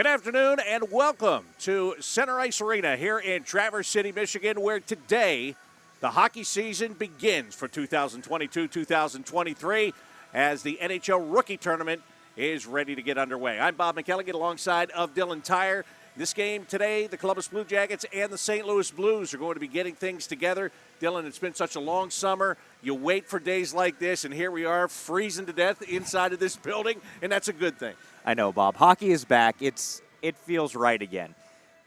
Good afternoon and welcome to Center Ice Arena here in Traverse City, Michigan, where today the hockey season begins for 2022-2023 as the NHL Rookie Tournament is ready to get underway. I'm Bob McElligott alongside of Dylan Tyre. This game today, the Columbus Blue Jackets and the St. Louis Blues are going to be getting things together. Dylan, it's been such a long summer. You wait for days like this, and here we are freezing to death inside of this building, and that's a good thing. I know, Bob. Hockey is back. It feels right again.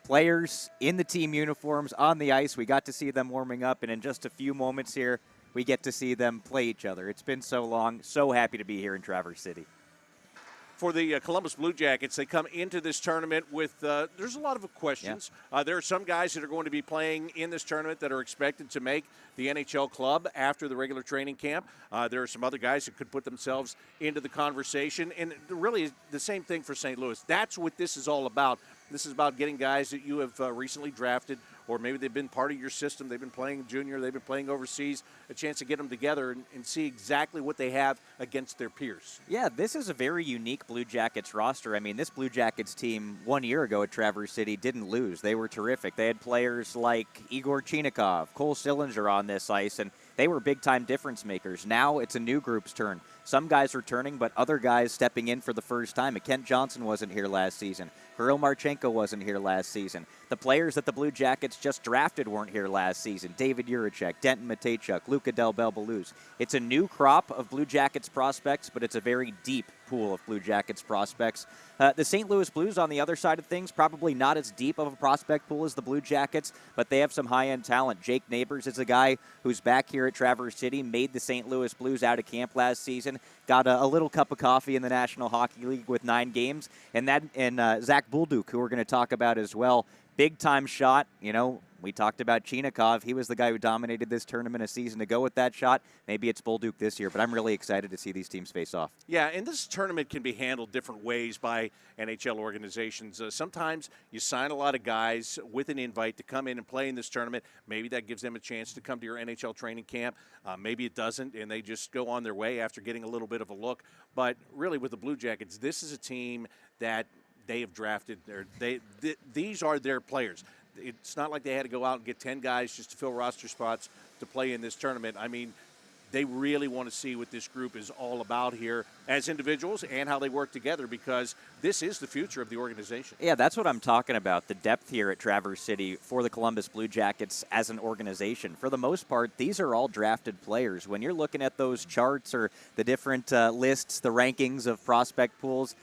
Players in the team uniforms on the ice. We got to see them warming up, and in just a few moments here, we get to see them play each other. It's been so long. So happy to be here in Traverse City. For the Columbus Blue Jackets, they come into this tournament with, there's a lot of questions. Yeah. There are some guys that are going to be playing in this tournament that are expected to make the NHL club after the regular training camp. There are some other guys that could put themselves into the conversation. And really the same thing for St. Louis. That's what this is all about. This is about getting guys that you have recently drafted, or maybe they've been part of your system. They've been playing junior. They've been playing overseas. A chance to get them together and see exactly what they have against their peers. Yeah, this is a very unique Blue Jackets roster. I mean, this Blue Jackets team 1 year ago at Traverse City didn't lose. They were terrific. They had players like Igor Chinikov, Cole Sillinger on this ice, and they were big-time difference makers. Now it's a new group's turn. Some guys returning, but other guys stepping in for the first time. Kent Johnson wasn't here last season. Kirill Marchenko wasn't here last season. The players that the Blue Jackets just drafted weren't here last season. David Jiricek, Denton Mateychuk, Luka Del Belbaluz. It's a new crop of Blue Jackets prospects, but it's a very deep pool of Blue Jackets prospects. The St. Louis Blues, on the other side of things, probably not as deep of a prospect pool as the Blue Jackets, but they have some high-end talent. Jake Neighbors is a guy who's back here at Traverse City, made the St. Louis Blues out of camp last season, got a little cup of coffee in the National Hockey League with 9 games, and Zach Bulduke, who we're going to talk about as well. Big-time shot. You know, we talked about Chinikov. He was the guy who dominated this tournament a season ago with that shot. Maybe it's Bulduke this year, but I'm really excited to see these teams face off. Yeah, and this tournament can be handled different ways by NHL organizations. Sometimes you sign a lot of guys with an invite to come in and play in this tournament. Maybe that gives them a chance to come to your NHL training camp. Maybe it doesn't, and they just go on their way after getting a little bit of a look. But really, with the Blue Jackets, this is a team that they have drafted. These are their players. It's not like they had to go out and get 10 guys just to fill roster spots to play in this tournament. I mean, they really want to see what this group is all about here as individuals and how they work together, because this is the future of the organization. Yeah, that's what I'm talking about, the depth here at Traverse City for the Columbus Blue Jackets as an organization. For the most part, these are all drafted players. When you're looking at those charts or the different lists, the rankings of prospect pools,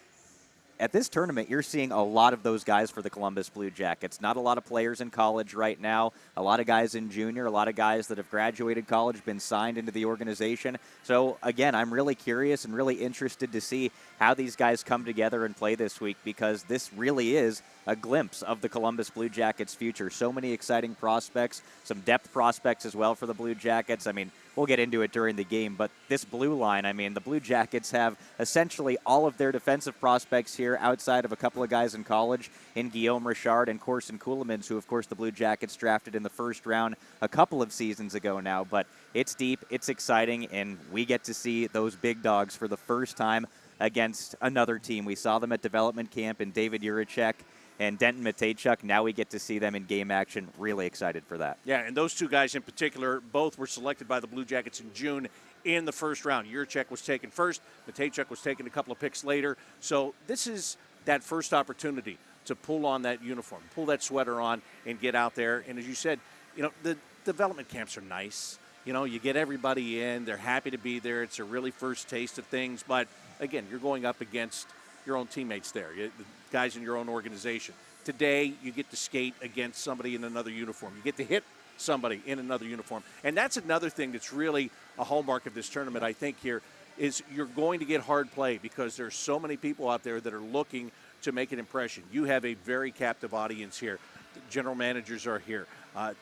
at this tournament, you're seeing a lot of those guys for the Columbus Blue Jackets. Not a lot of players in college right now. A lot of guys in junior, a lot of guys that have graduated college, been signed into the organization. So, again, I'm really curious and really interested to see how these guys come together and play this week, because this really is a glimpse of the Columbus Blue Jackets' future. So many exciting prospects, some depth prospects as well for the Blue Jackets. I mean, we'll get into it during the game, but this blue line, I mean, the Blue Jackets have essentially all of their defensive prospects here outside of a couple of guys in college in Guillaume Richard and Corson Ceulemans, who, of course, the Blue Jackets drafted in the first round a couple of seasons ago now. But it's deep, it's exciting, and we get to see those big dogs for the first time against another team. We saw them at development camp in David Jiricek and Denton Mateychuk. Now we get to see them in game action. Really excited for that. Yeah, and those two guys in particular, both were selected by the Blue Jackets in June in the first round. Jiricek was taken first. Mateychuk was taken a couple of picks later. So this is that first opportunity to pull on that uniform, pull that sweater on, and get out there. And as you said, you know, the development camps are nice. You know, you get everybody in. They're happy to be there. It's a really first taste of things. But, again, you're going up against your own teammates there, the guys in your own organization. Today, you get to skate against somebody in another uniform. You get to hit somebody in another uniform. And that's another thing that's really a hallmark of this tournament, I think, here, is you're going to get hard play because there's so many people out there that are looking to make an impression. You have a very captive audience here. The general managers are here.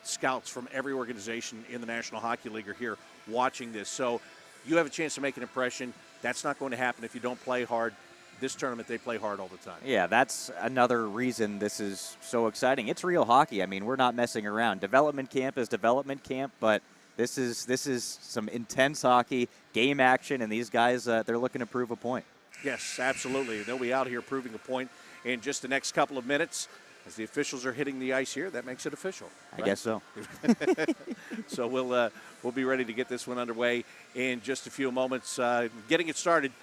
Scouts from every organization in the National Hockey League are here watching this. So you have a chance to make an impression. That's not going to happen if you don't play hard. This tournament, they play hard all the time. Yeah, that's another reason this is so exciting. It's real hockey. I mean, we're not messing around. Development camp is development camp, but This is some intense hockey, game action, and these guys, they're looking to prove a point. Yes, absolutely. They'll be out here proving a point in just the next couple of minutes. As the officials are hitting the ice here, that makes it official. I guess so. So we'll be ready to get this one underway in just a few moments. Getting it started.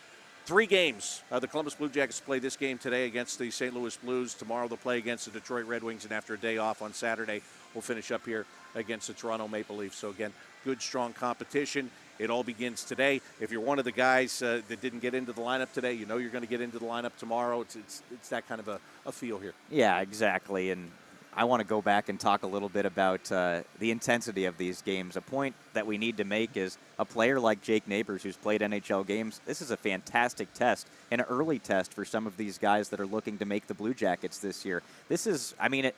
3 games. The Columbus Blue Jackets play this game today against the St. Louis Blues. Tomorrow they'll play against the Detroit Red Wings, and after a day off on Saturday, we'll finish up here against the Toronto Maple Leafs. So again, good, strong competition. It all begins today. If you're one of the guys that didn't get into the lineup today, you know you're going to get into the lineup tomorrow. It's that kind of a feel here. Yeah, exactly. And I want to go back and talk a little bit about the intensity of these games. A point that we need to make is a player like Jake Neighbors, who's played NHL games. This is a fantastic test, an early test for some of these guys that are looking to make the Blue Jackets this year. This is, I mean,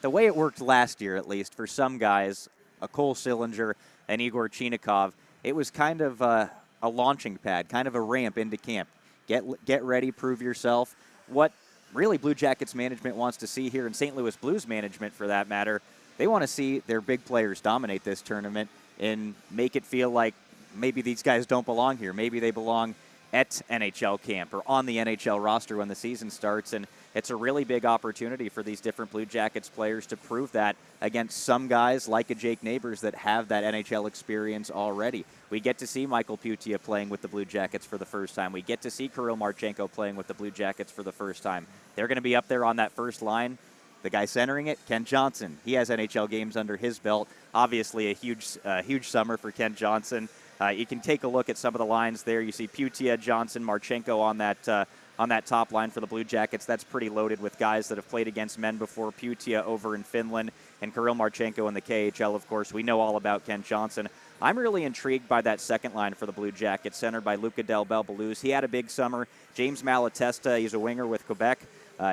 the way it worked last year, at least, for some guys, a Cole Sillinger, and Igor Chinikov, it was kind of a launching pad, kind of a ramp into camp. Get ready, prove yourself. What really Blue Jackets management wants to see here, and St. Louis Blues management for that matter, they want to see their big players dominate this tournament and make it feel like maybe these guys don't belong here. Maybe they belong at NHL camp or on the NHL roster when the season starts, and it's a really big opportunity for these different Blue Jackets players to prove that against some guys like a Jake Neighbors that have that NHL experience already. We get to see Michael Putia playing with the Blue Jackets for the first time. We get to see Kirill Marchenko playing with the Blue Jackets for the first time. They're going to be up there on that first line. The guy centering it, Kent Johnson. He has NHL games under his belt. Obviously a huge summer for Kent Johnson. You can take a look at some of the lines there. You see Putia, Johnson, Marchenko on that top line for the Blue Jackets. That's pretty loaded with guys that have played against men before. Putia over in Finland and Kirill Marchenko in the KHL, of course. We know all about Kent Johnson. I'm really intrigued by that second line for the Blue Jackets, centered by Luca Del Belbaluz. He had a big summer. James Malatesta, he's a winger with Quebec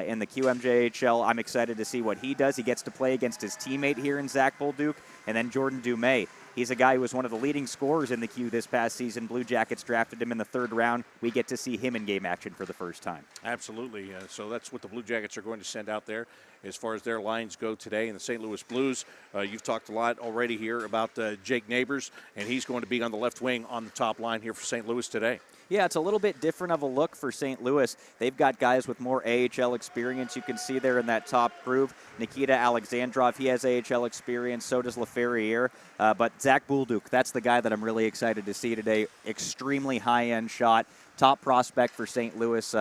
in the QMJHL. I'm excited to see what he does. He gets to play against his teammate here in Zach Bolduc, and then Jordan Dumais. He's a guy who was one of the leading scorers in the Q this past season. Blue Jackets drafted him in the 3rd round. We get to see him in game action for the first time. Absolutely. So that's what the Blue Jackets are going to send out there as far as their lines go today. And the St. Louis Blues, you've talked a lot already here about Jake Neighbors, and he's going to be on the left wing on the top line here for St. Louis today. Yeah, it's a little bit different of a look for St. Louis. They've got guys with more AHL experience. You can see there in that top group, Nikita Alexandrov, he has AHL experience. So does LaFerriere. But Zach Bolduc, that's the guy that I'm really excited to see today. Extremely high-end shot. Top prospect for St. Louis.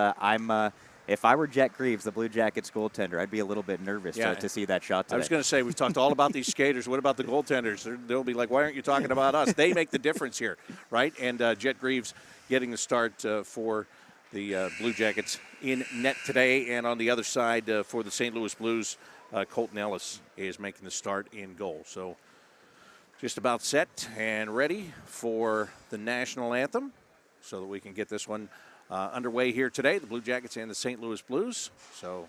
If I were Jet Greaves, the Blue Jackets goaltender, I'd be a little bit nervous to see that shot today. I was going to say, we've talked all about these skaters. What about the goaltenders? They'll be like, why aren't you talking about us? They make the difference here, right? And Jet Greaves getting the start for the Blue Jackets in net today. And on the other side for the St. Louis Blues, Colton Ellis is making the start in goal. So just about set and ready for the national anthem so that we can get this one underway here today, the Blue Jackets and the St. Louis Blues. So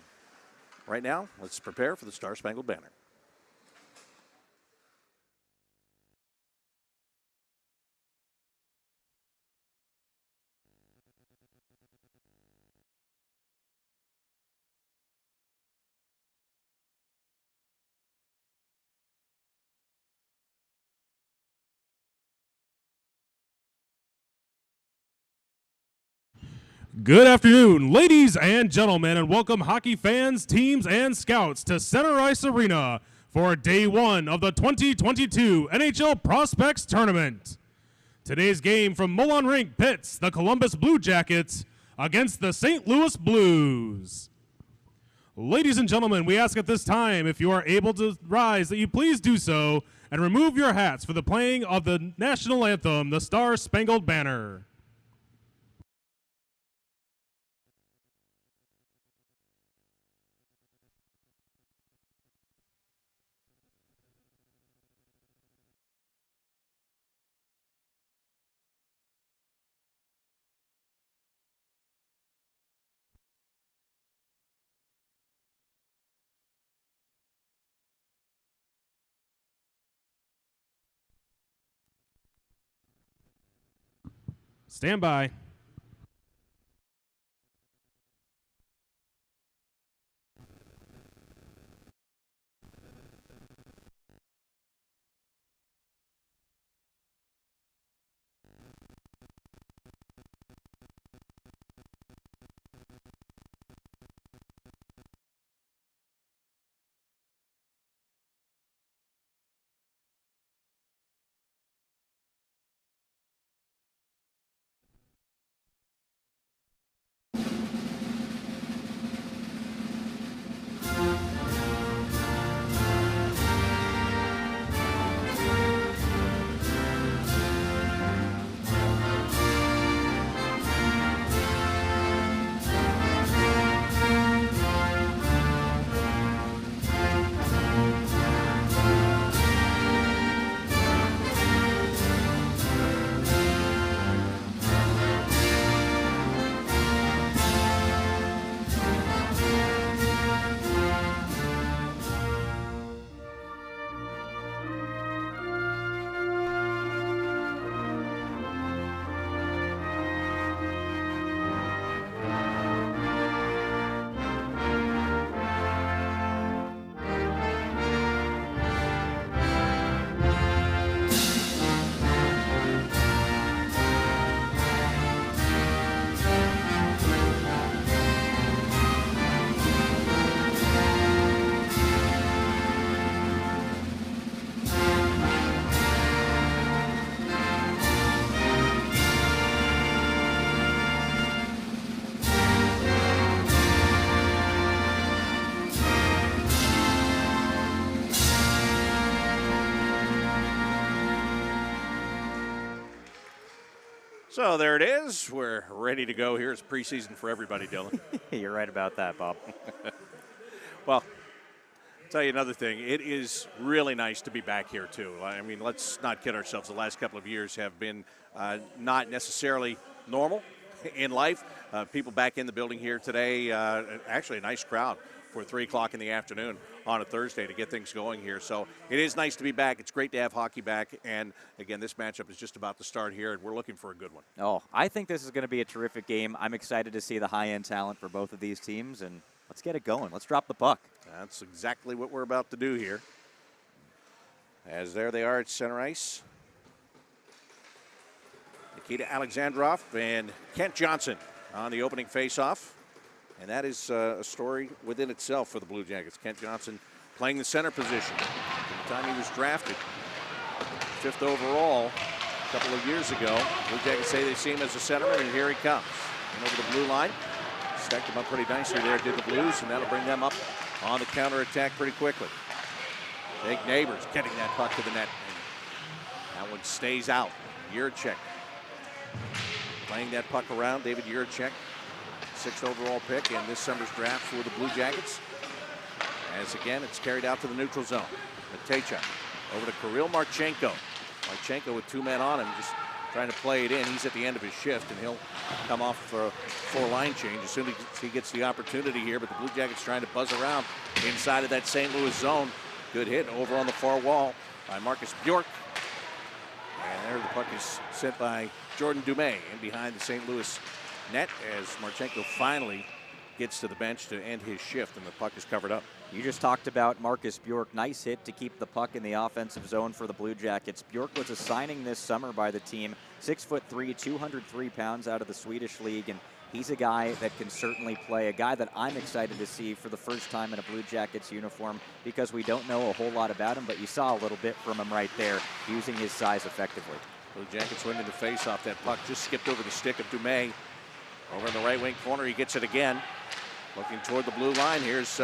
right now, let's prepare for the Star-Spangled Banner. Good afternoon, ladies and gentlemen, and welcome hockey fans, teams, and scouts to Center Ice Arena for Day 1 of the 2022 NHL Prospects Tournament. Today's game from Mullen Rink pits the Columbus Blue Jackets against the St. Louis Blues. Ladies and gentlemen, we ask at this time, if you are able to rise, that you please do so and remove your hats for the playing of the national anthem, the Star-Spangled Banner. Stand by. So there it is. We're ready to go here. It's preseason for everybody, Dylan. You're right about that, Bob. Well, I'll tell you another thing. It is really nice to be back here, too. I mean, let's not kid ourselves. The last couple of years have been not necessarily normal in life. People back in the building here today, actually a nice crowd for 3 o'clock in the afternoon on a Thursday to get things going here. So it is nice to be back. It's great to have hockey back. And, again, this matchup is just about to start here, and we're looking for a good one. Oh, I think this is going to be a terrific game. I'm excited to see the high-end talent for both of these teams, and let's get it going. Let's drop the puck. That's exactly what we're about to do here. As there they are at center ice. Nikita Alexandrov and Kent Johnson on the opening faceoff. And that is a story within itself for the Blue Jackets. Kent Johnson playing the center position. From the time he was drafted, 5th overall a couple of years ago. Blue Jackets say they see him as a centerman, and here he comes. And over the blue line. Stacked him up pretty nicely there, did the Blues, and that'll bring them up on the counterattack pretty quickly. Jake Neighbors getting that puck to the net. And that one stays out. Yurchek playing that puck around. David Yurchek, 6th overall pick in this summer's draft for the Blue Jackets. As again, it's carried out to the neutral zone. Matejchuk over to Kirill Marchenko. Marchenko with 2 men on him, just trying to play it in. He's at the end of his shift, and he'll come off for a 4-line change as soon as he gets the opportunity here. But the Blue Jackets trying to buzz around inside of that St. Louis zone. Good hit over on the far wall by Marcus Bjork. And there the puck is sent by Jordan Dumais in behind the St. Louis net as Marchenko finally gets to the bench to end his shift, and the puck is covered up. You just talked about Marcus Bjork. Nice hit to keep the puck in the offensive zone for the Blue Jackets. Bjork was a signing this summer by the team. 6'3", 203 pounds out of the Swedish league, and he's a guy that can certainly play, a guy that I'm excited to see for the first time in a Blue Jackets uniform because we don't know a whole lot about him, but you saw a little bit from him right there, using his size effectively. Blue Jackets winning the face-off. That puck just skipped over the stick of Dumais. Over in the right wing corner, he gets it again. Looking toward the blue line, here's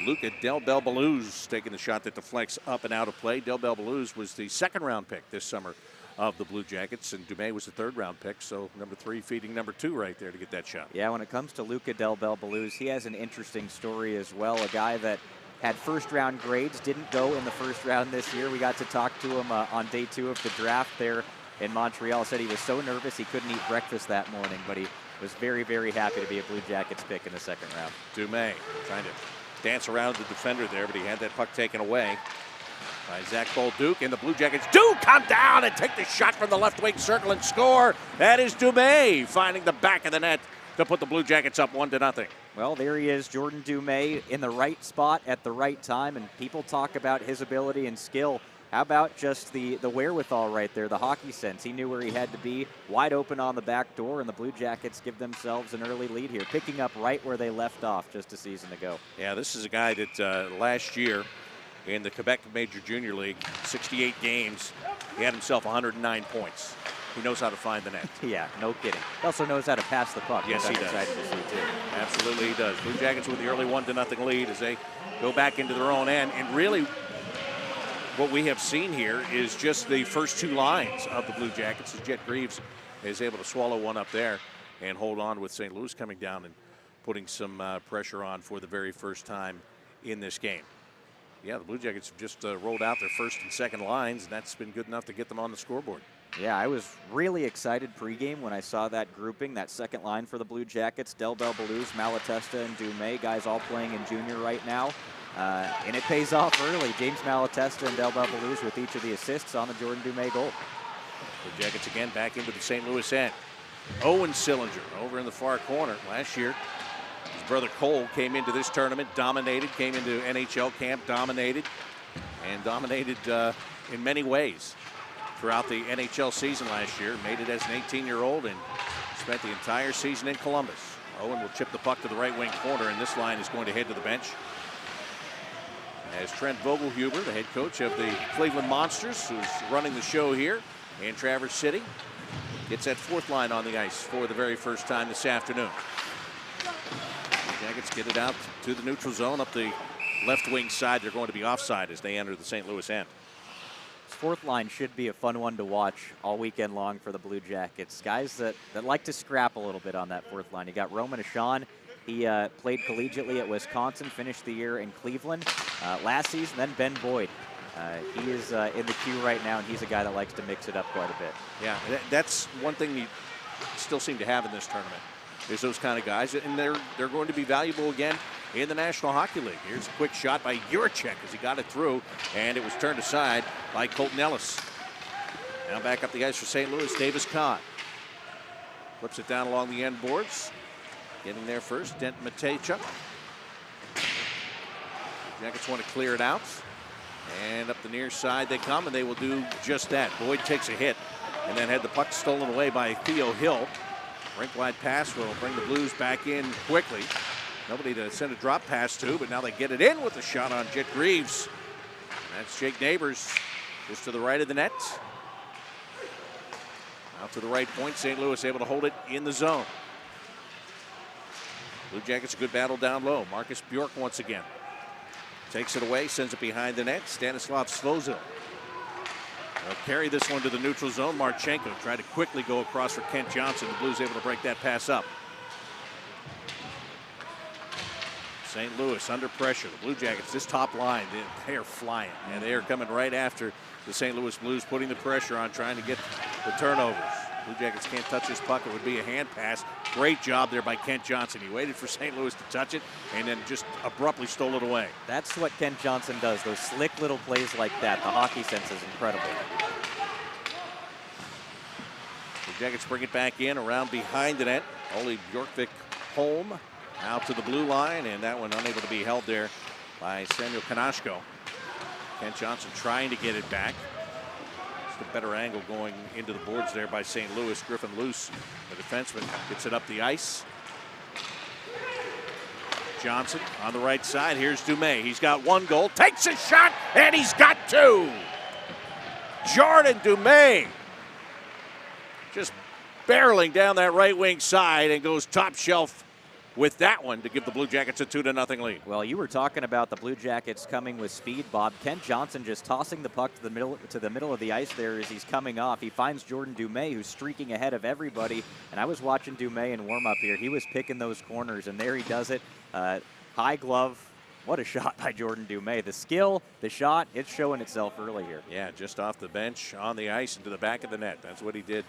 Luca Del Belbaluz taking the shot that deflects up and out of play. Del Belbaluz was the 2nd-round pick this summer of the Blue Jackets, and Dumais was the 3rd-round pick, so number 3 feeding number 2 right there to get that shot. Yeah, when it comes to Luca Del Belbaluz, he has an interesting story as well, a guy that had 1st-round grades, didn't go in the 1st round this year. We got to talk to him on day 2 of the draft there in Montreal. Said he was so nervous he couldn't eat breakfast that morning, but he was very, very happy to be a Blue Jackets pick in the 2nd round. Dumais trying to dance around the defender there, but he had that puck taken away by Zach Bolduc, and the Blue Jackets do come down and take the shot from the left wing circle and score. That is Dumais finding the back of the net to put the Blue Jackets up 1-0. Well, there he is, Jordan Dumais, in the right spot at the right time, and people talk about his ability and skill. How about just the wherewithal right there, the hockey sense? He knew where he had to be, wide open on the back door, and the Blue Jackets give themselves an early lead here, picking up right where they left off just a season ago. Yeah, this is a guy that last year in the Quebec Major Junior League, 68 games, he had himself 109 points. He knows how to find the net. Yeah, no kidding. He also knows how to pass the puck. Yes, he does. Excited to see, too. Absolutely he does. Blue Jackets with the early 1-0 lead as they go back into their own end, and really what we have seen here is just the first 2 lines of the Blue Jackets as Jet Greaves is able to swallow one up there and hold on with St. Louis coming down and putting some pressure on for the very first time in this game. Yeah, the Blue Jackets have just rolled out their 1st and 2nd lines, and that's been good enough to get them on the scoreboard. Yeah, I was really excited pregame when I saw that grouping, that 2nd line for the Blue Jackets. Del Belbaluz, Malatesta, and Dumais, guys all playing in junior right now. And it pays off early. James Malatesta and Del Belbaluz with each of the assists on the Jordan Dumais goal. The Jackets again back into the St. Louis end. Owen Sillinger over in the far corner. Last year, his brother Cole came into this tournament, dominated, came into NHL camp, dominated, and dominated in many ways throughout the NHL season last year. Made it as an 18-year-old and spent the entire season in Columbus. Owen will chip the puck to the right wing corner, and this line is going to head to the bench. As Trent Vogelhuber, the head coach of the Cleveland Monsters, who's running the show here in Traverse City, gets that 4th line on the ice for the very first time this afternoon. The Jackets get it out to the neutral zone up the left wing side. They're going to be offside as they enter the St. Louis end. It's fourth line should be a fun one to watch all weekend long for the Blue Jackets. Guys that like to scrap a little bit on that fourth line. You got Roman Ashawn. He played collegiately at Wisconsin, finished the year in Cleveland last season. Then Ben Boyd. He is in the queue right now, and he's a guy that likes to mix it up quite a bit. Yeah, that's one thing you still seem to have in this tournament. There's those kind of guys, and they're going to be valuable again in the National Hockey League. Here's a quick shot by Juracek as he got it through, and it was turned aside by Colton Ellis. Now back up the ice for St. Louis, Davis Kahn. Flips it down along the end boards. Getting there first, Dent Matejchuk. Jackets want to clear it out. And up the near side they come, and they will do just that. Boyd takes a hit, and then had the puck stolen away by Theo Hill. Rink-wide pass will bring the Blues back in quickly. Nobody to send a drop pass to, but now they get it in with a shot on Jet Greaves. And that's Jake Neighbors, just to the right of the net. Out to the right point, St. Louis able to hold it in the zone. Blue Jackets a good battle down low. Marcus Bjork once again. Takes it away, sends it behind the net. Stanislav Svozil. They'll carry this one to the neutral zone. Marchenko tried to quickly go across for Kent Johnson. The Blues able to break that pass up. St. Louis under pressure. The Blue Jackets, this top line, they are flying. And they are coming right after the St. Louis Blues, putting the pressure on, trying to get the turnovers. Blue Jackets can't touch this puck. It would be a hand pass. Great job there by Kent Johnson. He waited for St. Louis to touch it and then just abruptly stole it away. That's what Kent Johnson does, those slick little plays like that. The hockey sense is incredible. The Jackets bring it back in around behind the net. Ole Bjorkvik home out to the blue line, and that one unable to be held there by Samuel Kanashko. Kent Johnson trying to get it back. A better angle going into the boards there by St. Louis. Griffin Luce, the defenseman, gets it up the ice. Johnson on the right side. Here's Dumais. He's got one goal, takes a shot, and he's got two. Jordan Dumais just barreling down that right wing side and goes top shelf with that one to give the Blue Jackets a 2-0 lead. Well, you were talking about the Blue Jackets coming with speed, Bob. Kent Johnson just tossing the puck to the middle of the ice there as he's coming off. He finds Jordan Dumais, who's streaking ahead of everybody. And I was watching Dumais in warm-up here. He was picking those corners, and there he does it. High glove. What a shot by Jordan Dumais. The skill, the shot, it's showing itself early here. Yeah, just off the bench, on the ice, into the back of the net. That's what he did.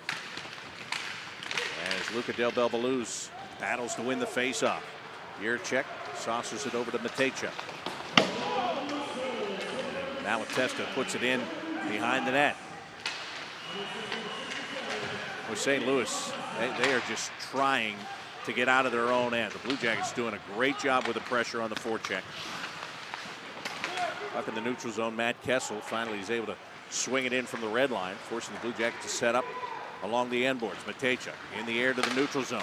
As Luca Del Belbaluz battles to win the faceoff. Juracek saucers it over to Matejchuk. Malatesta puts it in behind the net. With St. Louis, they are just trying to get out of their own end. The Blue Jackets doing a great job with the pressure on the forecheck. Up in the neutral zone, Matt Kessel finally is able to swing it in from the red line, forcing the Blue Jackets to set up along the end boards. Matejchuk in the air to the neutral zone.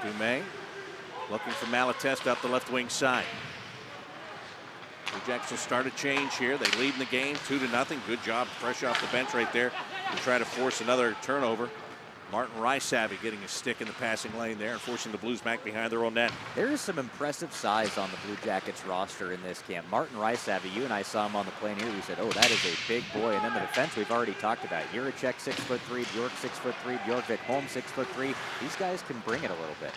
Dumais looking for Malatesta up the left wing side. Blue Jackets will start a change here. They lead in the game 2-0. Good job, fresh off the bench right there to try to force another turnover. Martin Rysavy getting a stick in the passing lane there and forcing the Blues back behind their own net. There is some impressive size on the Blue Jackets roster in this camp. Martin Rysavy, you and I saw him on the plane here. We said, oh, that is a big boy. And then the defense we've already talked about. Juracek 6'3", Bjork 6'3", Bjorkvik home 6'3". These guys can bring it a little bit.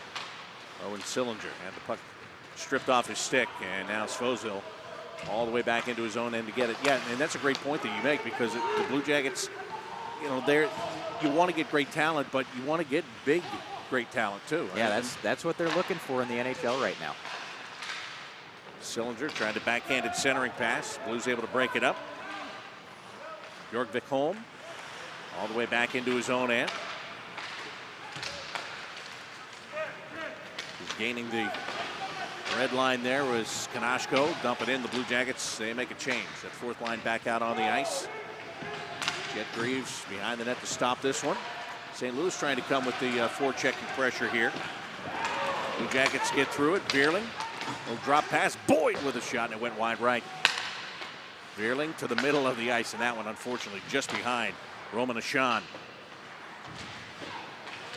Owen Sillinger had the puck stripped off his stick, and now Svozil all the way back into his own end to get it. Yeah, and that's a great point that you make, because the Blue Jackets, you know, you want to get great talent, but you want to get big, great talent too. Right? Yeah, that's what they're looking for in the NHL right now. Sillinger tried to backhanded centering pass. Blues able to break it up. Bjorkvik home, all the way back into his own end. He's gaining the red line there was Kanashko. Dump it in. The Blue Jackets, they make a change. That fourth line back out on the ice. Jet Greaves behind the net to stop this one. St. Louis trying to come with the forechecking pressure here. Blue Jackets get through it. Vierling will drop pass. Boyd with a shot, and it went wide right. Vierling to the middle of the ice, and that one unfortunately just behind Roman Ashawn.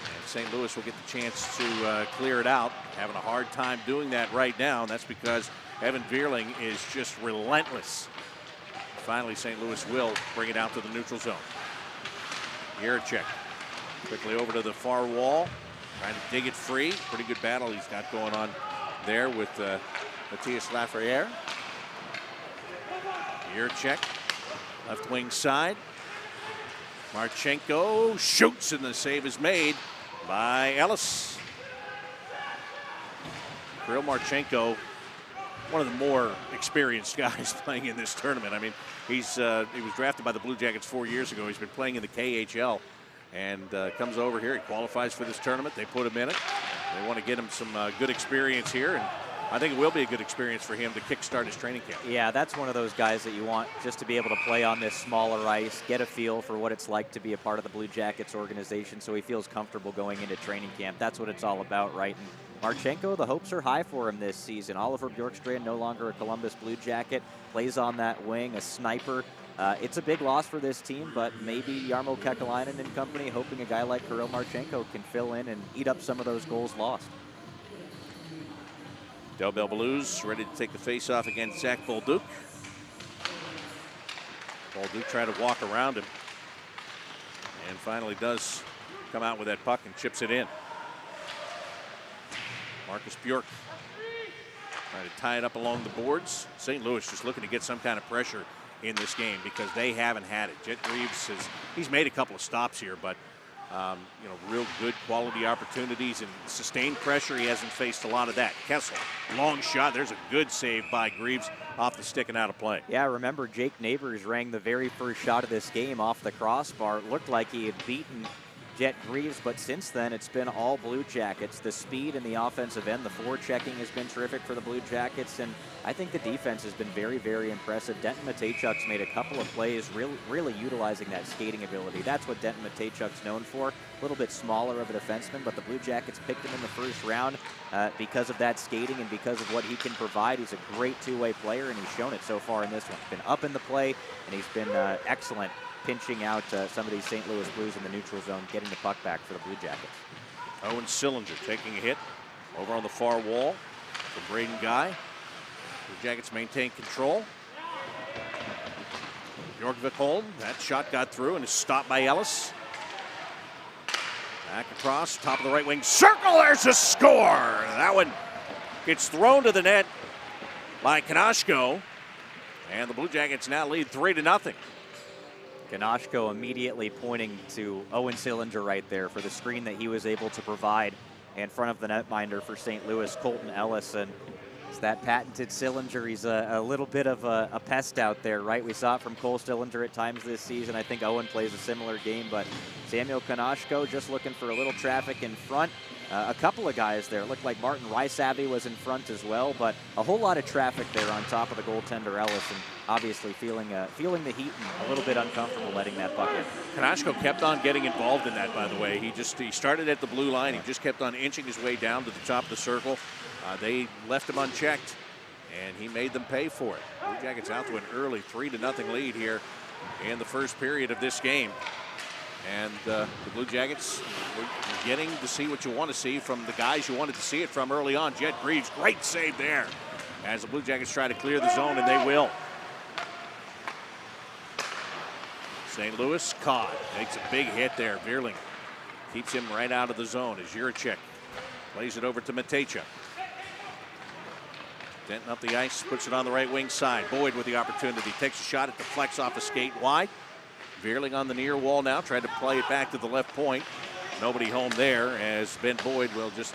And St. Louis will get the chance to clear it out. Having a hard time doing that right now, and that's because Evan Vierling is just relentless finally, St. Louis will bring it out to the neutral zone. Yurchek quickly over to the far wall, trying to dig it free. Pretty good battle he's got going on there with Matthias Lafreniere. Yurchek, left wing side. Marchenko shoots, and the save is made by Ellis. Kirill Marchenko, one of the more experienced guys playing in this tournament. I mean, he was drafted by the Blue Jackets 4 years ago. He's been playing in the KHL and comes over here. He qualifies for this tournament. They put him in it. They want to get him some good experience here, and I think it will be a good experience for him to kickstart his training camp. Yeah, that's one of those guys that you want just to be able to play on this smaller ice, get a feel for what it's like to be a part of the Blue Jackets organization so he feels comfortable going into training camp. That's what it's all about, right? And Marchenko, the hopes are high for him this season. Oliver Bjorkstrand, no longer a Columbus Blue Jacket, plays on that wing, a sniper. It's a big loss for this team, but maybe Jarmo Kekalainen and company hoping a guy like Kirill Marchenko can fill in and eat up some of those goals lost. Del Bell Blues ready to take the face-off against Zach Bolduc. Bolduc trying to walk around him, and finally does come out with that puck and chips it in. Marcus Bjork trying to tie it up along the boards. St. Louis just looking to get some kind of pressure in this game because they haven't had it. Jet Reeves he's made a couple of stops here, but real good quality opportunities and sustained pressure. He hasn't faced a lot of that. Kessel, long shot. There's a good save by Greaves off the stick and out of play. Yeah, remember Jake Neighbors rang the very first shot of this game off the crossbar. It looked like he had beaten Jet Greaves, but since then it's been all Blue Jackets. The speed in the offensive end, the forechecking has been terrific for the Blue Jackets, and I think the defense has been very, very impressive. Denton Matejchuk's made a couple of plays really utilizing that skating ability. That's what Denton Matejchuk's known for. A little bit smaller of a defenseman, but the Blue Jackets picked him in the first round because of that skating and because of what he can provide. He's a great two-way player, and he's shown it so far in this one. He's been up in the play, and he's been excellent pinching out some of these St. Louis Blues in the neutral zone, getting the puck back for the Blue Jackets. Owen Sillinger taking a hit over on the far wall for Braden Guy. Blue Jackets maintain control. Bjorkvik Holm, that shot got through and is stopped by Ellis. Back across, top of the right wing circle, there's a score! That one gets thrown to the net by Kanashko, and the Blue Jackets now lead 3-0. Kanashko immediately pointing to Owen Sillinger right there for the screen that he was able to provide in front of the netminder for St. Louis, Colton Ellis. And it's that patented Sillinger. He's a little bit of a pest out there, right? We saw it from Cole Sillinger at times this season. I think Owen plays a similar game, but Samuel Kanashko just looking for a little traffic in front. A couple of guys there. It looked like Martin Rysavy was in front as well, but a whole lot of traffic there on top of the goaltender Ellis, and obviously feeling the heat and a little bit uncomfortable letting that puck in. Kanashko kept on getting involved in that, by the way. He started at the blue line. He just kept on inching his way down to the top of the circle. They left him unchecked, and he made them pay for it. Blue Jackets out to an early 3-0 lead here in the first period of this game. And the Blue Jackets were getting to see what you want to see from the guys you wanted to see it from early on. Jet Greaves, great save there as the Blue Jackets try to clear the zone, and they will. St. Louis caught, makes a big hit there. Vierling keeps him right out of the zone as Juracek plays it over to Matejchuk. Denton up the ice, puts it on the right wing side. Boyd with the opportunity, takes a shot at the flex off the skate wide. Vierling on the near wall now, tried to play it back to the left point. Nobody home there as Ben Boyd will just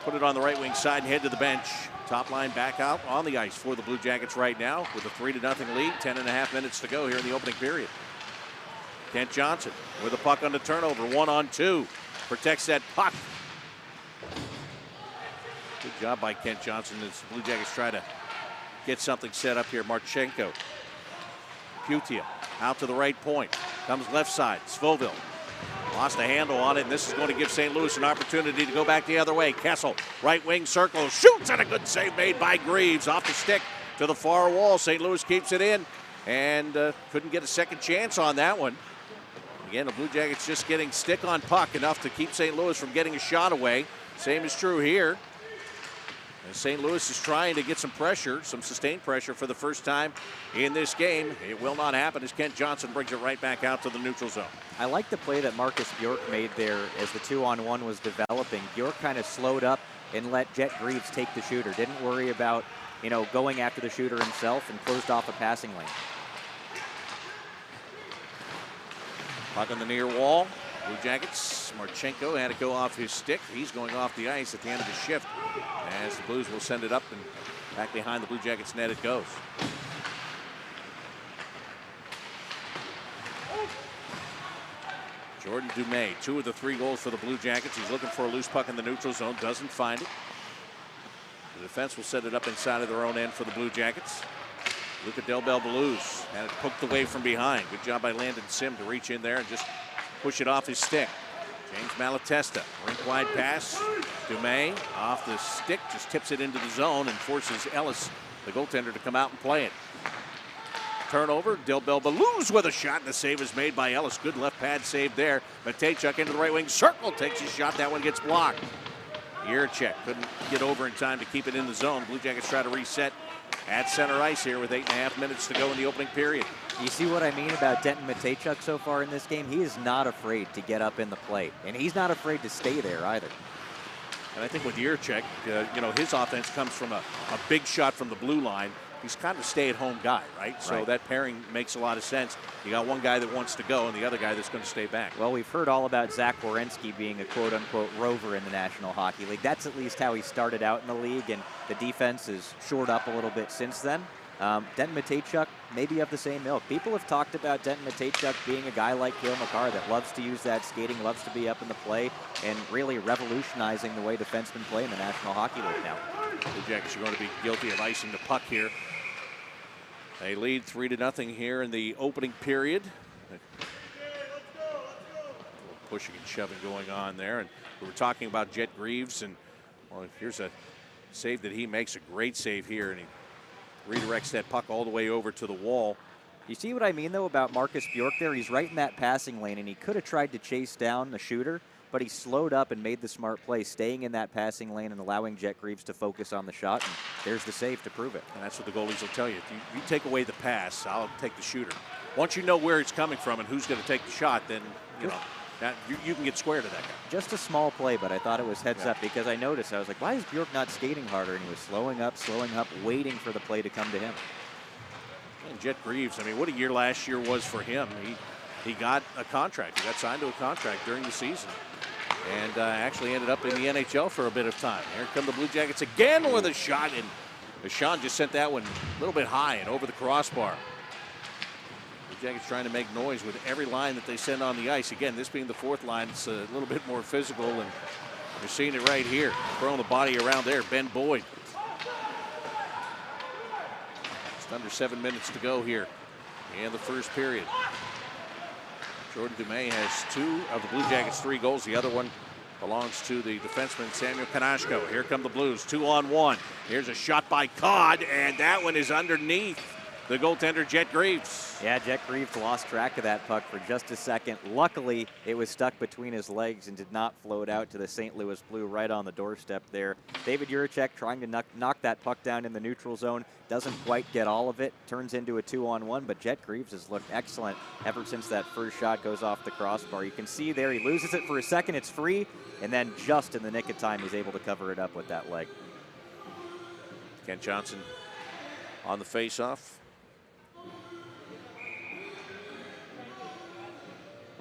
put it on the right wing side and head to the bench. Top line back out on the ice for the Blue Jackets right now with a 3-0 lead. 10.5 minutes to go here in the opening period. Kent Johnson with a puck on the turnover, 1-on-2. Protects that puck. Good job by Kent Johnson as the Blue Jackets try to get something set up here. Marchenko. Putia out to the right point. Comes left side. Svovil lost a handle on it, and this is going to give St. Louis an opportunity to go back the other way. Kessel, right wing circle, shoots, and a good save made by Greaves off the stick to the far wall. St. Louis keeps it in and couldn't get a second chance on that one. Again, the Blue Jackets just getting stick on puck enough to keep St. Louis from getting a shot away. Same is true here. And St. Louis is trying to get some pressure, some sustained pressure for the first time in this game. It will not happen as Kent Johnson brings it right back out to the neutral zone. I like the play that Marcus Bjork made there as the 2-on-1 was developing. Bjork kind of slowed up and let Jet Greaves take the shooter. Didn't worry about, going after the shooter himself and closed off a passing lane. Puck on the near wall. Blue Jackets, Marchenko had to go off his stick. He's going off the ice at the end of the shift as the Blues will send it up and back behind the Blue Jackets net it goes. Jordan Dumais, 2 of the 3 goals for the Blue Jackets. He's looking for a loose puck in the neutral zone, doesn't find it. The defense will set it up inside of their own end for the Blue Jackets. Luca Del Bel Belluz had it poked away from behind. Good job by Landon Sim to reach in there and just push it off his stick. James Malatesta, rink wide pass. Dumais off the stick, just tips it into the zone and forces Ellis, the goaltender, to come out and play it. Turnover, Del Bel Belluz with a shot, and the save is made by Ellis. Good left pad save there. Matejchuk into the right wing circle, takes his shot, that one gets blocked. Yurchek couldn't get over in time to keep it in the zone. Blue Jackets try to reset at center ice here with 8.5 minutes to go in the opening period. You see what I mean about Denton Matejchuk so far in this game? He is not afraid to get up in the play, and he's not afraid to stay there either. And I think with Yurchek, his offense comes from a big shot from the blue line. He's kind of a stay-at-home guy, right? So that pairing makes a lot of sense. You got one guy that wants to go and the other guy that's going to stay back. Well, we've heard all about Zach Werenski being a quote-unquote rover in the National Hockey League. That's at least how he started out in the league, and the defense has shored up a little bit since then. Denton Matejchuk, maybe of the same ilk. People have talked about Denton Matejchuk being a guy like Cale Makar that loves to use that skating, loves to be up in the play, and really revolutionizing the way defensemen play in the National Hockey League now. The Jackets are going to be guilty of icing the puck here. They lead 3-0 here in the opening period. Pushing and shoving going on there. And we were talking about Jet Greaves, and well, here's a save that he makes, a great save here, and he redirects that puck all the way over to the wall. You see what I mean, though, about Marcus Bjork there? He's right in that passing lane, and he could have tried to chase down the shooter, but he slowed up and made the smart play, staying in that passing lane and allowing Jet Greaves to focus on the shot. And there's the save to prove it. And that's what the goalies will tell you. If you take away the pass, I'll take the shooter. Once you know where it's coming from and who's going to take the shot, then you can get square to that guy. Just a small play, but I thought it was heads up because I noticed. I was like, why is Bjork not skating harder? And he was slowing up, waiting for the play to come to him. And Jet Greaves, I mean, what a year last year was for him. He got a contract. He got signed to a contract during the season. And actually ended up in the NHL for a bit of time. Here come the Blue Jackets again with a shot, and Sean just sent that one a little bit high and over the crossbar. Blue Jackets trying to make noise with every line that they send on the ice. Again, this being the 4th line, it's a little bit more physical, and you're seeing it right here. Throwing the body around there, Ben Boyd. Just under 7 minutes to go here in the first period. Jordan Dumais has 2 of the Blue Jackets' 3 goals. The other one belongs to the defenseman Samuel Kanashko. Here come the Blues, 2-on-1. Here's a shot by Codd, and that one is underneath the goaltender, Jet Greaves. Yeah, Jet Greaves lost track of that puck for just a second. Luckily, it was stuck between his legs and did not float out to the St. Louis Blue right on the doorstep there. David Yurchek trying to knock that puck down in the neutral zone. Doesn't quite get all of it. Turns into a 2-on-1, but Jet Greaves has looked excellent ever since that first shot goes off the crossbar. You can see there he loses it for a second. It's free, and then just in the nick of time, he's able to cover it up with that leg. Kent Johnson on the face-off.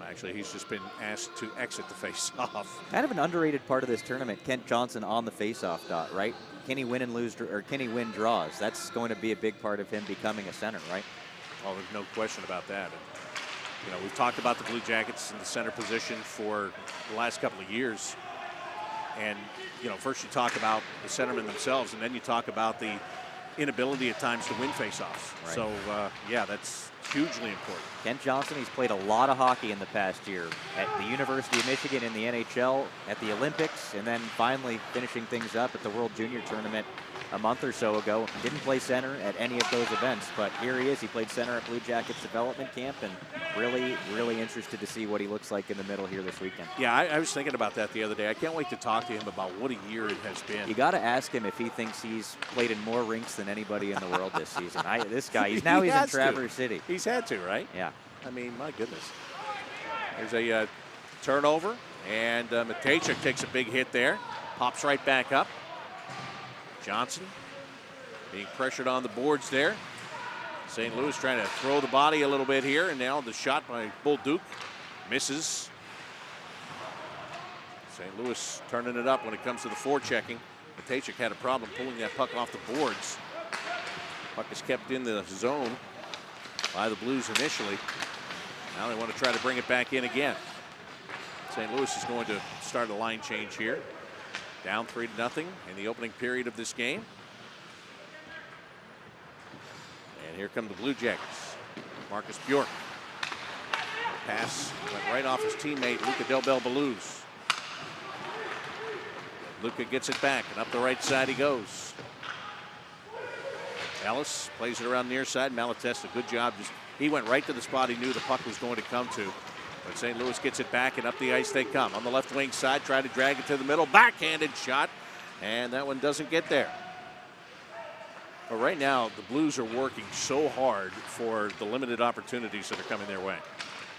Actually, he's just been asked to exit the face-off. Kind of an underrated part of this tournament, Kent Johnson on the face-off dot, right? Can he win and lose, or can he win draws? That's going to be a big part of him becoming a center, right? Oh, there's no question about that. And, we've talked about the Blue Jackets in the center position for the last couple of years. And, first you talk about the centermen themselves, and then you talk about the inability at times to win face-offs. Right. So, yeah, that's It's hugely important. Kent Johnson, he's played a lot of hockey in the past year at the University of Michigan in the NHL, at the Olympics, and then finally finishing things up at the World Junior Tournament a month or so ago. Didn't play center at any of those events, but here he is. He played center at Blue Jackets development camp, and really, really interested to see what he looks like in the middle here this weekend. Yeah, I was thinking about that the other day. I can't wait to talk to him about what a year it has been. You got to ask him if he thinks he's played in more rinks than anybody in the world this season. This guy, he's in Traverse City. He's had to, right? Yeah. I mean, my goodness. There's a turnover, and Matejchuk takes a big hit there. Pops right back up. Johnson being pressured on the boards there. St. Louis trying to throw the body a little bit here, and now the shot by Bolduc misses. St. Louis turning it up when it comes to the forechecking. Matejchuk had a problem pulling that puck off the boards. Puck is kept in the zone by the Blues initially. Now they want to try to bring it back in again. St. Louis is going to start a line change here. Down 3-0 in the opening period of this game. And here come the Blue Jackets. Marcus Bjork. Pass went right off his teammate, Luca Del Belbaluz. Luca gets it back, and up the right side he goes. Ellis plays it around near side. Malatesta, good job. He went right to the spot he knew the puck was going to come to. But St. Louis gets it back, and up the ice they come. On the left wing side, try to drag it to the middle. Backhanded shot, and that one doesn't get there. But right now, the Blues are working so hard for the limited opportunities that are coming their way.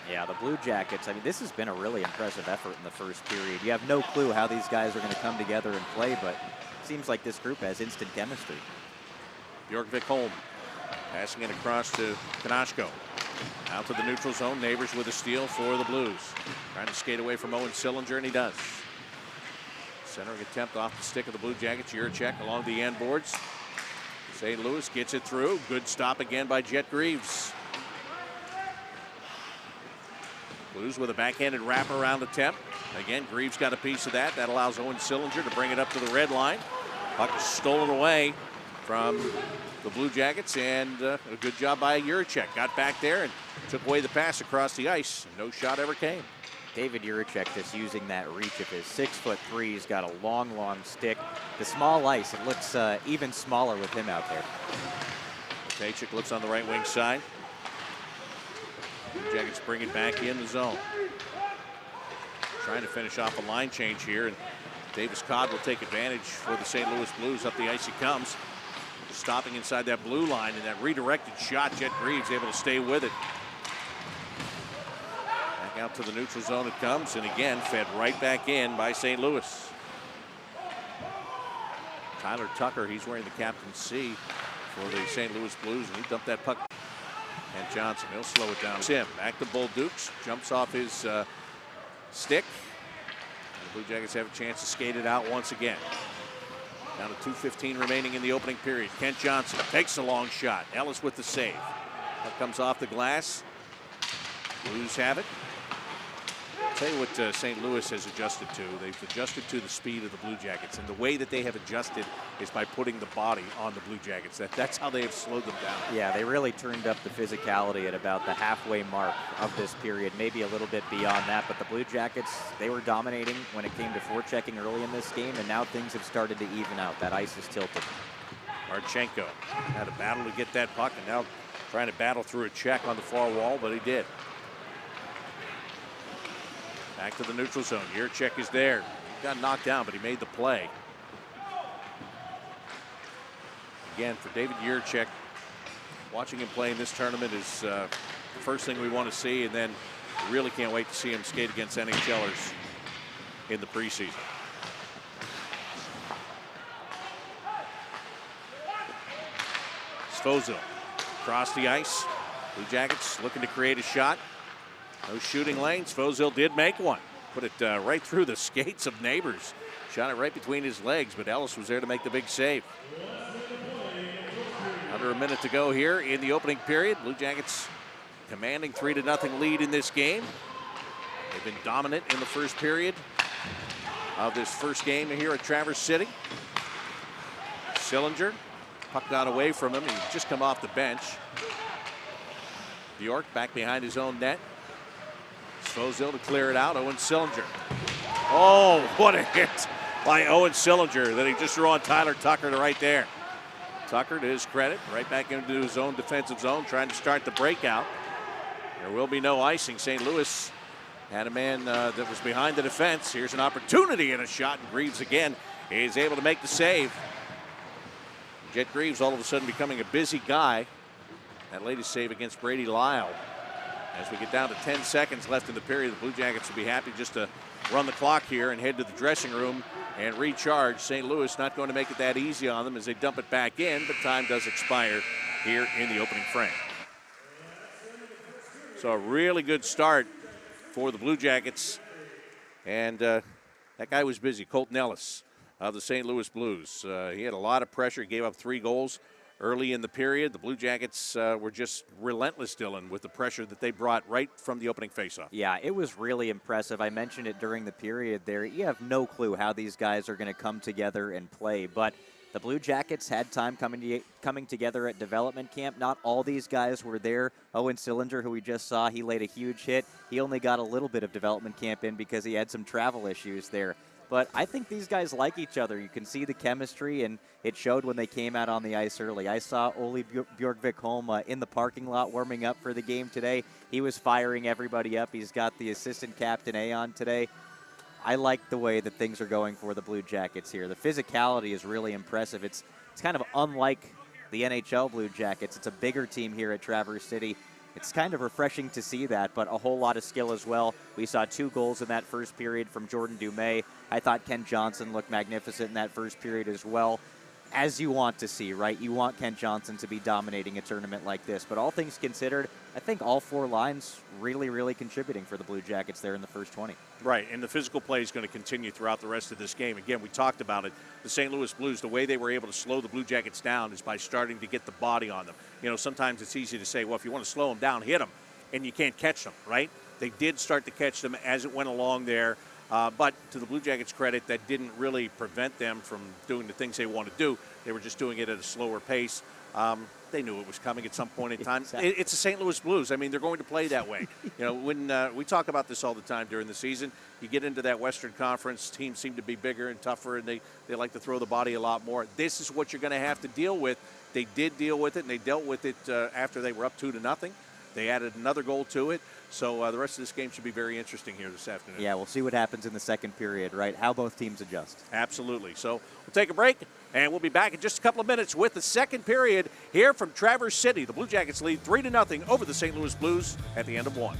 Yeah, the Blue Jackets, I mean, this has been a really impressive effort in the first period. You have no clue how these guys are going to come together and play, but it seems like this group has instant chemistry. Bjorkvik home, passing it across to Konashko. Out to the neutral zone. Neighbors with a steal for the Blues. Trying to skate away from Owen Sillinger, and he does. Centering attempt off the stick of the Blue Jackets. Juracek along the end boards. St. Louis gets it through. Good stop again by Jet Greaves. Blues with a backhanded wraparound attempt. Again, Greaves got a piece of that. That allows Owen Sillinger to bring it up to the red line. Puck is stolen away from the Blue Jackets, and a good job by Juracek. Got back there and took away the pass across the ice. No shot ever came. David Juracek just using that reach of his 6'3". He's got a long stick. The small ice, it looks even smaller with him out there. Matejchuk looks on the right wing side. Blue Jackets bring it back in the zone. Trying to finish off a line change here, and Davis Codd will take advantage for the St. Louis Blues. Up the ice he comes. Stopping inside that blue line, and that redirected shot, Jet Greaves able to stay with it. Back out to the neutral zone it comes, and again fed right back in by St. Louis. Tyler Tucker, he's wearing the captain's C for the St. Louis Blues, and he dumped that puck. And Johnson, he'll slow it down. Sim back to Bolduc, jumps off his stick. And the Blue Jackets have a chance to skate it out once again. Down to 2:15 remaining in the opening period. Kent Johnson takes a long shot. Ellis with the save. That comes off the glass. Blues have it. I'll tell you what St. Louis has adjusted to. They've adjusted to the speed of the Blue Jackets, and the way that they have adjusted is by putting the body on the Blue Jackets. That's how they have slowed them down. Yeah, they really turned up the physicality at about the halfway mark of this period, maybe a little bit beyond that. But the Blue Jackets, they were dominating when it came to forechecking early in this game, and now things have started to even out. That ice is tilted. Marchenko had a battle to get that puck, and now trying to battle through a check on the far wall, but he did. Back to the neutral zone. Juracek is there. He got knocked down, but he made the play. Again, for David Juracek, watching him play in this tournament is the first thing we want to see, and then we really can't wait to see him skate against NHLers in the preseason. Svozil across the ice. Blue Jackets looking to create a shot. No shooting lane. Svozil did make one. Put it right through the skates of Neighbors. Shot it right between his legs, but Ellis was there to make the big save. Under a minute to go here in the opening period. Blue Jackets commanding 3-0 lead in this game. They've been dominant in the first period of this first game here at Traverse City. Sillinger, puck got away from him. He'd just come off the bench. Bjork back behind his own net. Svozil to clear it out. Owen Sillinger. Oh, what a hit by Owen Sillinger that he just threw on Tyler Tucker to right there. Tucker, to his credit, right back into his own defensive zone, trying to start the breakout. There will be no icing. St. Louis had a man that was behind the defense. Here's an opportunity and a shot, and Greaves again is able to make the save. Jet Greaves all of a sudden becoming a busy guy. That latest save against Brady Lyle. As we get down to 10 seconds left in the period, the Blue Jackets will be happy just to run the clock here and head to the dressing room and recharge. St. Louis not going to make it that easy on them as they dump it back in, but time does expire here in the opening frame. So a really good start for the Blue Jackets. And that guy was busy, Colton Ellis of the St. Louis Blues. He had a lot of pressure. He gave up 3 goals early in the period. The Blue Jackets were just relentless, Dylan, with the pressure that they brought right from the opening faceoff. Yeah, it was really impressive. I mentioned it during the period there. You have no clue how these guys are going to come together and play, but the Blue Jackets had time coming together at development camp. Not all these guys were there. Owen Sillinger, who we just saw, he laid a huge hit. He only got a little bit of development camp in because he had some travel issues there. But I think these guys like each other. You can see the chemistry, and it showed when they came out on the ice early. I saw Ole Bjorkvik-Holm in the parking lot warming up for the game today. He was firing everybody up. He's got the assistant captain on today. I like the way that things are going for the Blue Jackets here. The physicality is really impressive. It's kind of unlike the NHL Blue Jackets. It's a bigger team here at Traverse City. It's kind of refreshing to see that, but a whole lot of skill as well. We saw 2 goals in that first period from Jordan Dumais. I thought Ken Johnson looked magnificent in that first period as well. As you want to see, right? You want Ken Johnson to be dominating a tournament like this. But all things considered, I think all 4 lines really, really contributing for the Blue Jackets there in the first 20. Right, and the physical play is going to continue throughout the rest of this game. Again, we talked about it. The St. Louis Blues, the way they were able to slow the Blue Jackets down is by starting to get the body on them. You know, sometimes it's easy to say, well, if you want to slow them down, hit them, and you can't catch them, right? They did start to catch them as it went along there. But to the Blue Jackets' credit, that didn't really prevent them from doing the things they want to do. They were just doing it at a slower pace. They knew it was coming at some point in time. Exactly. It's the St. Louis Blues. I mean, they're going to play that way. You know, when we talk about this all the time during the season, you get into that Western Conference, teams seem to be bigger and tougher, and they like to throw the body a lot more. This is what you're going to have to deal with. They did deal with it, and they dealt with it after they were up 2-0. They added another goal to it. So the rest of this game should be very interesting here this afternoon. Yeah, we'll see what happens in the second period, right? How both teams adjust. Absolutely. So we'll take a break, and we'll be back in just a couple of minutes with the second period here from Traverse City. The Blue Jackets lead 3-0 over the St. Louis Blues at the end of 1.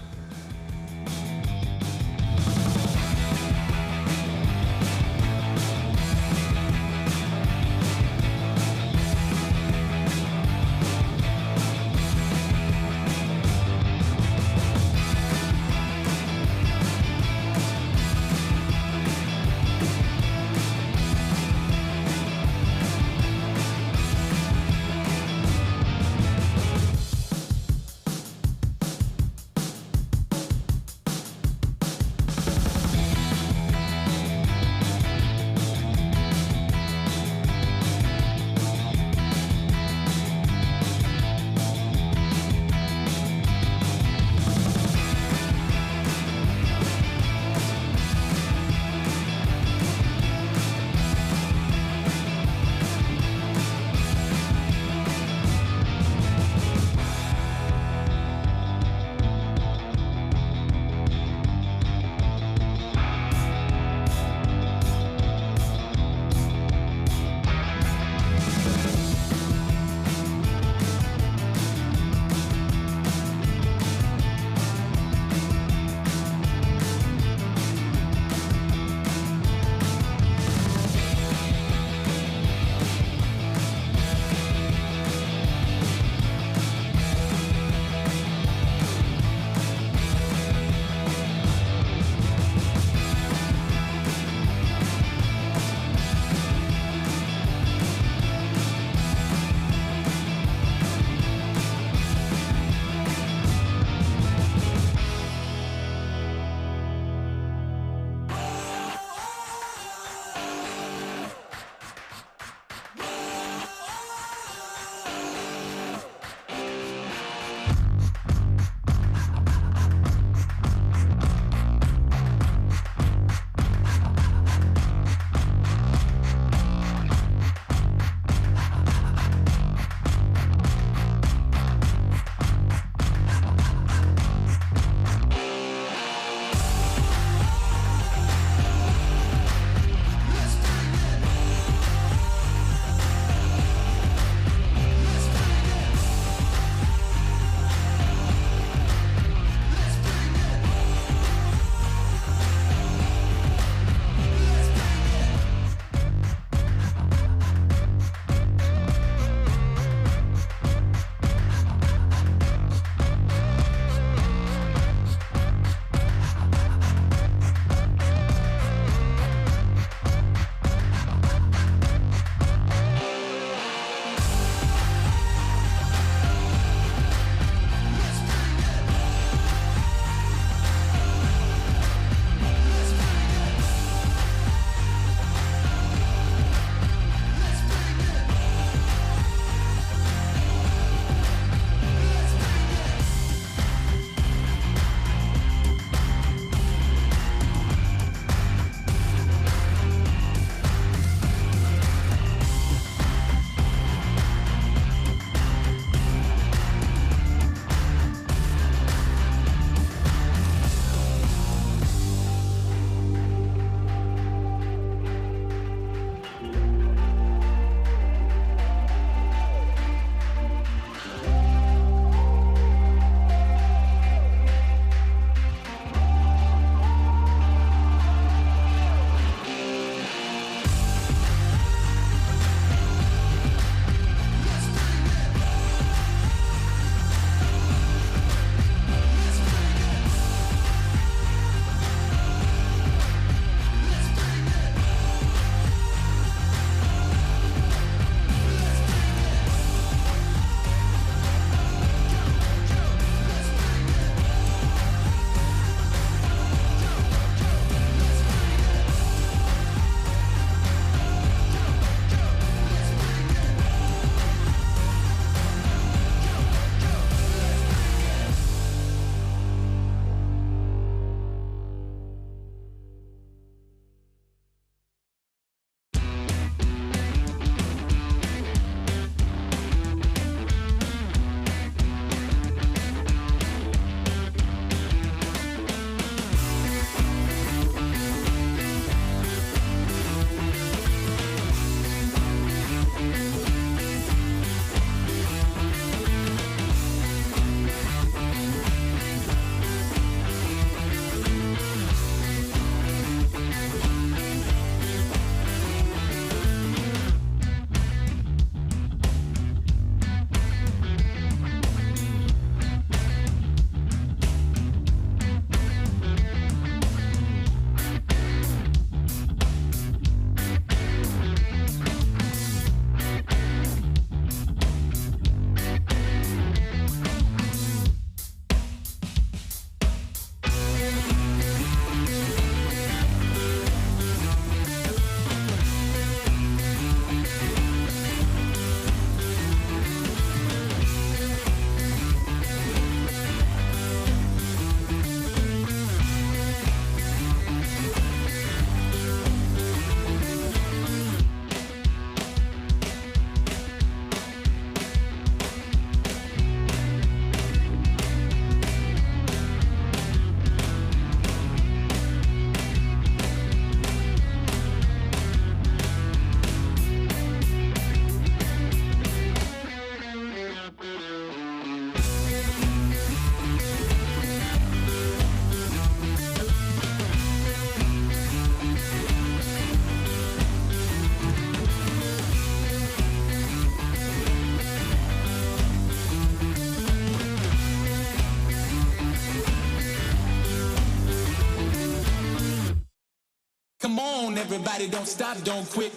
Everybody don't stop, don't quit.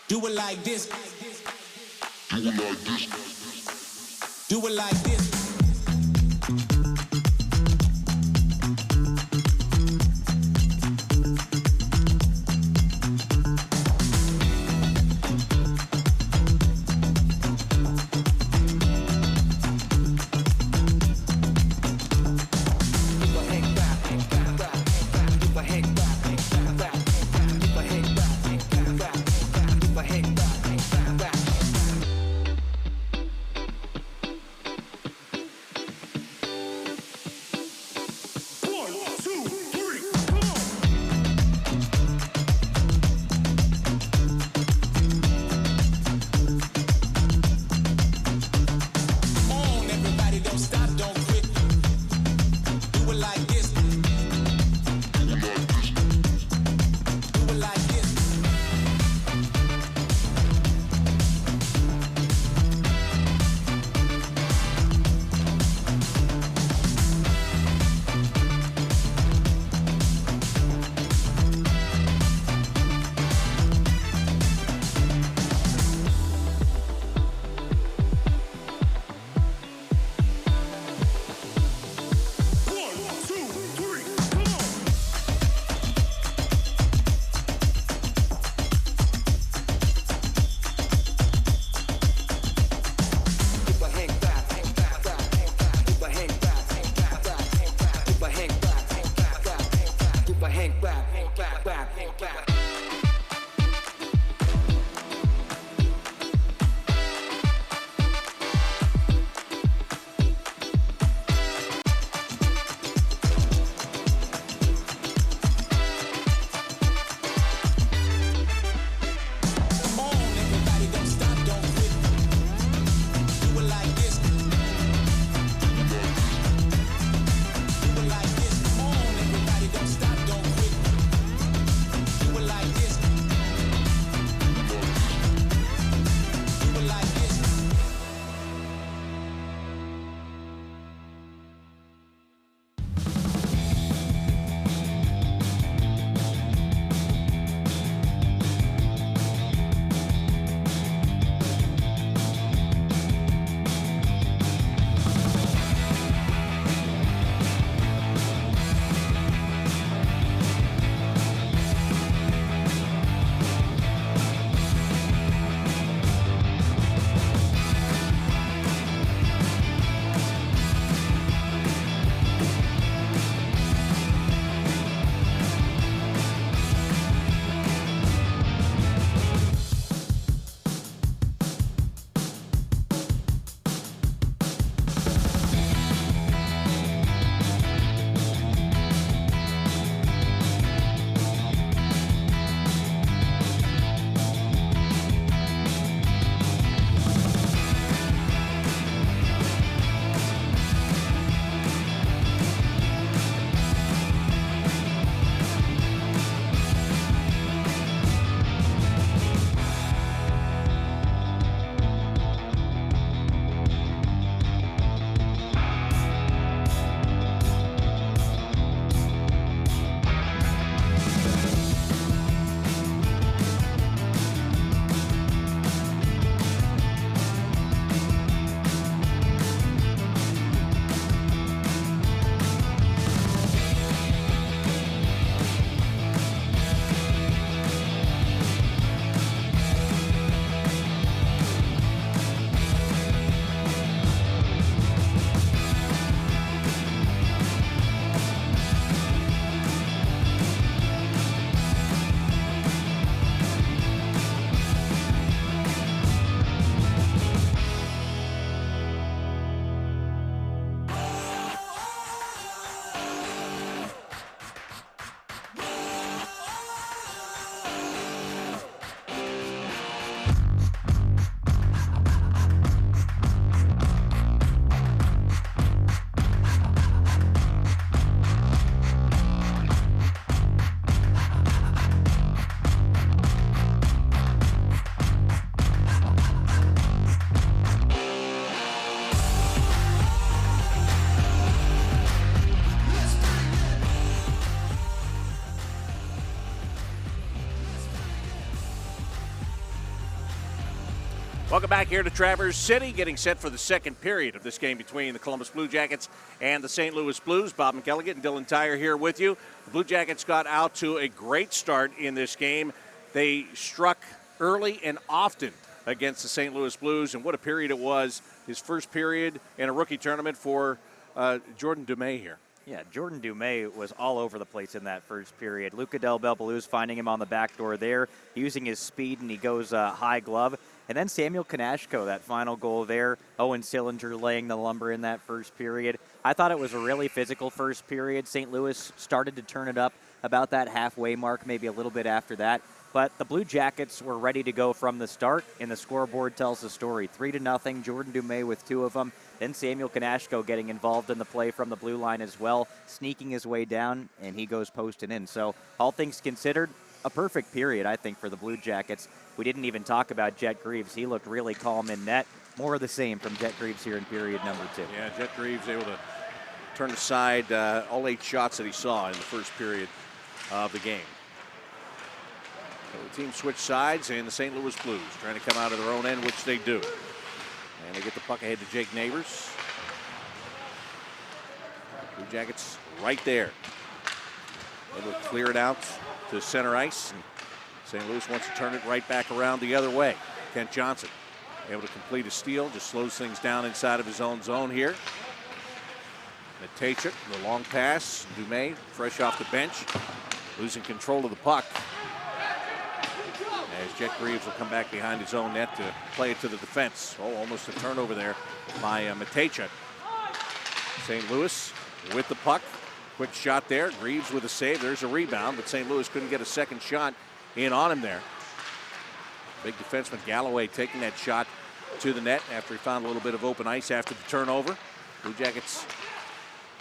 Do it like this. Do it like this. Do it like this. Welcome back here to Traverse City, getting set for the second period of this game between the Columbus Blue Jackets and the St. Louis Blues. Bob McElligott and Dylan Tyre here with you. The Blue Jackets got out to a great start in this game. They struck early and often against the St. Louis Blues, and what a period it was. His first period in a rookie tournament for Jordan Dumais here. Yeah, Jordan Dumais was all over the place in that first period. Luca Del Belbaluz finding him on the back door there, using his speed, and he goes high glove. And then Samuel Konashko, that final goal there. Owen Sillinger laying the lumber in that first period. I thought it was a really physical first period. St. Louis started to turn it up about that halfway mark, maybe a little bit after that. But the Blue Jackets were ready to go from the start, and the scoreboard tells the story. 3-0, Jordan Dumais with 2 of them. Then Samuel Konashko getting involved in the play from the blue line as well, sneaking his way down, and he goes posting in. So all things considered, a perfect period, I think, for the Blue Jackets. We didn't even talk about Jet Greaves. He looked really calm in net. More of the same from Jet Greaves here in period number 2. Yeah, Jet Greaves able to turn aside all 8 shots that he saw in the first period of the game. So the team switched sides, and the St. Louis Blues trying to come out of their own end, which they do. And they get the puck ahead to Jake Neighbors. Blue Jackets right there. Able to clear it out to center ice. And St. Louis wants to turn it right back around the other way. Kent Johnson able to complete a steal, just slows things down inside of his own zone here. Matejchuk, the long pass. Dumais, fresh off the bench, losing control of the puck. As Jet Greaves will come back behind his own net to play it to the defense. Oh, almost a turnover there by Matejchuk. St. Louis with the puck. Quick shot there. Greaves with a save. There's a rebound, but St. Louis couldn't get a second shot in on him there. Big defenseman Galloway taking that shot to the net after he found a little bit of open ice after the turnover. Blue Jackets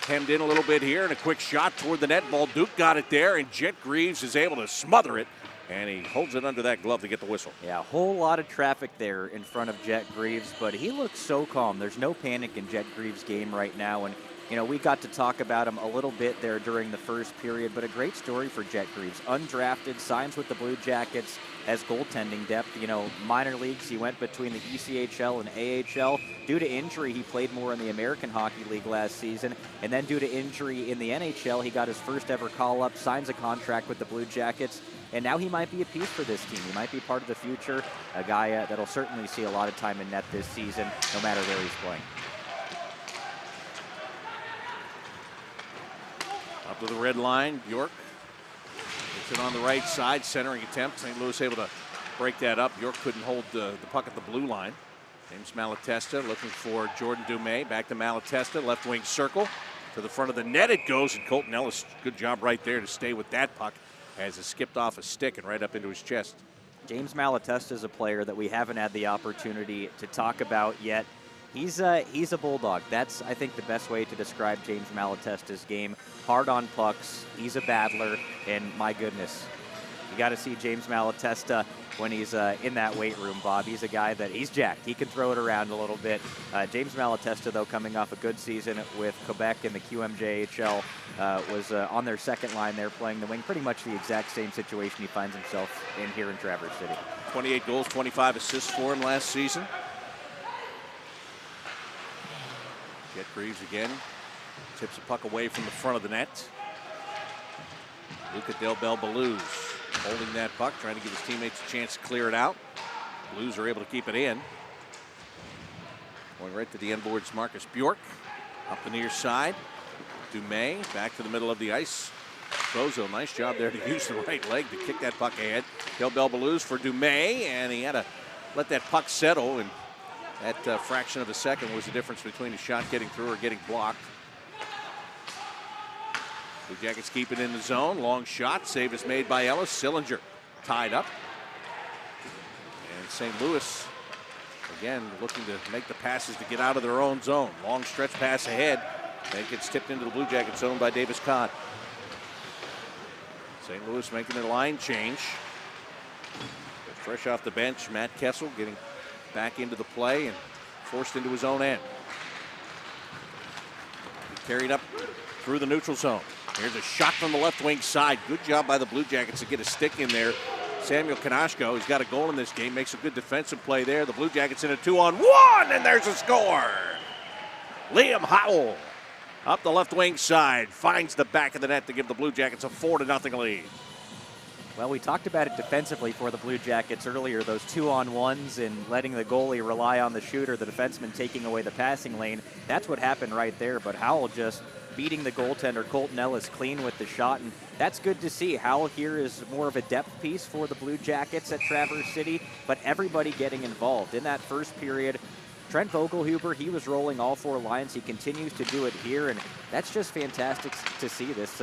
hemmed in a little bit here, and a quick shot toward the net. Balduke got it there, and Jet Greaves is able to smother it, and he holds it under that glove to get the whistle. Yeah, a whole lot of traffic there in front of Jet Greaves, but he looks so calm. There's no panic in Jet Greaves' game right now, and you know, we got to talk about him a little bit there during the first period, but a great story for Jet Greaves. Undrafted, signs with the Blue Jackets as goaltending depth. You know, minor leagues, he went between the ECHL and AHL. Due to injury, he played more in the American Hockey League last season, and then due to injury in the NHL, he got his first ever call-up, signs a contract with the Blue Jackets, and now he might be a piece for this team. He might be part of the future, a guy that'll certainly see a lot of time in net this season, no matter where he's playing. Up to the red line, Bjork gets it on the right side, centering attempt. St. Louis able to break that up. Bjork couldn't hold the puck at the blue line. James Malatesta looking for Jordan Dumais. Back to Malatesta, left wing circle. To the front of the net it goes, and Colton Ellis, good job right there to stay with that puck as it skipped off a stick and right up into his chest. James Malatesta is a player that we haven't had the opportunity to talk about yet. He's a bulldog. That's, I think, the best way to describe James Malatesta's game. Hard on pucks. He's a battler, and my goodness, you got to see James Malatesta when he's in that weight room, Bob. He's a guy that he's jacked. He can throw it around a little bit. James Malatesta, though, coming off a good season with Quebec in the QMJHL, was on their second line there playing the wing. Pretty much the exact same situation he finds himself in here in Traverse City. 28 goals, 25 assists for him last season. Jet Greaves again. Tips a puck away from the front of the net. Luca Del Belbaluz holding that puck, trying to give his teammates a chance to clear it out. Blues are able to keep it in. Going right to the end boards, Marcus Bjork. Up the near side. Dumais back to the middle of the ice. Bozo, nice job there to use the right leg to kick that puck ahead. Del Belbaluz for Dumais, and he had to let that puck settle, and that fraction of a second was the difference between a shot getting through or getting blocked. Blue Jackets keep it in the zone. Long shot. Save is made by Ellis. Sillinger tied up. And St. Louis, again, looking to make the passes to get out of their own zone. Long stretch pass ahead. That gets tipped into the Blue Jackets zone by Davis Codd. St. Louis making a line change. Fresh off the bench, Matt Kessel getting back into the play and forced into his own end. Carried up through the neutral zone. Here's a shot from the left wing side. Good job by the Blue Jackets to get a stick in there Samuel Kanashko, who's got a goal in this game, makes a good defensive play there. The Blue Jackets in a 2-on-1, and there's a score. Liam Howell up the left wing side, finds the back of the net to give the Blue Jackets a 4-0 lead. Well, we talked about it defensively for the Blue Jackets earlier, those 2-on-1s and letting the goalie rely on the shooter, the defenseman taking away the passing lane. That's what happened right there, but Howell just beating the goaltender, Colton Ellis, clean with the shot, and that's good to see. Howell here is more of a depth piece for the Blue Jackets at Traverse City, but everybody getting involved. In that first period, Trent Vogelhuber, he was rolling all 4 lines. He continues to do it here, and that's just fantastic to see, this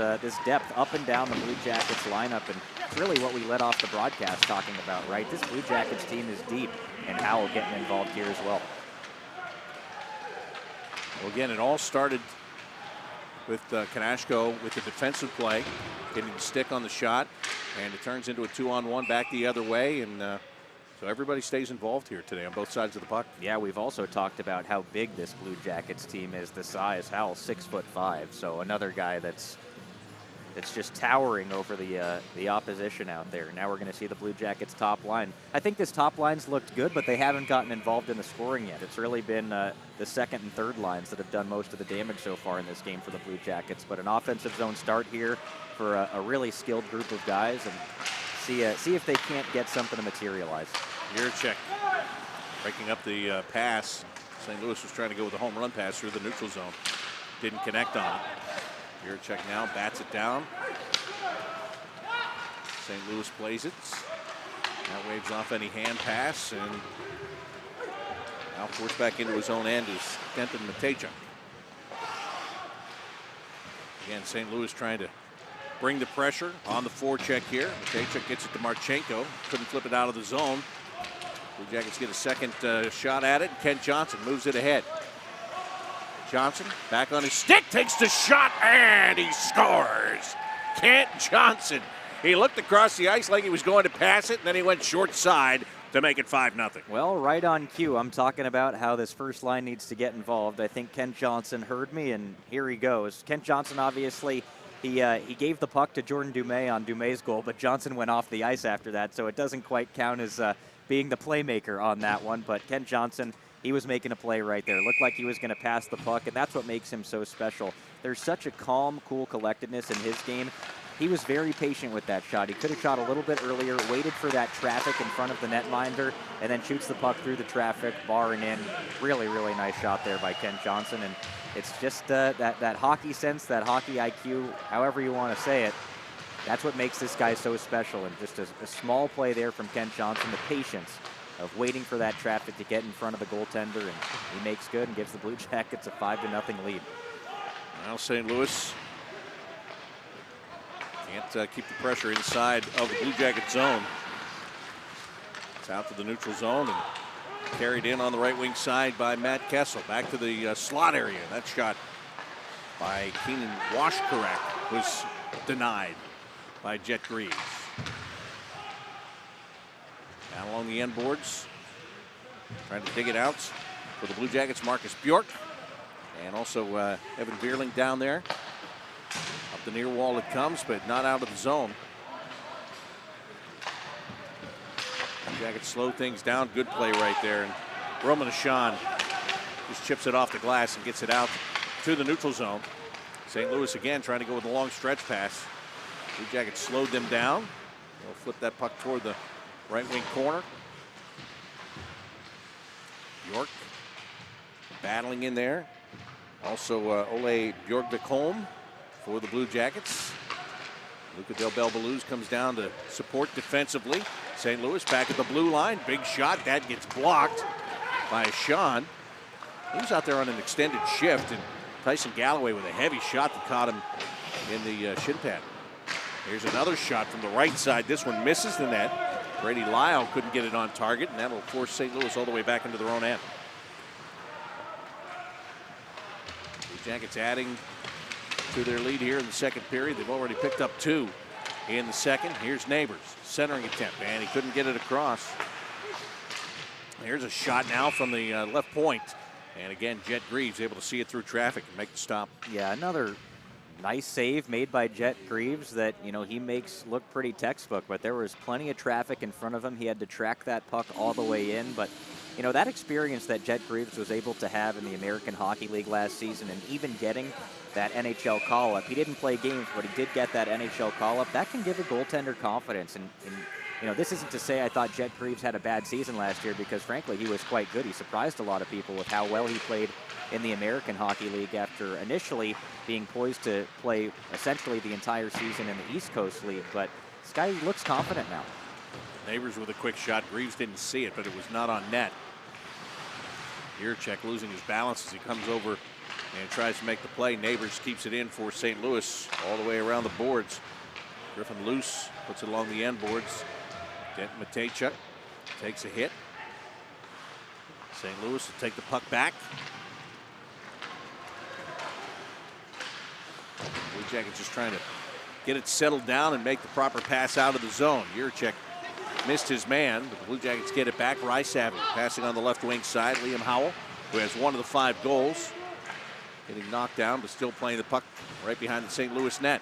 depth up and down the Blue Jackets lineup, and it's really what we led off the broadcast talking about, right? This Blue Jackets team is deep, and Howell getting involved here as well. Well, again, it all started with Kanashko with the defensive play, getting the stick on the shot, and it turns into a 2-on-1 back the other way, and so everybody stays involved here today on both sides of the puck. Yeah, we've also talked about how big this Blue Jackets team is. The size, Howell's 6'5", so another guy that's just towering over the opposition out there. Now we're going to see the Blue Jackets top line. I think this top line's looked good, but they haven't gotten involved in the scoring yet. It's really been the second and third lines that have done most of the damage so far in this game for the Blue Jackets. But an offensive zone start here for a really skilled group of guys, and see if they can't get something to materialize. Yurchek breaking up the pass. St. Louis was trying to go with a home run pass through the neutral zone. Didn't connect on it. Yurchek now bats it down. St. Louis plays it. Now waves off any hand pass, and now forced back into his own end is Denton Matejchuk. Again, St. Louis trying to bring the pressure on the forecheck here. Matejchuk gets it to Marchenko. Couldn't flip it out of the zone. Blue Jackets get a second shot at it. Kent Johnson moves it ahead. Johnson back on his stick, takes the shot, and he scores. Kent Johnson. He looked across the ice like he was going to pass it, and then he went short side to make it 5-0. Well, right on cue. I'm talking about how this first line needs to get involved. I think Kent Johnson heard me, and here he goes. Kent Johnson, obviously, he gave the puck to Jordan Dumais on Dumais' goal, but Johnson went off the ice after that, so it doesn't quite count as being the playmaker on that one. But Kent Johnson, he was making a play right there. Looked like he was going to pass the puck, and that's what makes him so special. There's such a calm, cool collectedness in his game. He was very patient with that shot. He could have shot a little bit earlier, waited for that traffic in front of the netminder, and then shoots the puck through the traffic, bar and in. Really, really nice shot there by Kent Johnson, and it's just that hockey sense, that hockey IQ, however you want to say it. That's what makes this guy so special, and just a small play there from Kent Johnson, the patience of waiting for that traffic to get in front of the goaltender, and he makes good and gives the Blue Jackets a 5-0 lead. Now St. Louis can't keep the pressure inside of the Blue Jacket zone. It's out to the neutral zone and carried in on the right wing side by Matt Kessel. Back to the slot area. That shot by Keenan Washkarek was denied by Jet Greaves. Down along the end boards, trying to dig it out for the Blue Jackets, Marcus Bjork. And also Evan Bierling down there. Up the near wall it comes, but not out of the zone. Blue Jackets slow things down. Good play right there. And Roman Ashan just chips it off the glass and gets it out to the neutral zone. St. Louis again trying to go with a long stretch pass. Blue Jackets slowed them down. They'll flip that puck toward the right wing corner. Bjork battling in there. Also Ole Bjorkbeholm for the Blue Jackets. Luca Del Bel-Beluz comes down to support defensively. St. Louis back at the blue line. Big shot. That gets blocked by Sean. He was out there on an extended shift, and Tyson Galloway with a heavy shot that caught him in the shin pad. Here's another shot from the right side. This one misses the net. Brady Lyle couldn't get it on target, and that'll force St. Louis all the way back into their own end. Blue Jackets adding to their lead here in the second period. They've already picked up 2 in the second. Here's Neighbors, centering attempt, and he couldn't get it across. Here's a shot now from the left point. And again, Jet Greaves able to see it through traffic and make the stop. Yeah, another Nice save made by Jet Greaves that, he makes look pretty textbook, but there was plenty of traffic in front of him. He had to track that puck all the way in, but that experience that Jet Greaves was able to have in the American Hockey League last season and even getting that NHL call-up. He didn't play games, but he did get that NHL call-up. That can give a goaltender confidence. And this isn't to say I thought Jet Greaves had a bad season last year, because frankly he was quite good. He surprised a lot of people with how well he played in the American Hockey League after initially being poised to play essentially the entire season in the East Coast League. But this guy looks confident now. Neighbors with a quick shot. Greaves didn't see it, but it was not on net. Yurchek losing his balance as he comes over and tries to make the play. Neighbors keeps it in for St. Louis all the way around the boards. Griffin loose, puts it along the end boards. Matejchuk takes a hit. St. Louis will take the puck back. Blue Jackets just trying to get it settled down and make the proper pass out of the zone. Yurchek missed his man, but the Blue Jackets get it back. Rice-Savage passing on the left wing side. Liam Howell, who has one of the 5 goals, getting knocked down, but still playing the puck right behind the St. Louis net.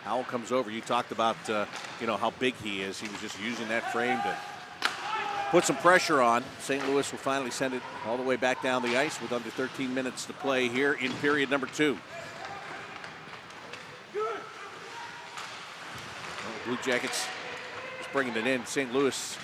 Howell comes over. You talked about, how big he is. He was just using that frame to put some pressure on. St. Louis will finally send it all the way back down the ice with under 13 minutes to play here in period number 2. Blue Jackets just bringing it in. St. Louis,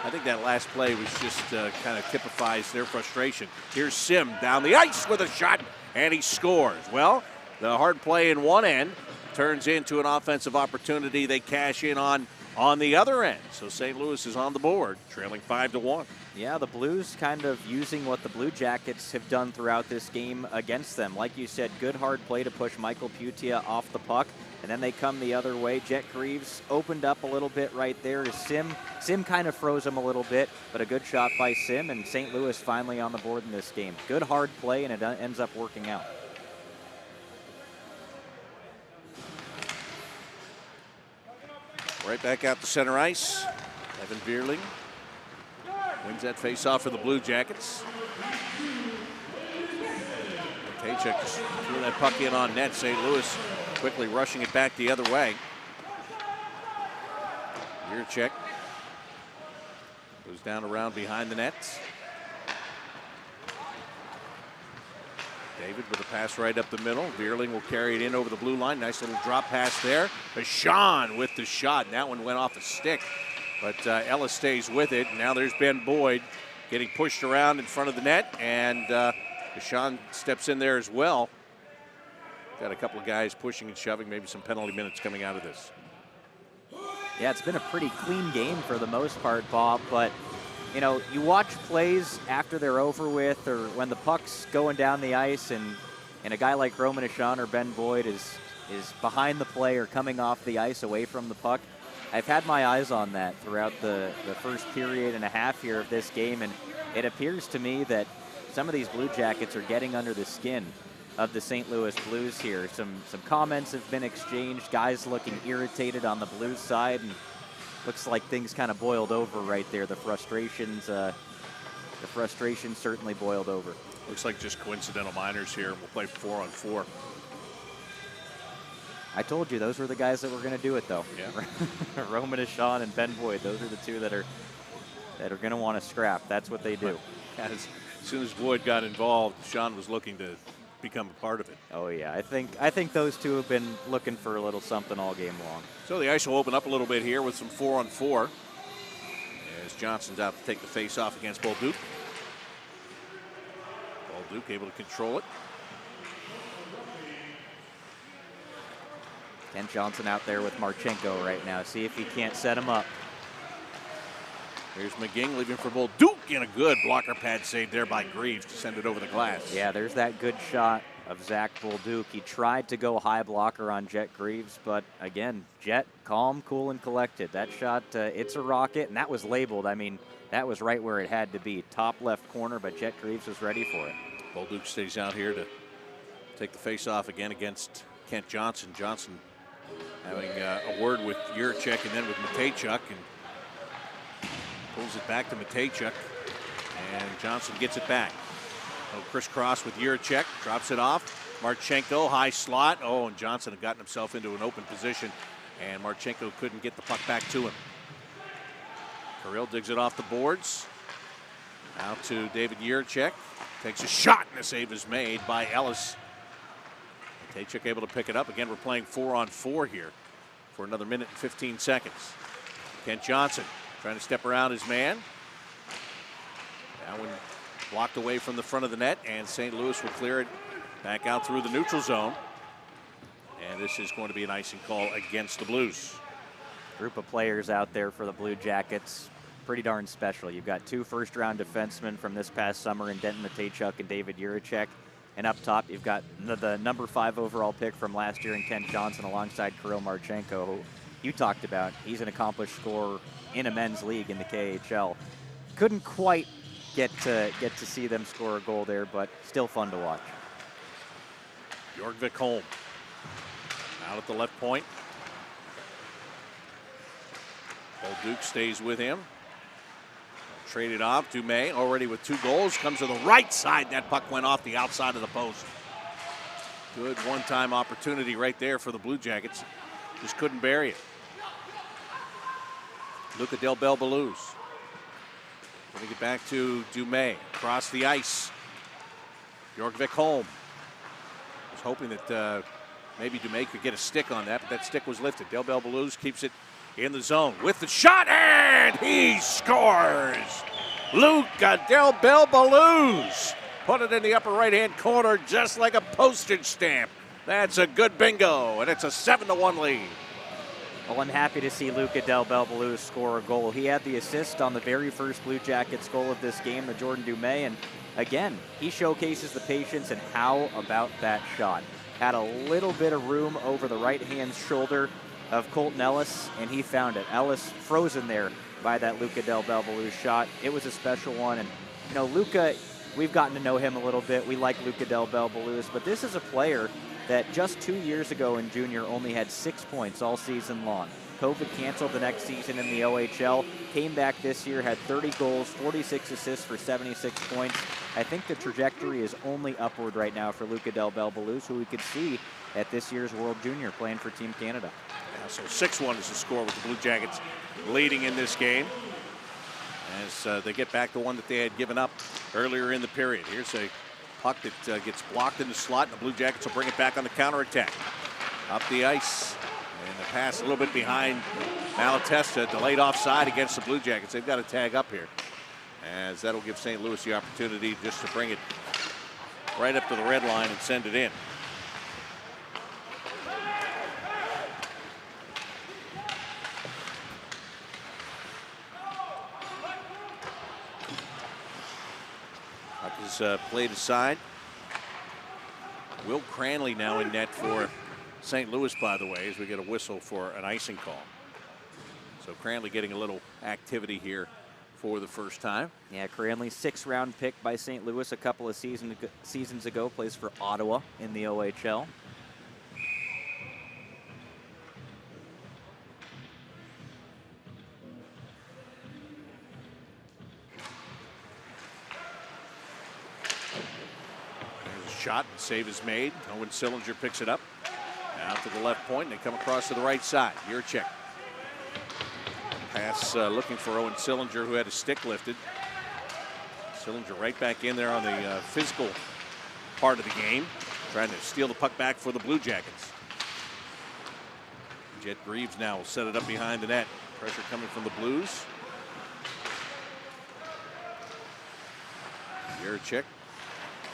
I think that last play was just kind of typifies their frustration. Here's Sim down the ice with a shot, and he scores. Well, the hard play in one end turns into an offensive opportunity they cash in on the other end. So St. Louis is on the board, trailing 5-1. Yeah, the Blues kind of using what the Blue Jackets have done throughout this game against them. Like you said, good hard play to push Michael Putia off the puck, and then they come the other way. Jet Greaves opened up a little bit right there to Sim. Sim kind of froze him a little bit, but a good shot by Sim, and St. Louis finally on the board in this game. Good hard play, and it ends up working out. Right back out to center ice. Evan Bierling wins that face-off for the Blue Jackets. Matejchuk just threw that puck in on net. St. Louis quickly rushing it back the other way. Yurchek goes down around behind the net. David with a pass right up the middle. Bierling will carry it in over the blue line. Nice little drop pass there. Bashan with the shot. And that one went off a stick. But Ellis stays with it. Now there's Ben Boyd getting pushed around in front of the net. And Bashan steps in there as well. Got a couple of guys pushing and shoving. Maybe some penalty minutes coming out of this. Yeah, it's been a pretty clean game for the most part, Bob. But you watch plays after they're over with, or when the puck's going down the ice, and a guy like Roman Ashan or Ben Boyd is behind the play or coming off the ice away from the puck. I've had my eyes on that throughout the first period and a half here of this game, and it appears to me that some of these Blue Jackets are getting under the skin of the St. Louis Blues here. Some comments have been exchanged, guys looking irritated on the Blues side, and looks like things kind of boiled over right there. The frustrations certainly boiled over. Looks like just coincidental minors here. We'll play 4-on-4. I told you those were the guys that were going to do it, though. Yeah. Roman Ashan and Ben Boyd. Those are the two that are going to want to scrap. That's what they do. As soon as Boyd got involved, Sean was looking to become a part of it. Oh yeah, I think those two have been looking for a little something all game long. So the ice will open up a little bit here with some 4-on-4. As Johnson's out to take the face-off against Bolduc. Bolduc able to control it. Ken Johnson out there with Marchenko right now. See if he can't set him up. Here's McGing leaving for Bolduc, and a good blocker pad save there by Greaves to send it over the glass. Yeah, there's that good shot of Zach Bolduc. He tried to go high blocker on Jet Greaves, but again, Jet calm, cool, and collected. That shot, it's a rocket, and that was labeled. I mean, that was right where it had to be. Top left corner, but Jet Greaves was ready for it. Bolduc stays out here to take the face-off again against Kent Johnson. Johnson having a word with Yurchek and then with Matejchuk, and pulls it back to Matejchuk, and Johnson gets it back. No crisscross with Yurchek, drops it off. Marchenko, high slot. Oh, and Johnson had gotten himself into an open position, and Marchenko couldn't get the puck back to him. Kirill digs it off the boards. Out to David Yurchek. Takes a shot, and the save is made by Ellis. Matejchuk able to pick it up. Again, we're playing 4-on-4 here for another minute and 15 seconds. Kent Johnson trying to step around his man. That one blocked away from the front of the net, and St. Louis will clear it back out through the neutral zone. And this is going to be an icing call against the Blues. Group of players out there for the Blue Jackets. Pretty darn special. You've got 2 first-round defensemen from this past summer in Denton Matejchuk and David Yurchek. And up top, you've got the number 5 overall pick from last year in Kent Johnson alongside Kirill Marchenko, who you talked about. He's an accomplished scorer in a men's league in the KHL. Couldn't quite get to see them score a goal there, but still fun to watch. Bjorkvik Holm out at the left point. Old Duke stays with him. Traded off. Dumais already with 2 goals. Comes to the right side. That puck went off the outside of the post. Good one-time opportunity right there for the Blue Jackets. Just couldn't bury it. Luca Del Bel Belouz. Going to get back to Dumais. Across the ice. Bjorkvik Holm. Was hoping that maybe Dumais could get a stick on that, but that stick was lifted. Del Bel Belouz keeps it in the zone with the shot, and he scores! Luca Del Bel Belouz put it in the upper right-hand corner just like a postage stamp. That's a good bingo, and it's a 7-1 lead. Well, I'm happy to see Luca Del Bel Belouz score a goal. He had the assist on the very first Blue Jackets goal of this game, the Jordan Dumais, and again, he showcases the patience, and how about that shot? Had a little bit of room over the right-hand shoulder of Colton Ellis, and he found it. Ellis frozen there by that Luca Del Bel Belouz shot. It was a special one, and you know, Luca, we've gotten to know him a little bit. We like Luca Del Bel Belouz, but this is a player that just 2 years ago in junior only had 6 points all season long. COVID canceled the next season in the OHL, came back this year, had 30 goals, 46 assists for 76 points. I think the trajectory is only upward right now for Luca Del Bel Belouz, who we could see at this year's World Junior playing for Team Canada. Yeah, so 6-1 is the score with the Blue Jackets leading in this game as they get back the one that they had given up earlier in the period. Here's a puck that gets blocked in the slot, and the Blue Jackets will bring it back on the counterattack. Up the ice, and the pass a little bit behind Malatesta, delayed offside against the Blue Jackets. They've got to tag up here, as that'll give St. Louis the opportunity just to bring it right up to the red line and send it in. Puck is played aside. Will Cranley now in net for St. Louis, by the way, as we get a whistle for an icing call. So Cranley getting a little activity here for the first time. Yeah, Cranley, 6th-round pick by St. Louis a couple of seasons ago, plays for Ottawa in the OHL. Shot, and save is made. Owen Sillinger picks it up. Out to the left point, and they come across to the right side. Yurchek. Pass looking for Owen Sillinger, who had his stick lifted. Sillinger right back in there on the physical part of the game, trying to steal the puck back for the Blue Jackets. Jet Greaves now will set it up behind the net. Pressure coming from the Blues. Yurchek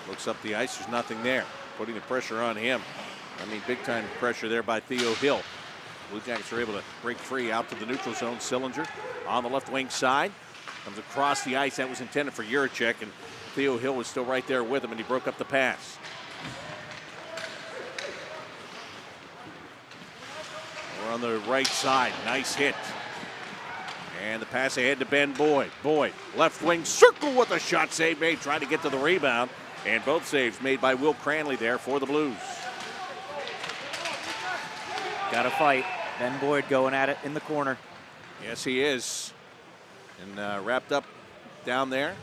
looks up the ice, there's nothing there. Putting the pressure on him. I mean, big time pressure there by Theo Hill. Blue Jackets are able to break free out to the neutral zone. Sillinger on the left wing side. Comes across the ice. That was intended for Yurchek, and Theo Hill was still right there with him, and he broke up the pass. We're on the right side. Nice hit. And the pass ahead to Ben Boyd. Boyd, left wing circle with a shot save made. Trying to get to the rebound. And both saves made by Will Cranley there for the Blues. Got to fight. Ben Boyd going at it in the corner. Yes, he is. And wrapped up down there.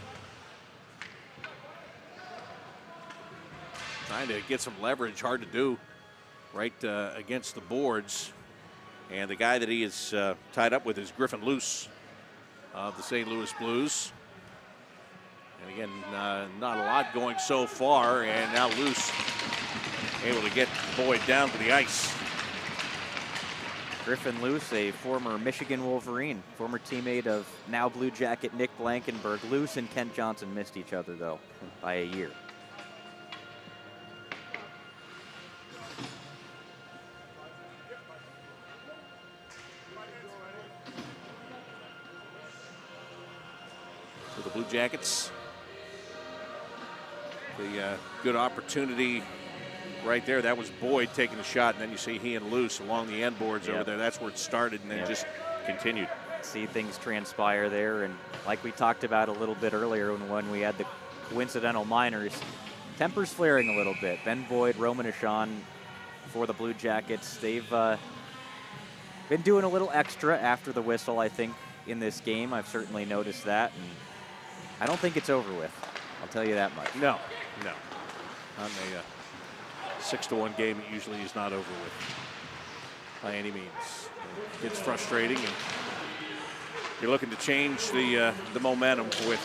trying to get some leverage, hard to do right against the boards. And the guy that he is tied up with is Griffin Luce of the St. Louis Blues. And again, not a lot going so far, and now Luce able to get Boyd down to the ice. Griffin Luce, a former Michigan Wolverine, former teammate of now Blue Jacket Nick Blankenberg. Luce and Kent Johnson missed each other, though, by a year. For the Blue Jackets, the good opportunity right there. That was Boyd taking the shot, and then you see he and Luce along the end boards over there. That's where it started, and then just continued. See things transpire there, and like we talked about a little bit earlier when we had the coincidental minors, tempers flaring a little bit. Ben Boyd, Roman Ashan for the Blue Jackets. They've been doing a little extra after the whistle, I think, in this game. I've certainly noticed that, and I don't think it's over with. I'll tell you that much. No. On a 6-1 game, it usually is not over with by any means. It's frustrating, and you're looking to change the momentum with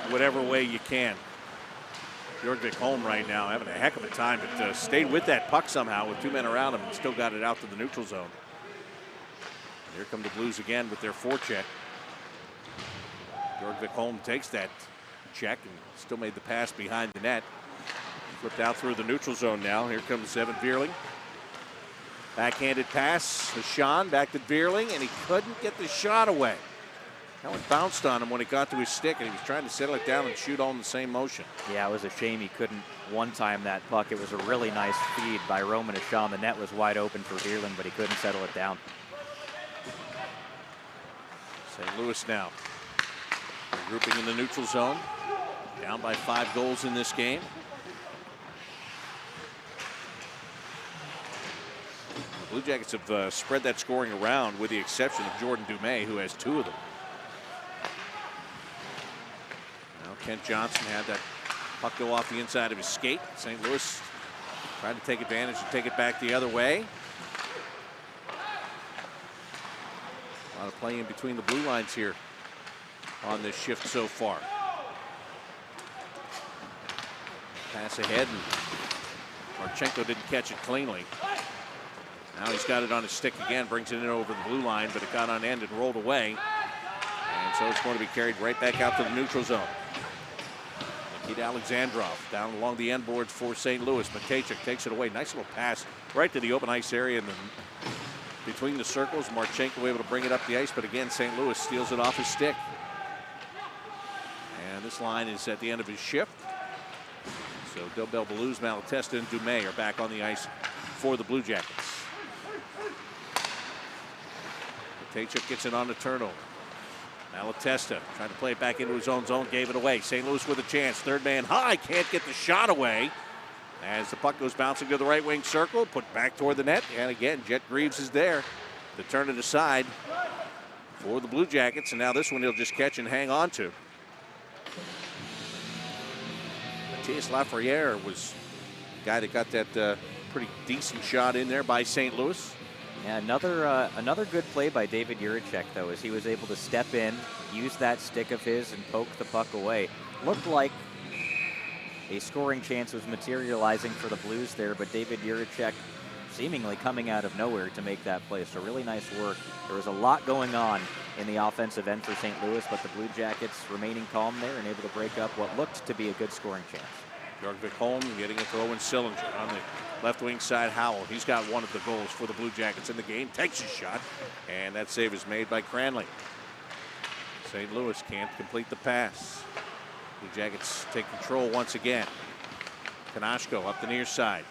whatever way you can. Bjorkvik home right now, having a heck of a time, but stayed with that puck somehow with 2 men around him and still got it out to the neutral zone. Here come the Blues again with their forecheck. Bjorkvik home takes that check and still made the pass behind the net. Flipped out through the neutral zone now. Here comes Evan Vierling. Backhanded pass to Sean, back to Vierling, and he couldn't get the shot away. That one bounced on him when it got to his stick, and he was trying to settle it down and shoot all in the same motion. Yeah, it was a shame he couldn't one-time that puck. It was a really nice feed by Roman Ashan. The net was wide open for Vierling, but he couldn't settle it down. St. Louis now regrouping in the neutral zone. Down by 5 goals in this game. The Blue Jackets have spread that scoring around with the exception of Jordan Dumais, who has 2 of them. Now Kent Johnson had that puck go off the inside of his skate. St. Louis tried to take advantage and take it back the other way. A lot of play in between the blue lines here on this shift so far. Pass ahead, and Marchenko didn't catch it cleanly. Now he's got it on his stick again, brings it in over the blue line, but it got on end and rolled away. And so it's going to be carried right back out to the neutral zone. Nikita Alexandrov down along the end boards for St. Louis. Matejchuk takes it away. Nice little pass right to the open ice area, and then between the circles, Marchenko able to bring it up the ice, but again, St. Louis steals it off his stick. And this line is at the end of his shift. So Dobell, Beluz, Malatesta, and Dumais are back on the ice for the Blue Jackets. Matejchuk gets it on the turnover. Malatesta trying to play it back into his own zone, gave it away. St. Louis with a chance. Third man high, can't get the shot away. As the puck goes bouncing to the right wing circle, put back toward the net. And again, Jet Greaves is there to turn it aside for the Blue Jackets. And now this one he'll just catch and hang on to. Matthias Lafreniere was the guy that got that pretty decent shot in there by St. Louis. Yeah, another good play by David Juracek, though, as he was able to step in, use that stick of his, and poke the puck away. Looked like a scoring chance was materializing for the Blues there, but David Juracek seemingly coming out of nowhere to make that play. So really nice work. There was a lot going on in the offensive end for St. Louis, but the Blue Jackets remaining calm there and able to break up what looked to be a good scoring chance. Bjorkvik home, getting it to Owen Sillinger on the left wing side. Howell, he's got one of the goals for the Blue Jackets in the game. Takes a shot, and that save is made by Cranley. St. Louis can't complete the pass. Blue Jackets take control once again. Kanashko up the near side.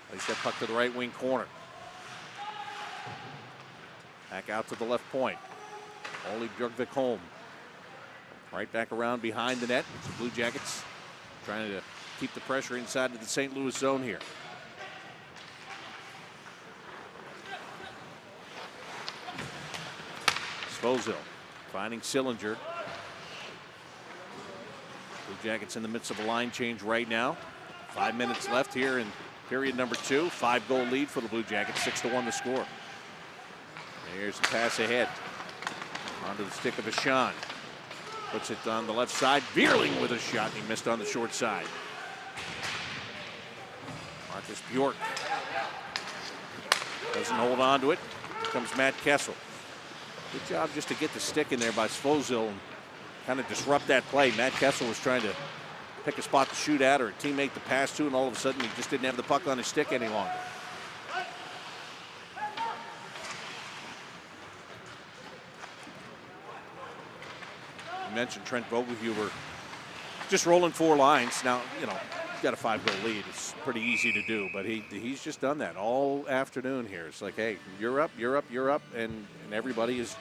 Plays that puck to the right wing corner. Back out to the left point. Only Bjorkvik home. Right back around behind the net. It's the Blue Jackets trying to keep the pressure inside of the St. Louis zone here. Svozil finding Sillinger. Blue Jackets in the midst of a line change right now. 5 minutes left here in period number 2. 5-goal lead for the Blue Jackets, 6-1 the score. Here's the pass ahead. Onto the stick of Ashan. Puts it on the left side. Bierling with a shot. He missed on the short side. Marcus Bjork doesn't hold on to it. Here comes Matt Kessel. Good job just to get the stick in there by Svozil and kind of disrupt that play. Matt Kessel was trying to pick a spot to shoot at or a teammate to pass to, and all of a sudden he just didn't have the puck on his stick any longer. You mentioned Trent Vogelhuber just rolling 4 lines. Now, you know, he's got a 5-goal lead. It's pretty easy to do, but he's just done that all afternoon here. It's like, hey, you're up, you're up, you're up, and everybody's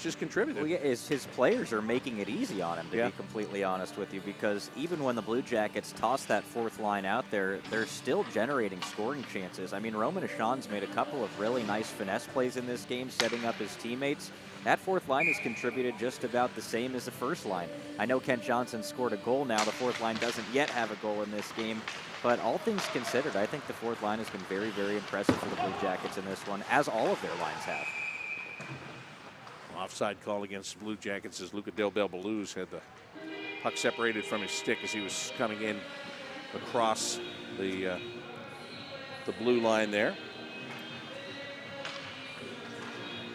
just contributing. Well, yeah, his players are making it easy on him, to be completely honest with you, because even when the Blue Jackets toss that 4th line out there, they're still generating scoring chances. I mean, Roman Ashan's made a couple of really nice finesse plays in this game, setting up his teammates. That 4th line has contributed just about the same as the 1st line. I know Kent Johnson scored a goal now. The 4th line doesn't yet have a goal in this game. But all things considered, I think the 4th line has been very, very impressive for the Blue Jackets in this one, as all of their lines have. Offside call against the Blue Jackets as Luca Del Belbaluz had the puck separated from his stick as he was coming in across the blue line there.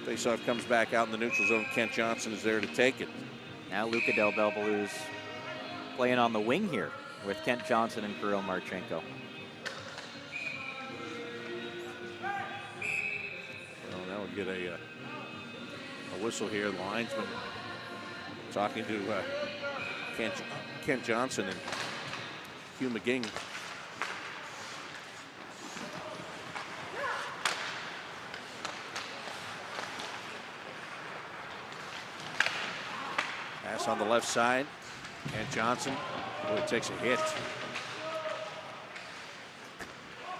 Faceoff comes back out in the neutral zone. Kent Johnson is there to take it. Now Luca Del Belbaluz playing on the wing here with Kent Johnson and Kirill Marchenko. Well, now we get a whistle here. The linesman talking to Kent Johnson and Hugh McGing. Pass on the left side. Kent Johnson, it takes a hit.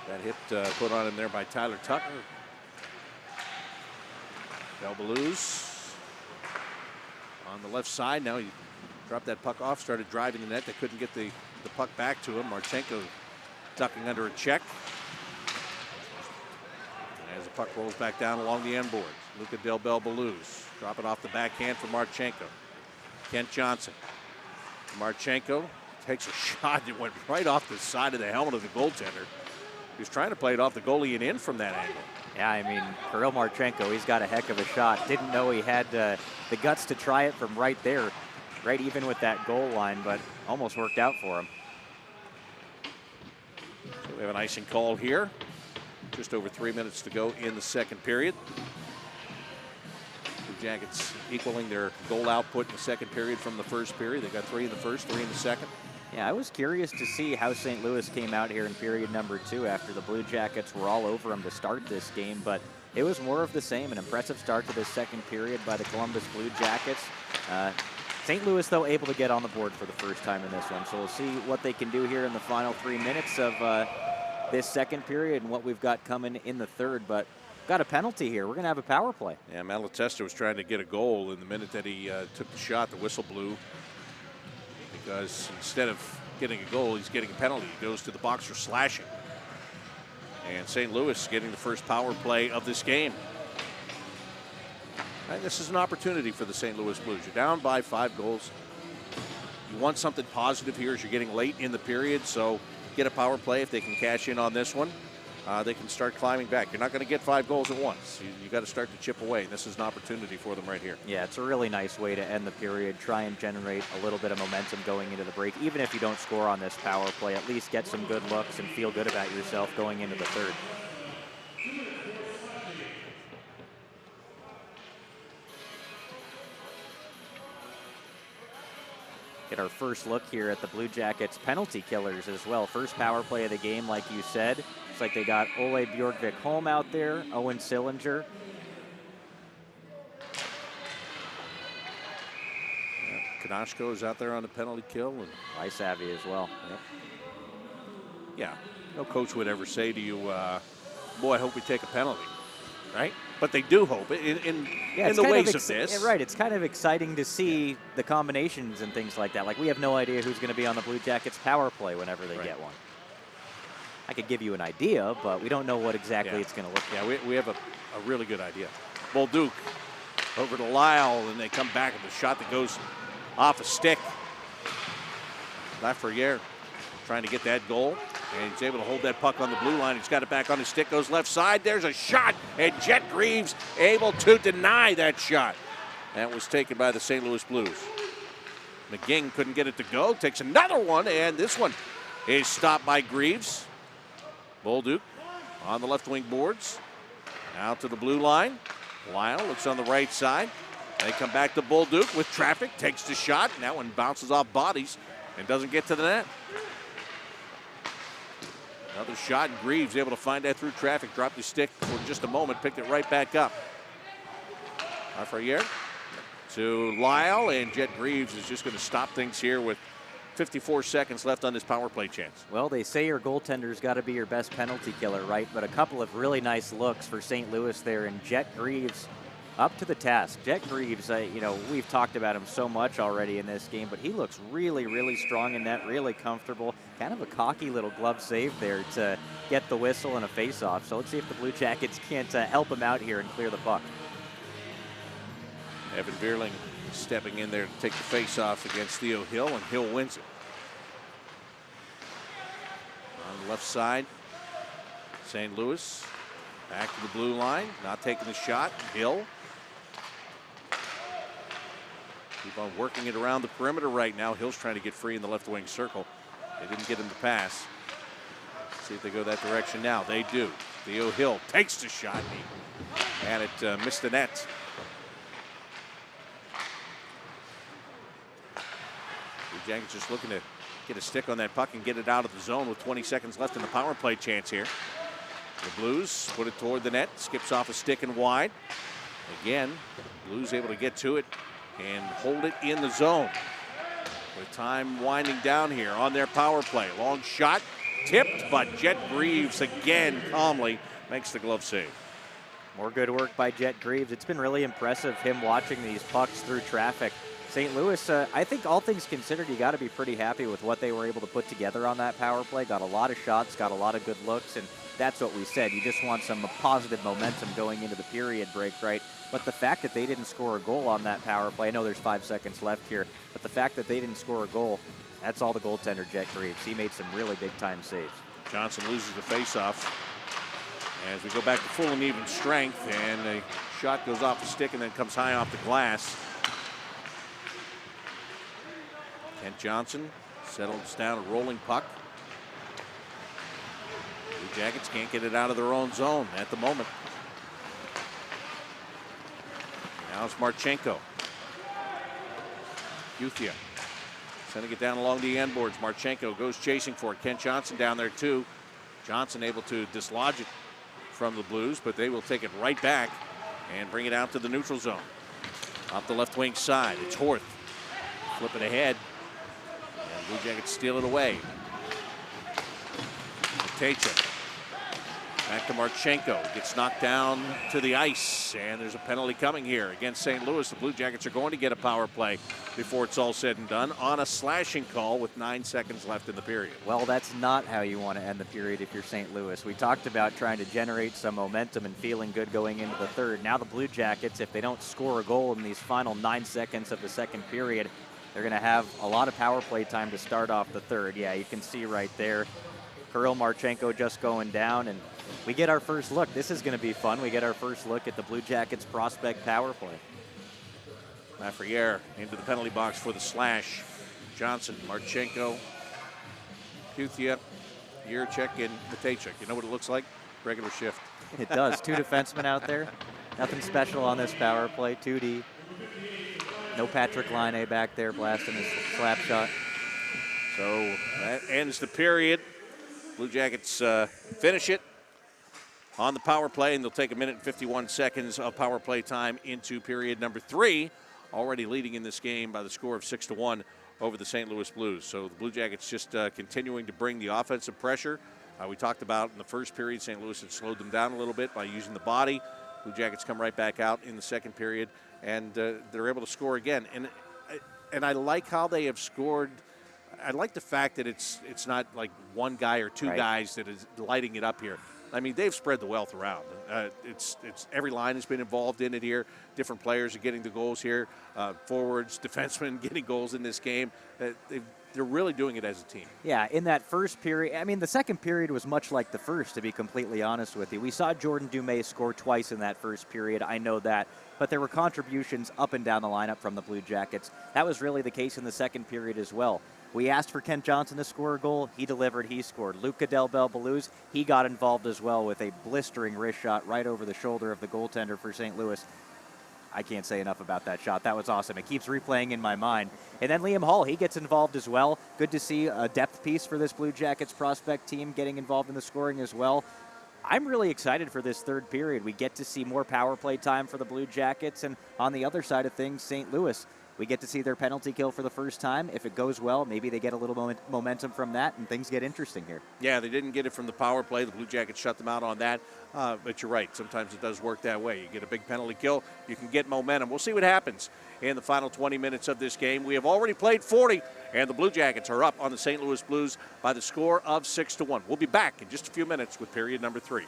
That hit put on him there by Tyler Tucker. Belbaluz on the left side. Now he dropped that puck off, started driving the net. They couldn't get the puck back to him. Marchenko ducking under a check. As the puck rolls back down along the end boards. Luca Del Belbaluz drop it off the backhand for Marchenko. Kent Johnson. Marchenko takes a shot that went right off the side of the helmet of the goaltender. He was trying to play it off the goalie and in from that angle. Yeah, I mean, Kirill Marchenko, he's got a heck of a shot. Didn't know he had the guts to try it from right there, right even with that goal line, but almost worked out for him. So we have an icing call here. Just over 3 minutes to go in the second period. The Jackets equaling their goal output in the second period from the first period. They got 3 in the first, 3 in the second. Yeah, I was curious to see how St. Louis came out here in period number 2 after the Blue Jackets were all over them to start this game, but it was more of the same. An impressive start to this second period by the Columbus Blue Jackets. St. Louis, though, able to get on the board for the first time in this one, so we'll see what they can do here in the final 3 minutes of this second period and what we've got coming in the third, but got a penalty here. We're going to have a power play. Yeah, Malatesta was trying to get a goal, and the minute that he took the shot, the whistle blew. Because instead of getting a goal, he's getting a penalty. He goes to the box for slashing. And St. Louis getting the first power play of this game. And this is an opportunity for the St. Louis Blues. You're down by 5 goals. You want something positive here as you're getting late in the period, so get a power play if they can cash in on this one. They can start climbing back. You're not going to get 5 goals at once. You got to start to chip away. This is an opportunity for them right here. Yeah, it's a really nice way to end the period. Try and generate a little bit of momentum going into the break. Even if you don't score on this power play, at least get some good looks and feel good about yourself going into the third. Get our first look here at the Blue Jackets penalty killers as well. First power play of the game, like you said. It's like they got Ole Bjorkvik Holm out there, Owen Sillinger. Konashko is out there on the penalty kill. And Lysavi as well. Yep. Yeah, no coach would ever say to you, boy, I hope we take a penalty, right? But they do hope in the ways of this. Right, it's kind of exciting to see the combinations and things like that. Like, we have no idea who's going to be on the Blue Jackets power play whenever they get one. I could give you an idea, but we don't know what exactly Yeah. it's going to look like. Yeah, we have a really good idea. Bolduc over to Lyle, and they come back with a shot that goes off a stick. Lafreniere trying to get that goal, and he's able to hold that puck on the blue line. He's got it back on his stick, goes left side. There's a shot, and Jet Greaves able to deny that shot. That was taken by the St. Louis Blues. McGing couldn't get it to go, takes another one, and this one is stopped by Greaves. Bolduc on the left wing boards. Out to the blue line. Lyle looks on the right side. They come back to Bolduc with traffic, takes the shot, and that one bounces off bodies and doesn't get to the net. Another shot, and Greaves able to find that through traffic, dropped his stick for just a moment, picked it right back up. Lafreniere to Lyle, and Jet Greaves is just going to stop things here with 54 seconds left on this power play chance. Well, they say your goaltender's got to be your best penalty killer, right? But a couple of really nice looks for St. Louis there, and Jet Greaves up to the task. Jet Greaves, we've talked about him so much already in this game, but he looks really, really strong in net, really comfortable. Kind of a cocky little glove save there to get the whistle and a face-off. So let's see if the Blue Jackets can't help him out here and clear the puck. Evan Bierling stepping in there to take the face-off against Theo Hill, and Hill wins it. On the left side, St. Louis back to the blue line, not taking the shot. Hill. Keep on working it around the perimeter right now. Hill's trying to get free in the left wing circle. They didn't get him to pass. Let's see if they go that direction now. They do. Theo Hill takes the shot, and it missed the net. The Jackets just looking to get a stick on that puck and get it out of the zone with 20 seconds left in the power play chance here. The Blues put it toward the net, skips off a stick and wide. Again, Blues able to get to it and hold it in the zone. With time winding down here on their power play. Long shot, tipped, but Jet Greaves again calmly makes the glove save. More good work by Jet Greaves. It's been really impressive him watching these pucks through traffic. St. Louis, I think all things considered, you got to be pretty happy with what they were able to put together on that power play. Got a lot of shots, got a lot of good looks, and that's what we said. You just want some positive momentum going into the period break, right? But the fact that they didn't score a goal on that power play, I know there's 5 seconds left here, but the fact that they didn't score a goal, that's all the goaltender, Jet Greaves. He made some really big-time saves. Johnson loses the faceoff as we go back to full and even strength, and a shot goes off the stick and then comes high off the glass. Kent Johnson settles down a rolling puck. Blue Jackets can't get it out of their own zone at the moment. Now it's Marchenko. Uthia sending it down along the end boards. Marchenko goes chasing for it. Kent Johnson down there too. Johnson able to dislodge it from the Blues, but they will take it right back and bring it out to the neutral zone. Off the left wing side, it's Horth. Flipping ahead. And Blue Jackets steal it away. Matejchuk. Back to Marchenko. Gets knocked down to the ice. And there's a penalty coming here against St. Louis. The Blue Jackets are going to get a power play before it's all said and done on a slashing call with 9 seconds left in the period. Well, that's not how you want to end the period if you're St. Louis. We talked about trying to generate some momentum and feeling good going into the third. Now the Blue Jackets, if they don't score a goal in these final 9 seconds of the second period, they're going to have a lot of power play time to start off the third. Yeah, you can see right there, Kirill Marchenko just going down, and we get our first look. This is going to be fun. We get our first look at the Blue Jackets prospect power play. Lafreniere into the penalty box for the slash. Johnson, Marchenko, Uthia, Jiricek, and Matejchuk. You know what it looks like? Regular shift. It does. 2 defensemen out there. Nothing special on this power play. 2D. No Patrick Laine back there blasting his slap shot. So that ends the period. Blue Jackets finish it on the power play, and they'll take 1 minute and 51 seconds of power play time into period number 3. Already leading in this game by the score of 6-1 over the St. Louis Blues. So the Blue Jackets just continuing to bring the offensive pressure. We talked about in the first period, St. Louis had slowed them down a little bit by using the body. Blue Jackets come right back out in the second period, and they're able to score again. And I like how they have scored I like the fact that it's not like one guy or two Right. guys that is lighting it up here. I mean, they've spread the wealth around. It's every line has been involved in it here. Different players are getting the goals here. Forwards, defensemen getting goals in this game. They're really doing it as a team. Yeah, in that first period, I mean, the second period was much like the first, to be completely honest with you. We saw Jordan Dumais score twice in that first period, I know that, but there were contributions up and down the lineup from the Blue Jackets. That was really the case in the second period as well. We asked for Kent Johnson to score a goal. He delivered. He scored. Luca Del Bel-Belouz, he got involved as well with a blistering wrist shot right over the shoulder of the goaltender for St. Louis. I can't say enough about that shot. That was awesome. It keeps replaying in my mind. And then Liam Hall, he gets involved as well. Good to see a depth piece for this Blue Jackets prospect team getting involved in the scoring as well. I'm really excited for this third period. We get to see more power play time for the Blue Jackets. And on the other side of things, St. Louis, we get to see their penalty kill for the first time. If it goes well, maybe they get a little momentum from that, and things get interesting here. Yeah, they didn't get it from the power play. The Blue Jackets shut them out on that. But you're right. Sometimes it does work that way. You get a big penalty kill, you can get momentum. We'll see what happens in the final 20 minutes of this game. We have already played 40, and the Blue Jackets are up on the St. Louis Blues by the score of 6-1. We'll be back in just a few minutes with period number 3.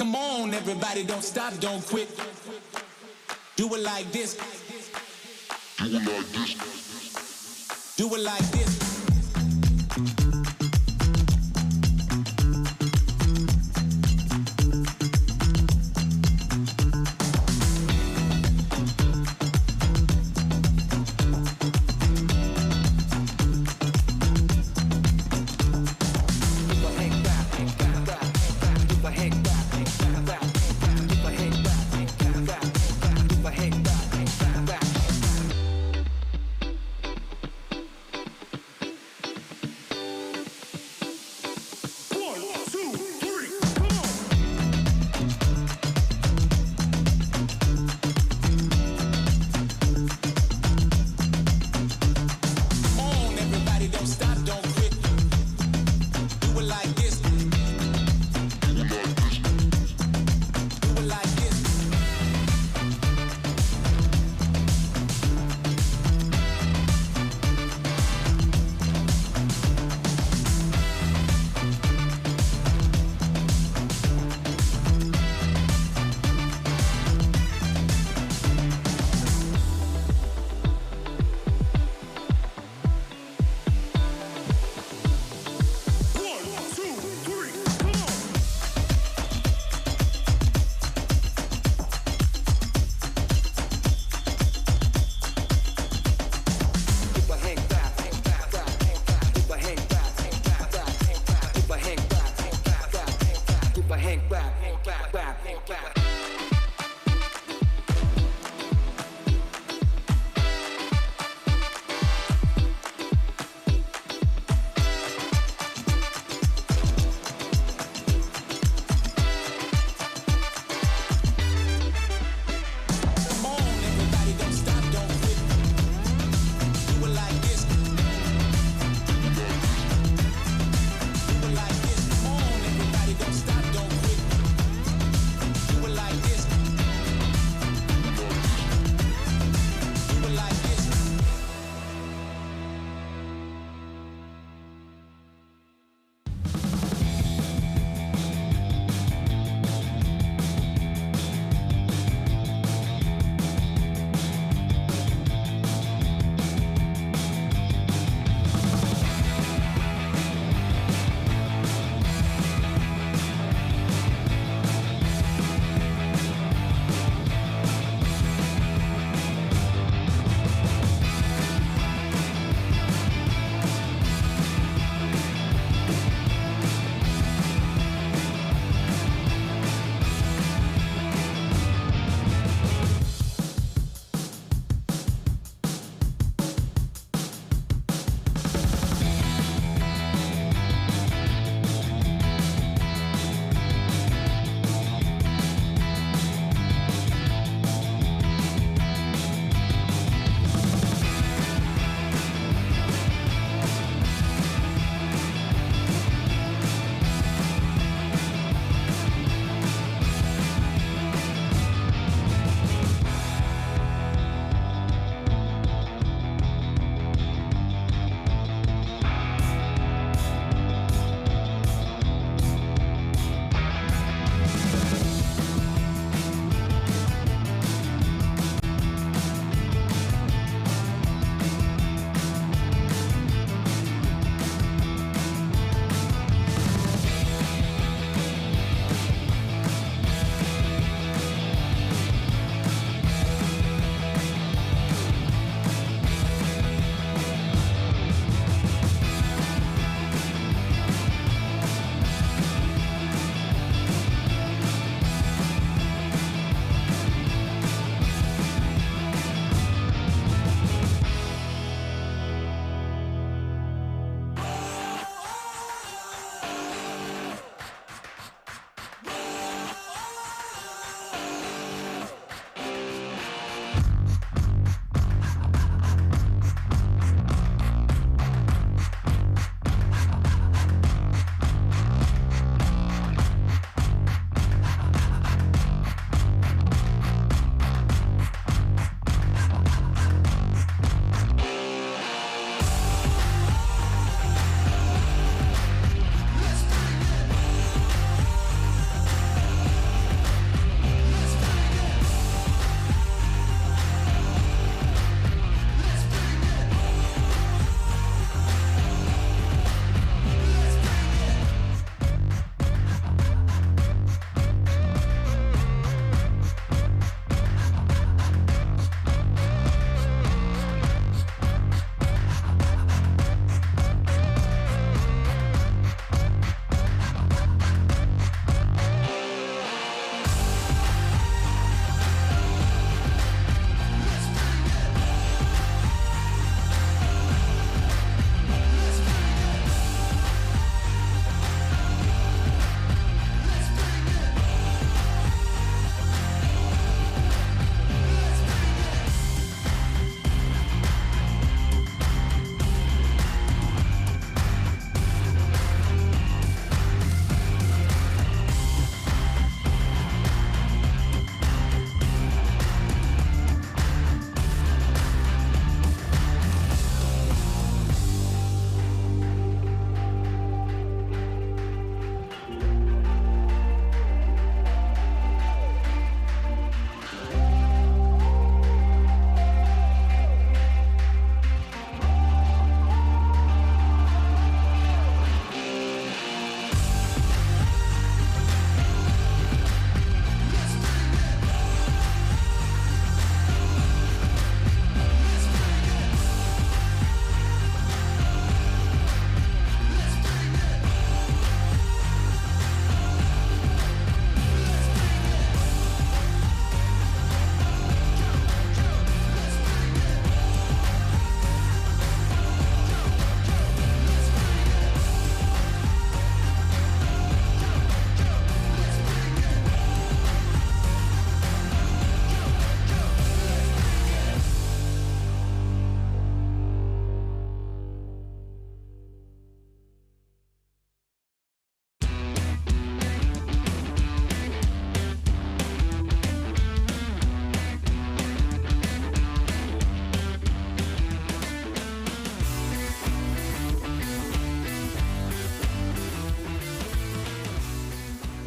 Come on, everybody, don't stop, don't quit. Do it like this. Do it like this. Do it like this.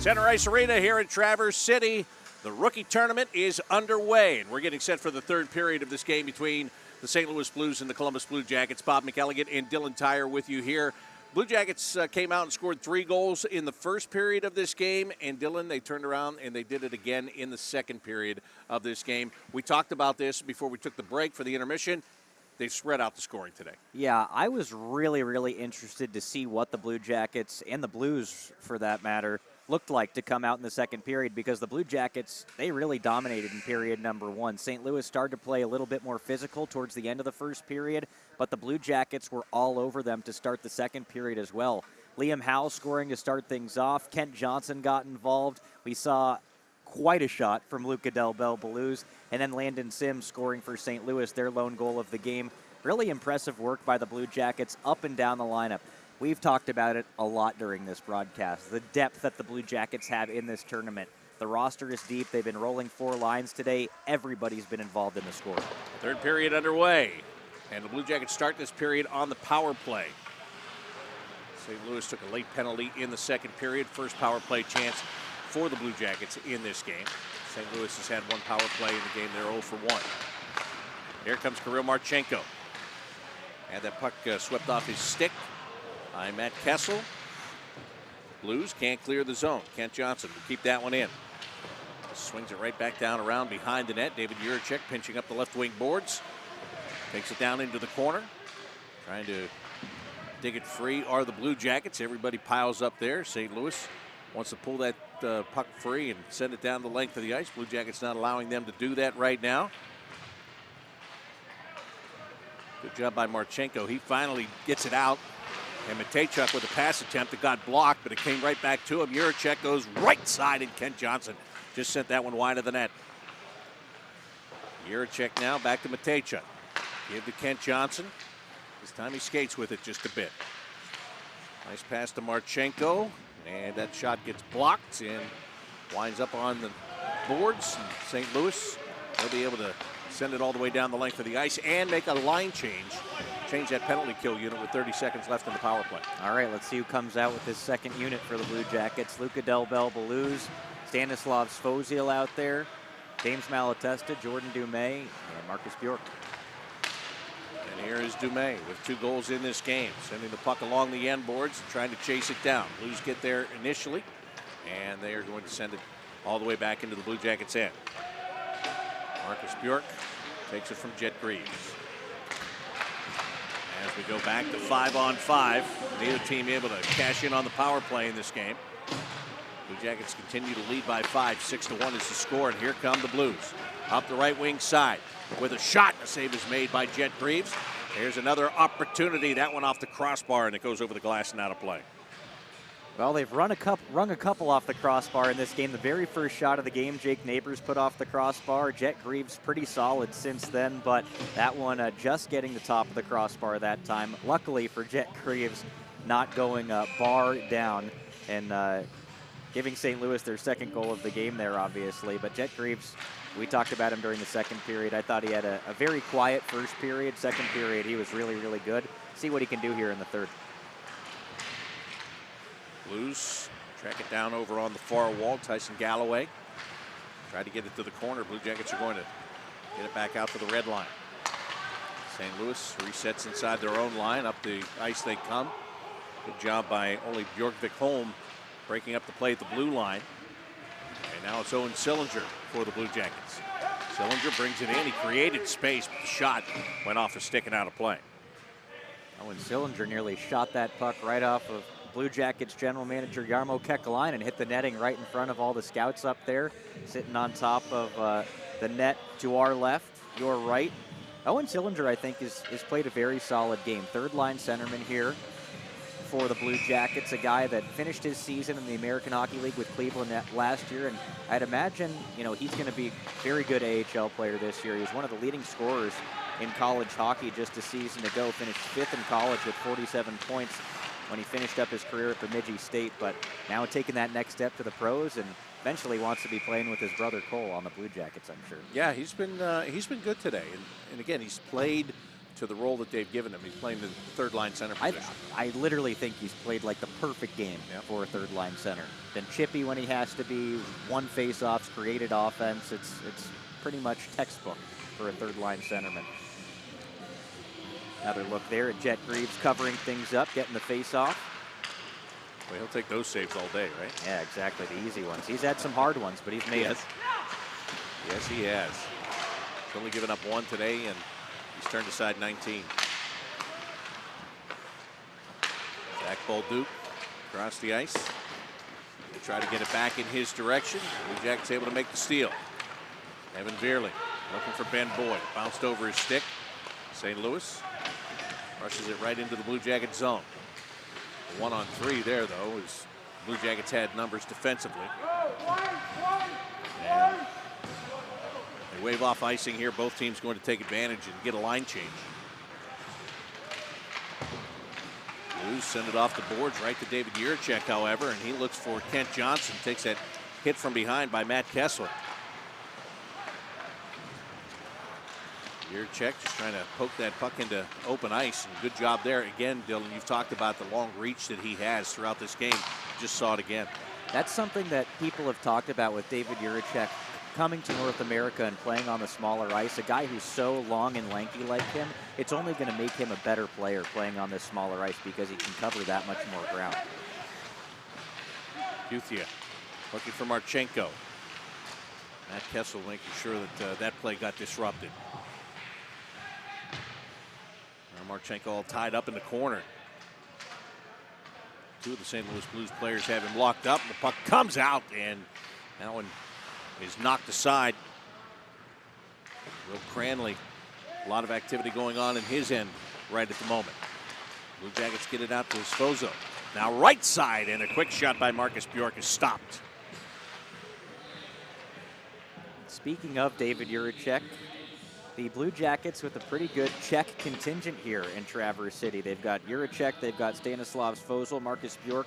Center Ice Arena here in Traverse City. The rookie tournament is underway, and we're getting set for the third period of this game between the St. Louis Blues and the Columbus Blue Jackets. Bob McElligott and Dylan Tyre with you here. Blue Jackets came out and scored 3 goals in the first period of this game, and Dylan, they turned around and they did it again in the second period of this game. We talked about this before we took the break for the intermission. They've spread out the scoring today. Yeah, I was really, really interested to see what the Blue Jackets, and the Blues for that matter, looked like to come out in the second period, because the Blue Jackets, they really dominated in period number 1. St. Louis started to play a little bit more physical towards the end of the first period, but the Blue Jackets were all over them to start the second period as well. Liam Howe scoring to start things off. Kent Johnson got involved. We saw quite a shot from Luca Del Bel Blues, and then Landon Sims scoring for St. Louis, their lone goal of the game. Really impressive work by the Blue Jackets up and down the lineup. We've talked about it a lot during this broadcast, the depth that the Blue Jackets have in this tournament. The roster is deep. They've been rolling 4 lines today. Everybody's been involved in the score. Third period underway, and the Blue Jackets start this period on the power play. St. Louis took a late penalty in the second period. First power play chance for the Blue Jackets in this game. St. Louis has had 1 power play in the game. They're 0 for 1. Here comes Kirill Marchenko. Had that puck swept off his stick by Matt Kessel. Blues can't clear the zone. Kent Johnson will keep that one in. Swings it right back down around behind the net. David Juracek pinching up the left wing boards. Takes it down into the corner. Trying to dig it free are the Blue Jackets. Everybody piles up there. St. Louis wants to pull that puck free and send it down the length of the ice. Blue Jackets not allowing them to do that right now. Good job by Marchenko. He finally gets it out. And Matejchuk with a pass attempt that got blocked, but it came right back to him. Juracek goes right side, and Kent Johnson just sent that one wide of the net. Juracek now back to Matejchuk. Give to Kent Johnson. This time he skates with it just a bit. Nice pass to Marchenko, and that shot gets blocked and winds up on the boards. And St. Louis, they'll be able to send it all the way down the length of the ice and make a line change. Change that penalty kill unit with 30 seconds left in the power play. All right, let's see who comes out with this second unit for the Blue Jackets. Luca Del Bel Blues, Stanislav Svozil out there, James Malatesta, Jordan Dumais, and Marcus Bjork. And here is Dumais with 2 goals in this game, sending the puck along the end boards and trying to chase it down. Blues get there initially, and they are going to send it all the way back into the Blue Jackets' end. Marcus Bjork takes it from Jet Greaves. As we go back to 5-on-5, neither team able to cash in on the power play in this game. Blue Jackets continue to lead by 5. 6-1 is the score, and here come the Blues. Up the right wing side with a shot. A save is made by Jet Greaves. There's another opportunity. That one off the crossbar, and it goes over the glass and out of play. Well, they've rung a couple off the crossbar in this game. The very first shot of the game, Jake Neighbors put off the crossbar. Jet Greaves pretty solid since then, but that one just getting the top of the crossbar that time. Luckily for Jet Greaves, not going bar down and giving St. Louis their second goal of the game there, obviously. But Jet Greaves, we talked about him during the second period. I thought he had a very quiet first period. Second period, he was really, really good. See what he can do here in the third. Blues track it down over on the far wall. Tyson Galloway tried to get it to the corner. Blue Jackets are going to get it back out to the red line. St. Louis resets inside their own line. Up the ice they come. Good job by Ole Bjorkvik Holm breaking up the play at the blue line. And now it's Owen Sillinger for the Blue Jackets. Sillinger brings it in. He created space, but the shot went off a stick and out of play. Owen Sillinger nearly shot that puck right off of Blue Jackets general manager Jarmo Kekalainen and hit the netting right in front of all the scouts up there, sitting on top of the net to our left, your right. Owen Sillinger, I think, has played a very solid game. Third line centerman here for the Blue Jackets, a guy that finished his season in the American Hockey League with Cleveland last year, and I'd imagine, he's going to be a very good AHL player this year. He was one of the leading scorers in college hockey just a season ago, finished 5th in college with 47 points when he finished up his career at Bemidji State, but now taking that next step to the pros and eventually wants to be playing with his brother Cole on the Blue Jackets, I'm sure. Yeah, he's been good today, and again, he's played to the role that they've given him. He's playing the third line center position. I literally think he's played like the perfect game for a third line center. Been chippy when he has to be, won faceoffs, created offense. It's pretty much textbook for a third line centerman. Another look there at Jet Greaves covering things up, getting the faceoff. Well, he'll take those saves all day, right? Yeah, exactly, the easy ones. He's had some hard ones, but he's made it. Yes, he has. He's only given up one today, and he's turned aside 19. Zach Bolduc across the ice. They try to get it back in his direction. Blue Jackets able to make the steal. Evan Veerling looking for Ben Boyd. Bounced over his stick. St. Louis rushes it right into the Blue Jacket zone. 1-on-3 there, though, as Blue Jackets had numbers defensively. And they wave off icing here. Both teams going to take advantage and get a line change. Blues send it off the boards right to David Yurchek, however, and he looks for Kent Johnson. Takes that hit from behind by Matt Kessler. Yurchek just trying to poke that puck into open ice, and good job there. Again, Dylan, you've talked about the long reach that he has throughout this game. Just saw it again. That's something that people have talked about with David Yurchek coming to North America and playing on the smaller ice. A guy who's so long and lanky like him, it's only going to make him a better player playing on this smaller ice because he can cover that much more ground. Uthia looking for Marchenko. Matt Kessel making sure that that play got disrupted. Marchenko all tied up in the corner. Two of the St. Louis Blues players have him locked up. The puck comes out, and that one is knocked aside. Will Cranley, a lot of activity going on in his end right at the moment. Blue Jackets get it out to Sfozo. Now right side, and a quick shot by Marcus Bjork is stopped. Speaking of David Yurchek, the Blue Jackets with a pretty good Czech contingent here in Traverse City. They've got Yurchek, they've got Stanislav Svozil, Marcus Bjork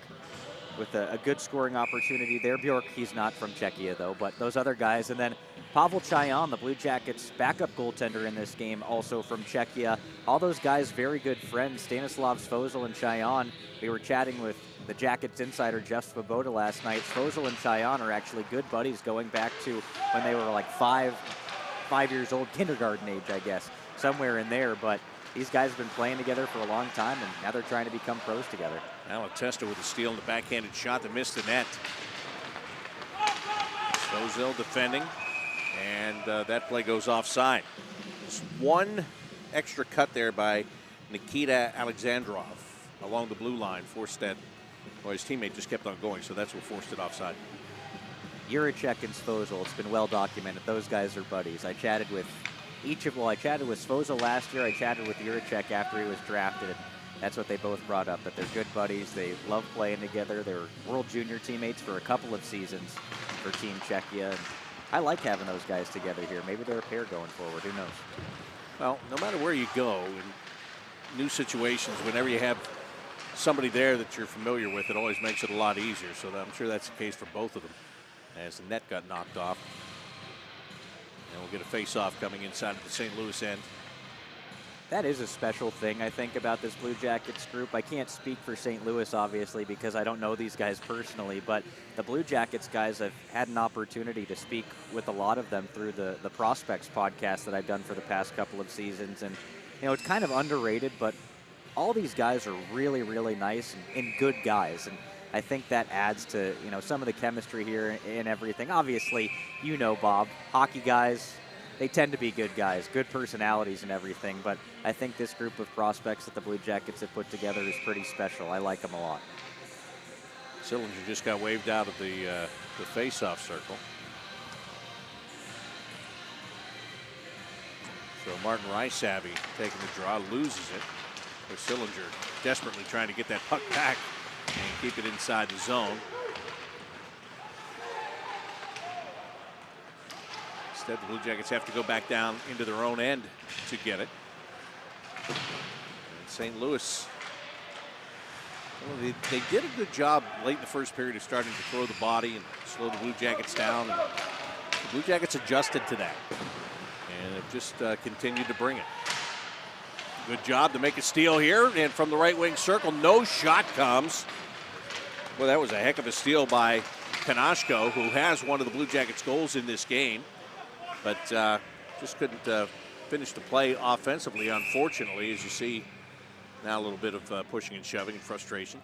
with a good scoring opportunity there. Bjork, he's not from Czechia though, but those other guys. And then Pavel Chayan, the Blue Jackets backup goaltender in this game, also from Czechia. All those guys very good friends, Stanislav Svozil and Chayan. We were chatting with the Jackets insider Jeff Svoboda last night. Svozil and Chayan are actually good buddies going back to when they were like five years old, kindergarten age, I guess, somewhere in there. But these guys have been playing together for a long time, and now they're trying to become pros together. Alatesta with a steal and the backhanded shot that missed the net. Svozil defending, and that play goes offside. Just one extra cut there by Nikita Alexandrov along the blue line forced that. Well, his teammate just kept on going, so that's what forced it offside. Yurchek and Svozil, it's been well documented. Those guys are buddies. I chatted with I chatted with Svozil last year. I chatted with Yurchek after he was drafted. And that's what they both brought up, that they're good buddies. They love playing together. They were World Junior teammates for a couple of seasons for Team Czechia. And I like having those guys together here. Maybe they're a pair going forward. Who knows? Well, no matter where you go in new situations, whenever you have somebody there that you're familiar with, it always makes it a lot easier. So I'm sure that's the case for both of them. As the net got knocked off. And we'll get a face-off coming inside of the St. Louis end. That is a special thing, I think, about this Blue Jackets group. I can't speak for St. Louis, obviously, because I don't know these guys personally, but the Blue Jackets guys, I've had an opportunity to speak with a lot of them through the Prospects podcast that I've done for the past couple of seasons. And, you know, it's kind of underrated, but all these guys are really, really nice and good guys. And I think that adds to, you know, some of the chemistry here and everything. Obviously, you know, Bob, hockey guys, they tend to be good guys, good personalities and everything. But I think this group of prospects that the Blue Jackets have put together is pretty special. I like them a lot. Sillinger just got waved out of the face-off circle. So Martin Rysavy taking the draw, loses it. But Sillinger desperately trying to get that puck back and keep it inside the zone. Instead, the Blue Jackets have to go back down into their own end to get it. And St. Louis, well, they did a good job late in the first period of starting to throw the body and slow the Blue Jackets down. And the Blue Jackets adjusted to that and have just continued to bring it. Good job to make a steal here, and from the right wing circle, no shot comes. Well, that was a heck of a steal by Kanashko, who has one of the Blue Jackets' goals in this game, but just couldn't finish the play offensively, unfortunately, as you see now a little bit of pushing and shoving and frustration.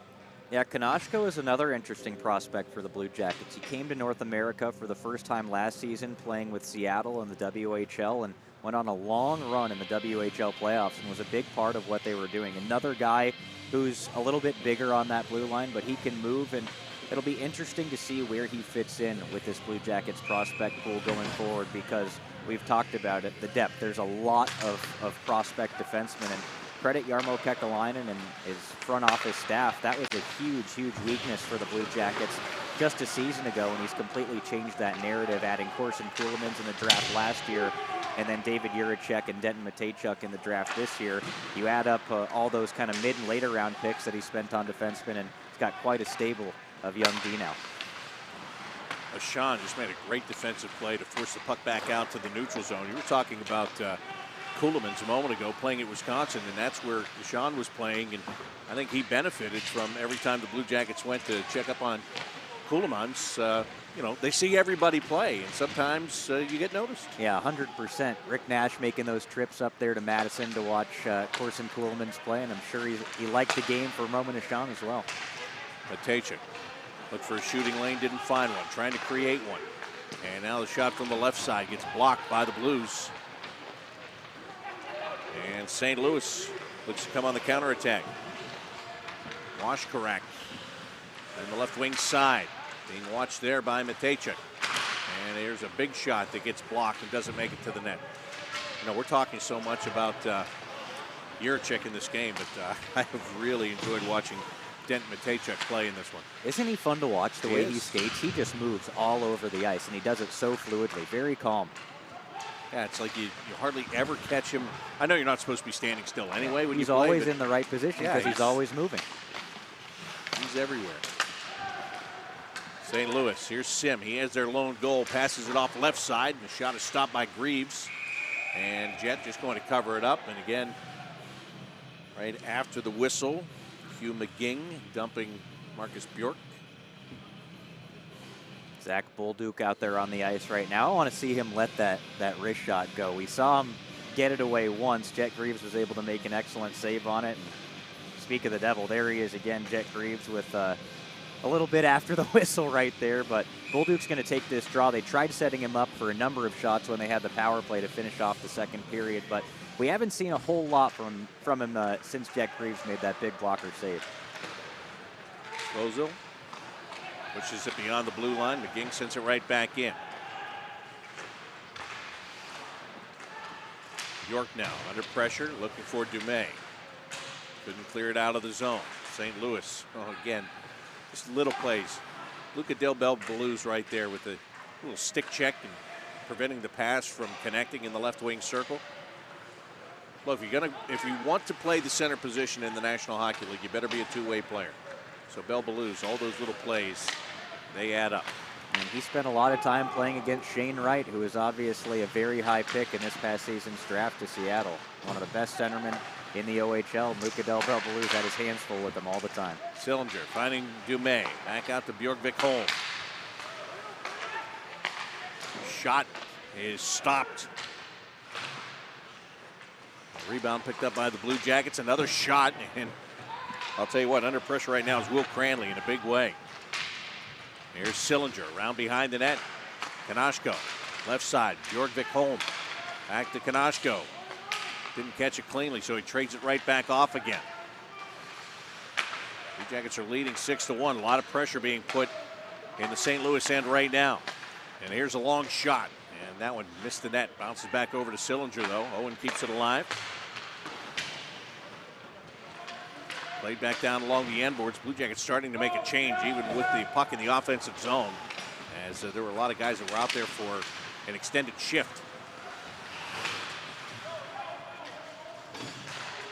Yeah, Kanashko is another interesting prospect for the Blue Jackets. He came to North America for the first time last season, playing with Seattle in the WHL, and went on a long run in the WHL playoffs and was a big part of what they were doing. Another guy who's a little bit bigger on that blue line, but he can move, and it'll be interesting to see where he fits in with this Blue Jackets prospect pool going forward, because we've talked about it, the depth. There's a lot of prospect defensemen, and credit Jarmo Kekalainen and his front office staff. That was a huge, huge weakness for the Blue Jackets just a season ago, and he's completely changed that narrative, adding Corson Kuhlmans in the draft last year, and then David Juracek and Denton Matejchuk in the draft this year. You add up all those kind of mid and later round picks that he spent on defensemen, and he's got quite a stable of young D now. Sean just made a great defensive play to force the puck back out to the neutral zone. You were talking about Kuhlmans a moment ago playing at Wisconsin, and that's where Sean was playing, and I think he benefited from every time the Blue Jackets went to check up on Kuhlmans. You know, they see everybody play, and sometimes you get noticed. Yeah, 100%. Rick Nash making those trips up there to Madison to watch Corson Kuhlmans play, and I'm sure he liked the game for Roman Ashon as well. Matejchuk looked for a shooting lane, didn't find one, trying to create one. And now the shot from the left side gets blocked by the Blues. And St. Louis looks to come on the counterattack. Washkarak on the left wing side, being watched there by Matejchuk. And there's a big shot that gets blocked and doesn't make it to the net. You know, we're talking so much about Juracek in this game, but I have really enjoyed watching Denton Matejchuk play in this one. Isn't he fun to watch the way he skates? He just moves all over the ice, and he does it so fluidly, very calm. Yeah, it's like you hardly ever catch him. I know you're not supposed to be standing still anyway when he's you play, always in the right position because he's always moving. He's everywhere. St. Louis, here's Sim. He has their lone goal, passes it off left side, and the shot is stopped by Greaves. And Jet just going to cover it up, and again, right after the whistle, Hugh McGing dumping Marcus Bjork. Zach Bolduc out there on the ice right now. I want to see him let that wrist shot go. We saw him get it away once. Jet Greaves was able to make an excellent save on it. And speak of the devil, there he is again, Jet Greaves with a little bit after the whistle right there, but Bolduc's going to take this draw. They tried setting him up for a number of shots when they had the power play to finish off the second period, but we haven't seen a whole lot from him since Jet Greaves made that big blocker save. Rosel pushes it beyond the blue line. McGing sends it right back in. York now under pressure, looking for Dumais. Couldn't clear it out of the zone. St. Louis, again, just little plays. Luca Del Bel Blues right there with the little stick check and preventing the pass from connecting in the left wing circle. Well, if you want to play the center position in the National Hockey League, you better be a two-way player. So Bel Blues, all those little plays, they add up. And he spent a lot of time playing against Shane Wright, who is obviously a very high pick in this past season's draft to Seattle. One of the best centermen in the OHL. Luca Del Bel Blues had his hands full with him all the time. Sillinger finding Dumais. Back out to Bjorkvik Holm. Shot is stopped. Rebound picked up by the Blue Jackets. Another shot, and I'll tell you what, under pressure right now is Will Cranley in a big way. Here's Sillinger around behind the net. Kanashko, left side, Bjorkvik Holm. Back to Kanashko. Didn't catch it cleanly, so he trades it right back off again. Blue Jackets are leading 6-1. A lot of pressure being put in the St. Louis end right now. And here's a long shot, and that one missed the net. Bounces back over to Sillinger, though. Owen keeps it alive. Played back down along the end boards. Blue Jackets starting to make a change, even with the puck in the offensive zone, as there were a lot of guys that were out there for an extended shift.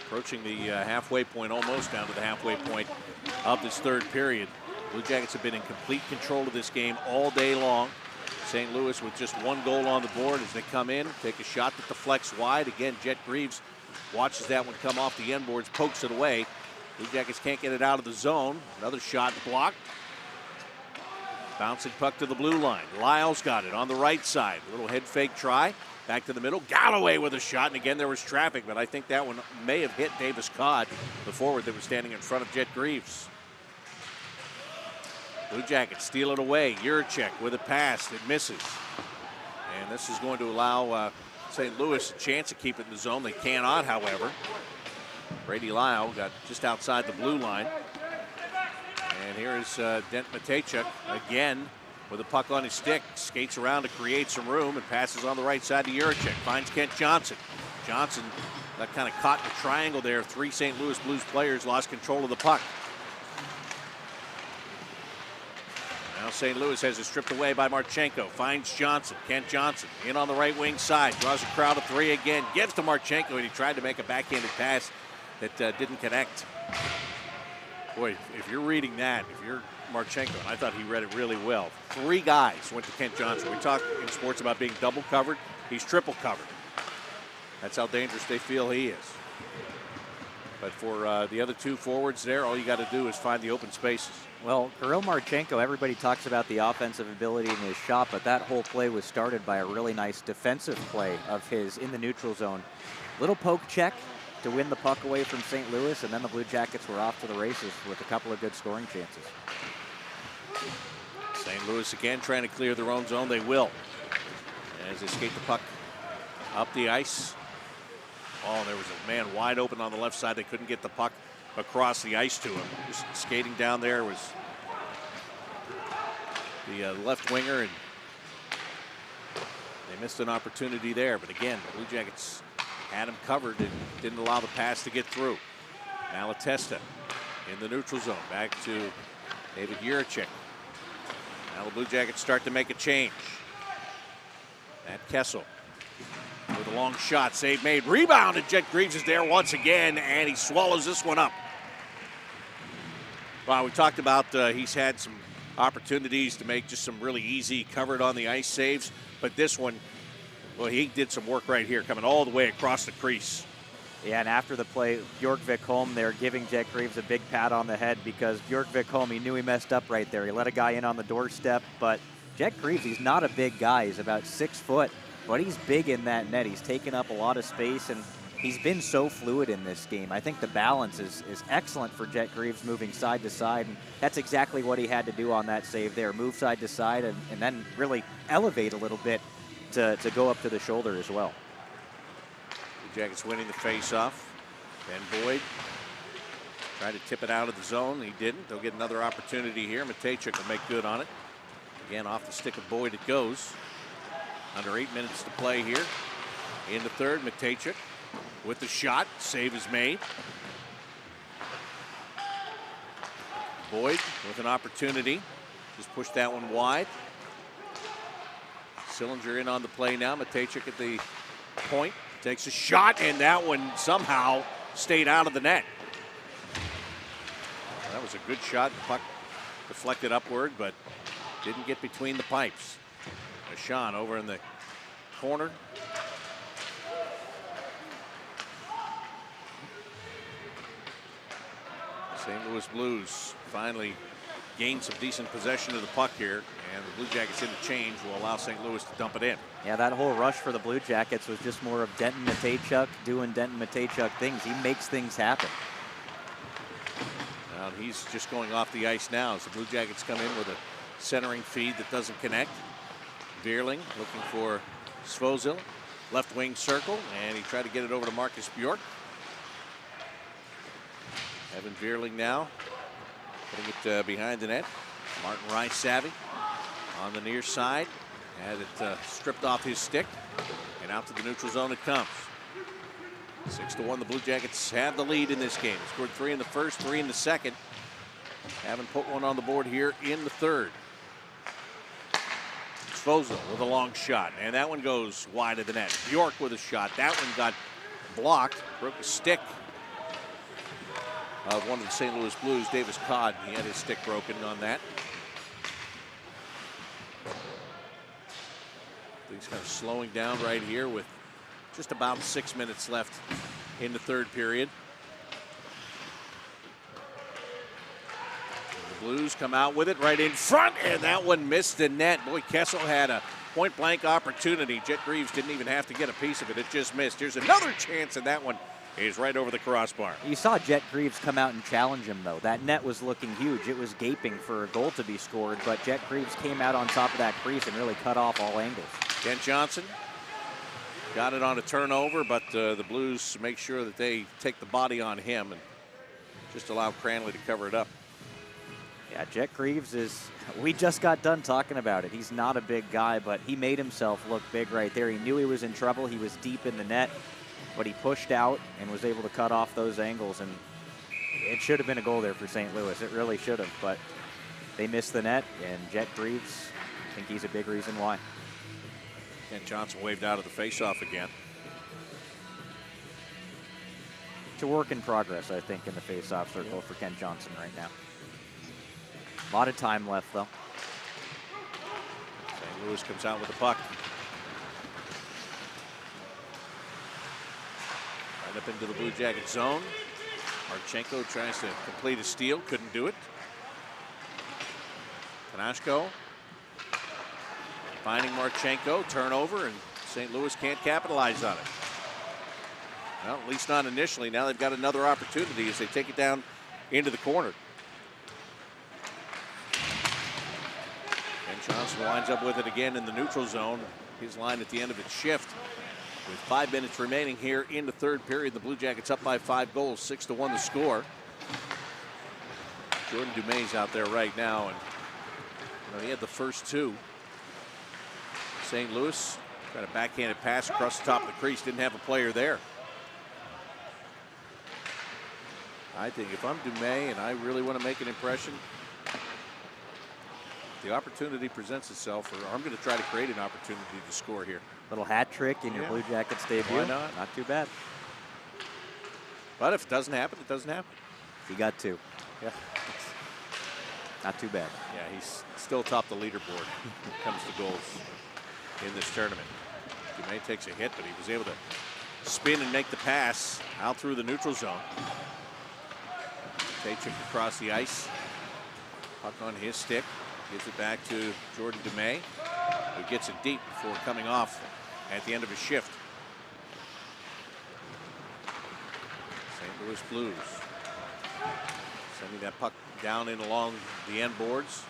Approaching the halfway point, almost down to the halfway point of this third period. Blue Jackets have been in complete control of this game all day long. St. Louis with just one goal on the board as they come in, take a shot that deflects wide. Again, Jet Greaves watches that one come off the end boards, pokes it away. Blue Jackets can't get it out of the zone. Another shot blocked. Bouncing puck to the blue line. Lyles got it on the right side. A little head fake try. Back to the middle. Galloway with a shot, and again there was traffic, but I think that one may have hit Davis Codd, the forward that was standing in front of Jet Greaves. Blue Jackets steal it away. Juracek with a pass. It misses. And this is going to allow St. Louis a chance to keep it in the zone. They cannot, however. Brady Lyle got just outside the blue line. And here is Dent Matejchuk again with a puck on his stick. Skates around to create some room and passes on the right side to Juracek. Finds Kent Johnson. Johnson got kind of caught in a triangle there. 3 St. Louis Blues players lost control of the puck. Now St. Louis has it stripped away by Marchenko. Finds Johnson. Kent Johnson in on the right wing side. Draws a crowd of 3 again. Gives to Marchenko, and he tried to make a backhanded pass that didn't connect. Boy, if you're reading that, if you're Marchenko, and I thought he read it really well. 3 guys went to Kent Johnson. We talk in sports about being double covered. He's triple covered. That's how dangerous they feel he is. But for the other 2 forwards there, all you got to do is find the open spaces. Well, Kirill Marchenko, everybody talks about the offensive ability in his shot, but that whole play was started by a really nice defensive play of his in the neutral zone. Little poke check to win the puck away from St. Louis, and then the Blue Jackets were off to the races with a couple of good scoring chances. St. Louis again trying to clear their own zone. They will. As they skate the puck up the ice. Oh, there was a man wide open on the left side. They couldn't get the puck across the ice to him. Just skating down there was the left winger, and they missed an opportunity there. But again, the Blue Jackets had him covered and didn't allow the pass to get through. Malatesta in the neutral zone. Back to David Juracek. Now the Blue Jackets start to make a change. Matt Kessel with a long shot. Save made. Rebound, and Jet Greaves is there once again, and he swallows this one up. Well, we talked about he's had some opportunities to make just some really easy covered on the ice saves, but this one, well, he did some work right here, coming all the way across the crease. Yeah, and after the play, Bjork Vikholm there giving Jet Greaves a big pat on the head, because Bjork Vikholm, he knew he messed up right there. He let a guy in on the doorstep, but Jet Greaves, he's not a big guy. He's about 6 foot, but he's big in that net. He's taken up a lot of space, and he's been so fluid in this game. I think the balance is excellent for Jet Greaves, moving side to side, and that's exactly what he had to do on that save there. Move side to side and then really elevate a little bit to go up to the shoulder as well. The Jackets winning the face-off. Ben Boyd tried to tip it out of the zone. He didn't. They'll get another opportunity here. Matejchuk will make good on it. Again, off the stick of Boyd it goes. Under 8 minutes to play here. In the third, Matejchuk with the shot. Save is made. Boyd with an opportunity. Just pushed that one wide. Sillinger in on the play now. Matejchuk at the point. Takes a shot, and that one somehow stayed out of the net. That was a good shot. The puck deflected upward, but didn't get between the pipes. Ashan over in the corner. St. Louis Blues finally gained some decent possession of the puck here, and the Blue Jackets interchange will allow St. Louis to dump it in. Yeah, that whole rush for the Blue Jackets was just more of Denton Matejchuk doing Denton Matejchuk things. He makes things happen. Now he's just going off the ice now as the Blue Jackets come in with a centering feed that doesn't connect. Veerling looking for Svozil. Left wing circle, and he tried to get it over to Marcus Bjork. Evan Veerling now putting it behind the net. Martin Rice-Savvy on the near side. Had it stripped off his stick, and out to the neutral zone it comes. 6-1, the Blue Jackets have the lead in this game. They scored 3 in the first, 3 in the second. Haven't put one on the board here in the third. Svozil with a long shot, and that one goes wide of the net. Bjork with a shot. That one got blocked, broke a stick of one of the St. Louis Blues, Davis Codd. He had his stick broken on that. Things kind of slowing down right here with just about 6 minutes left in the third period. The Blues come out with it right in front, and that one missed the net. Boy, Kessel had a point-blank opportunity. Jet Greaves didn't even have to get a piece of it. It just missed. Here's another chance, and that one is right over the crossbar. You saw Jet Greaves come out and challenge him, though. That net was looking huge. It was gaping for a goal to be scored, but Jet Greaves came out on top of that crease and really cut off all angles. Kent Johnson got it on a turnover, but the Blues make sure that they take the body on him and just allow Cranley to cover it up. Yeah, Jet Greaves is, we just got done talking about it. He's not a big guy, but he made himself look big right there. He knew he was in trouble. He was deep in the net, but he pushed out and was able to cut off those angles, and it should have been a goal there for St. Louis. It really should have, but they missed the net, and Jet Greaves, I think he's a big reason why. Kent Johnson waved out of the faceoff again. It's a work in progress, I think, in the faceoff circle for Kent Johnson right now. A lot of time left, though. St. Louis comes out with the puck. Right up into the Blue Jacket zone. Marchenko tries to complete a steal, couldn't do it. Kanashko finding Marchenko, turnover, and St. Louis can't capitalize on it. Well, at least not initially. Now they've got another opportunity as they take it down into the corner. And Johnson winds up with it again in the neutral zone. His line at the end of its shift. With 5 minutes remaining here in the third period, the Blue Jackets up by 5 goals, 6-1 the score. Jordan Dumais out there right now, and he had the first two. St. Louis got a backhanded pass across the top of the crease, didn't have a player there. I think if I'm Dumais and I really want to make an impression, the opportunity presents itself, or I'm going to try to create an opportunity to score here. Little hat trick in your Blue Jackets debut. Why not? Not too bad. But if it doesn't happen, it doesn't happen. He got two. Yeah. Not too bad. Yeah, he's still top the leaderboard when it comes to goals in this tournament. Dumais takes a hit, but he was able to spin and make the pass out through the neutral zone. Taychuk across the ice. Puck on his stick. Gives it back to Jordan Dumais, who gets it deep before coming off at the end of his shift. St. Louis Blues sending that puck down in along the end boards.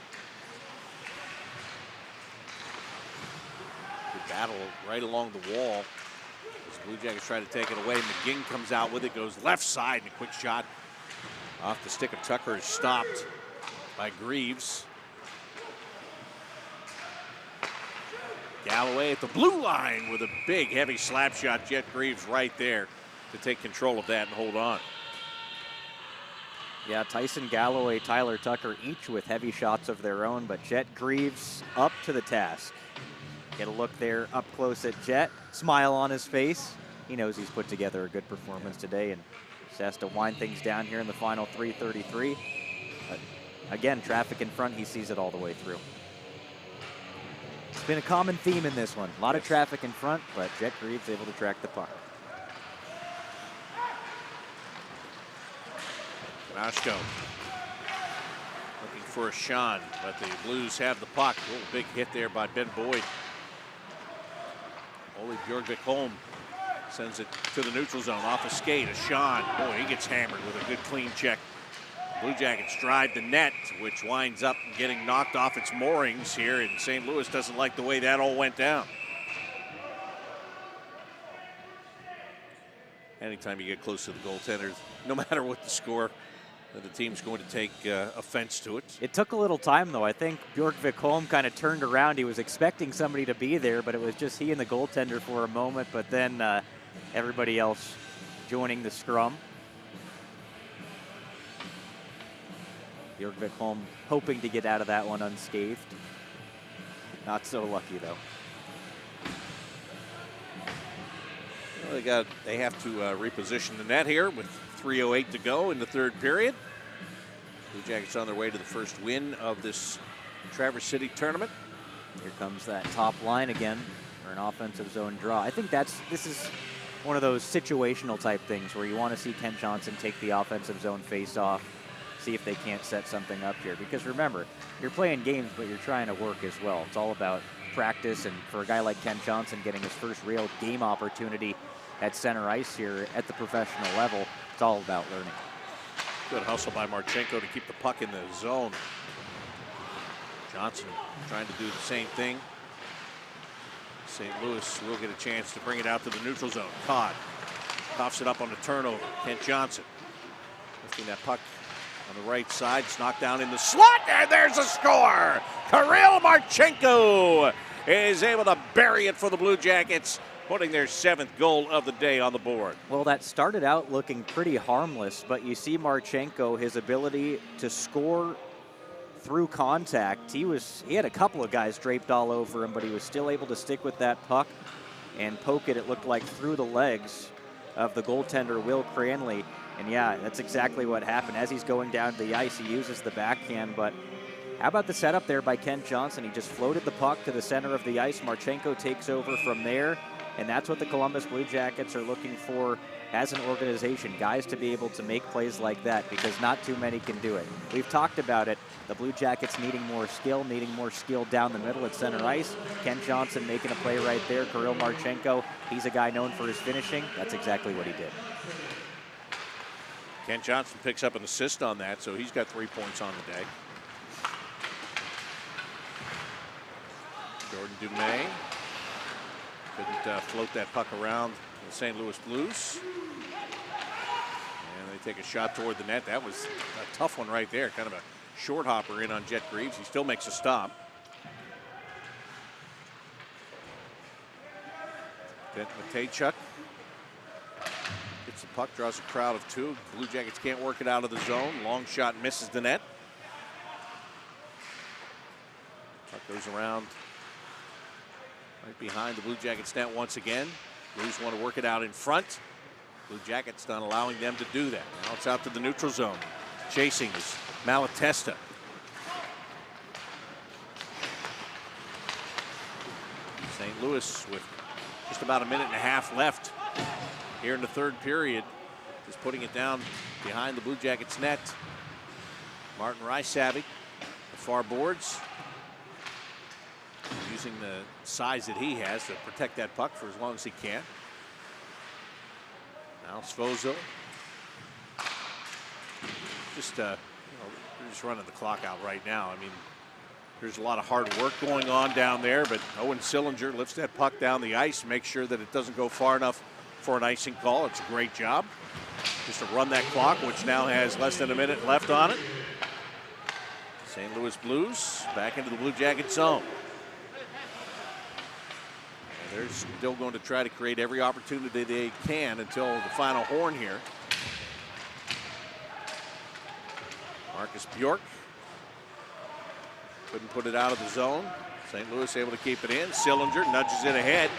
Good battle right along the wall as the Blue Jackets try to take it away. McGinn comes out with it, goes left side, and a quick shot off the stick of Tucker is stopped by Greaves. Galloway at the blue line with a big, heavy slap shot. Jet Greaves right there to take control of that and hold on. Yeah, Tyson Galloway, Tyler Tucker, each with heavy shots of their own, but Jet Greaves up to the task. Get a look there up close at Jet. Smile on his face. He knows he's put together a good performance today and just has to wind things down here in the final 3:33. But again, traffic in front, he sees it all the way through. It's been a common theme in this one. A lot of traffic in front, but Jet Greaves able to track the puck. Kanashko looking for a Sean, but the Blues have the puck. A little big hit there by Ben Boyd. Ole Bjorgvik Holm sends it to the neutral zone off a skate. A Sean, boy, he gets hammered with a good clean check. Blue Jackets drive the net, which winds up getting knocked off its moorings here, and St. Louis doesn't like the way that all went down. Anytime you get close to the goaltender, no matter what the score, the team's going to take offense to it. It took a little time, though. I think Bjorkvik Holm kind of turned around. He was expecting somebody to be there, but it was just he and the goaltender for a moment, but then everybody else joining the scrum. Bjorkvik Holm hoping to get out of that one unscathed. Not so lucky, though. Well, they have to reposition the net here with 3:08 to go in the third period. Blue Jackets on their way to the first win of this Traverse City tournament. Here comes that top line again for an offensive zone draw. I think this is one of those situational type things where you want to see Kent Johnson take the offensive zone face-off, see if they can't set something up here. Because remember, you're playing games, but you're trying to work as well. It's all about practice, and for a guy like Kent Johnson getting his first real game opportunity at center ice here at the professional level, it's all about learning. Good hustle by Marchenko to keep the puck in the zone. Johnson trying to do the same thing. St. Louis will get a chance to bring it out to the neutral zone. Todd coughs it up on the turnover. Kent Johnson lifting that puck on the right side. It's knocked down in the slot, and there's a score! Kirill Marchenko is able to bury it for the Blue Jackets, putting their 7th goal of the day on the board. Well, that started out looking pretty harmless, but you see Marchenko, his ability to score through contact. He had a couple of guys draped all over him, but he was still able to stick with that puck and poke it looked like, through the legs of the goaltender, Will Cranley. And yeah, that's exactly what happened. As he's going down to the ice, he uses the backhand, but how about the setup there by Kent Johnson? He just floated the puck to the center of the ice. Marchenko takes over from there, and that's what the Columbus Blue Jackets are looking for as an organization, guys to be able to make plays like that, because not too many can do it. We've talked about it. The Blue Jackets needing more skill down the middle at center ice. Kent Johnson making a play right there. Kirill Marchenko, he's a guy known for his finishing. That's exactly what he did. Kent Johnson picks up an assist on that, so he's got 3 points on the day. Jordan Dumais couldn't float that puck around the St. Louis Blues. And they take a shot toward the net. That was a tough one right there. Kind of a short hopper in on Jet Greaves. He still makes a stop. Then Matejchuk gets the puck, draws a crowd of 2. Blue Jackets can't work it out of the zone. Long shot misses the net. Puck goes around right behind the Blue Jackets net once again. Blues want to work it out in front. Blue Jackets not allowing them to do that. Now it's out to the neutral zone. Chasing is Malatesta. St. Louis with just about a minute and a half left here in the 3rd period. Just putting it down behind the Blue Jackets net. Martin Rysavy, the far boards, using the size that he has to protect that puck for as long as he can. Now Svozo. They're just running the clock out right now. I mean, there's a lot of hard work going on down there, but Owen Sillinger lifts that puck down the ice, makes sure that it doesn't go far enough for an icing call. It's a great job just to run that clock, which now has less than a minute left on it. St. Louis Blues back into the Blue Jacket zone. And they're still going to try to create every opportunity they can until the final horn here. Marcus Bjork couldn't put it out of the zone. St. Louis able to keep it in. Sillinger nudges it ahead.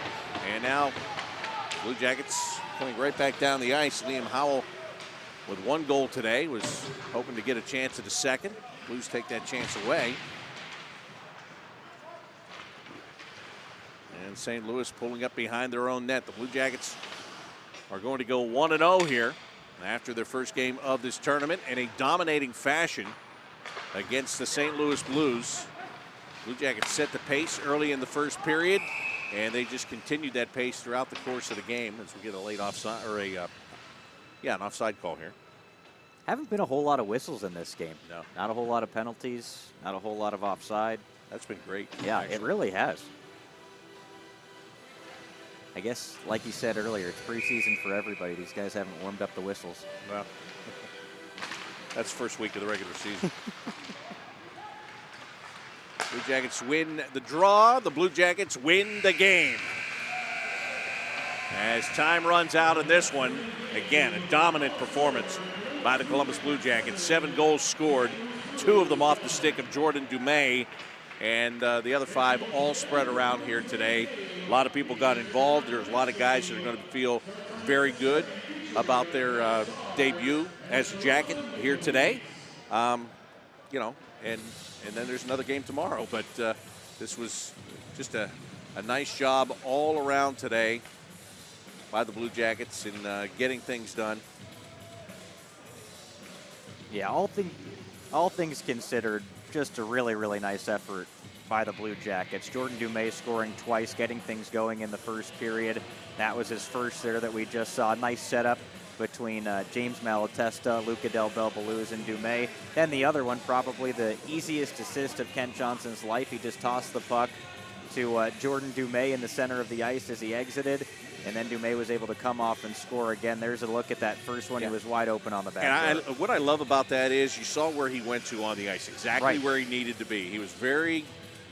And now Blue Jackets coming right back down the ice. Liam Howell with 1 goal today was hoping to get a chance at a second. Blues take that chance away. And St. Louis pulling up behind their own net. The Blue Jackets are going to go 1-0 here after their first game of this tournament in a dominating fashion against the St. Louis Blues. Blue Jackets set the pace early in the first period, and they just continued that pace throughout the course of the game as we get a late offside, or an offside call here. Haven't been a whole lot of whistles in this game. No. Not a whole lot of penalties, not a whole lot of offside. That's been great. Yeah, actually. It really has. I guess, like you said earlier, it's preseason for everybody. These guys haven't warmed up the whistles. Well, that's the first week of the regular season. Blue Jackets win the draw. The Blue Jackets win the game. As time runs out in this one, again, a dominant performance by the Columbus Blue Jackets. 7 goals scored, 2 of them off the stick of Jordan Dumais, and the other 5 all spread around here today. A lot of people got involved. There's a lot of guys that are going to feel very good about their debut as a Jacket here today. And then there's another game tomorrow. But this was just a nice job all around today by the Blue Jackets in getting things done. Yeah, all things considered, just a really, really nice effort by the Blue Jackets. Jordan Dumais scoring twice, getting things going in the first period. That was his first there that we just saw. Nice setup between James Malatesta, Luca Del Belbaluz, and Dumais. Then the other one, probably the easiest assist of Kent Johnson's life. He just tossed the puck to Jordan Dumais in the center of the ice as he exited. And then Dumais was able to come off and score again. There's a look at that first one. He was wide open on the back. And what I love about that is you saw where he went to on the ice, exactly where he needed to be. He was very,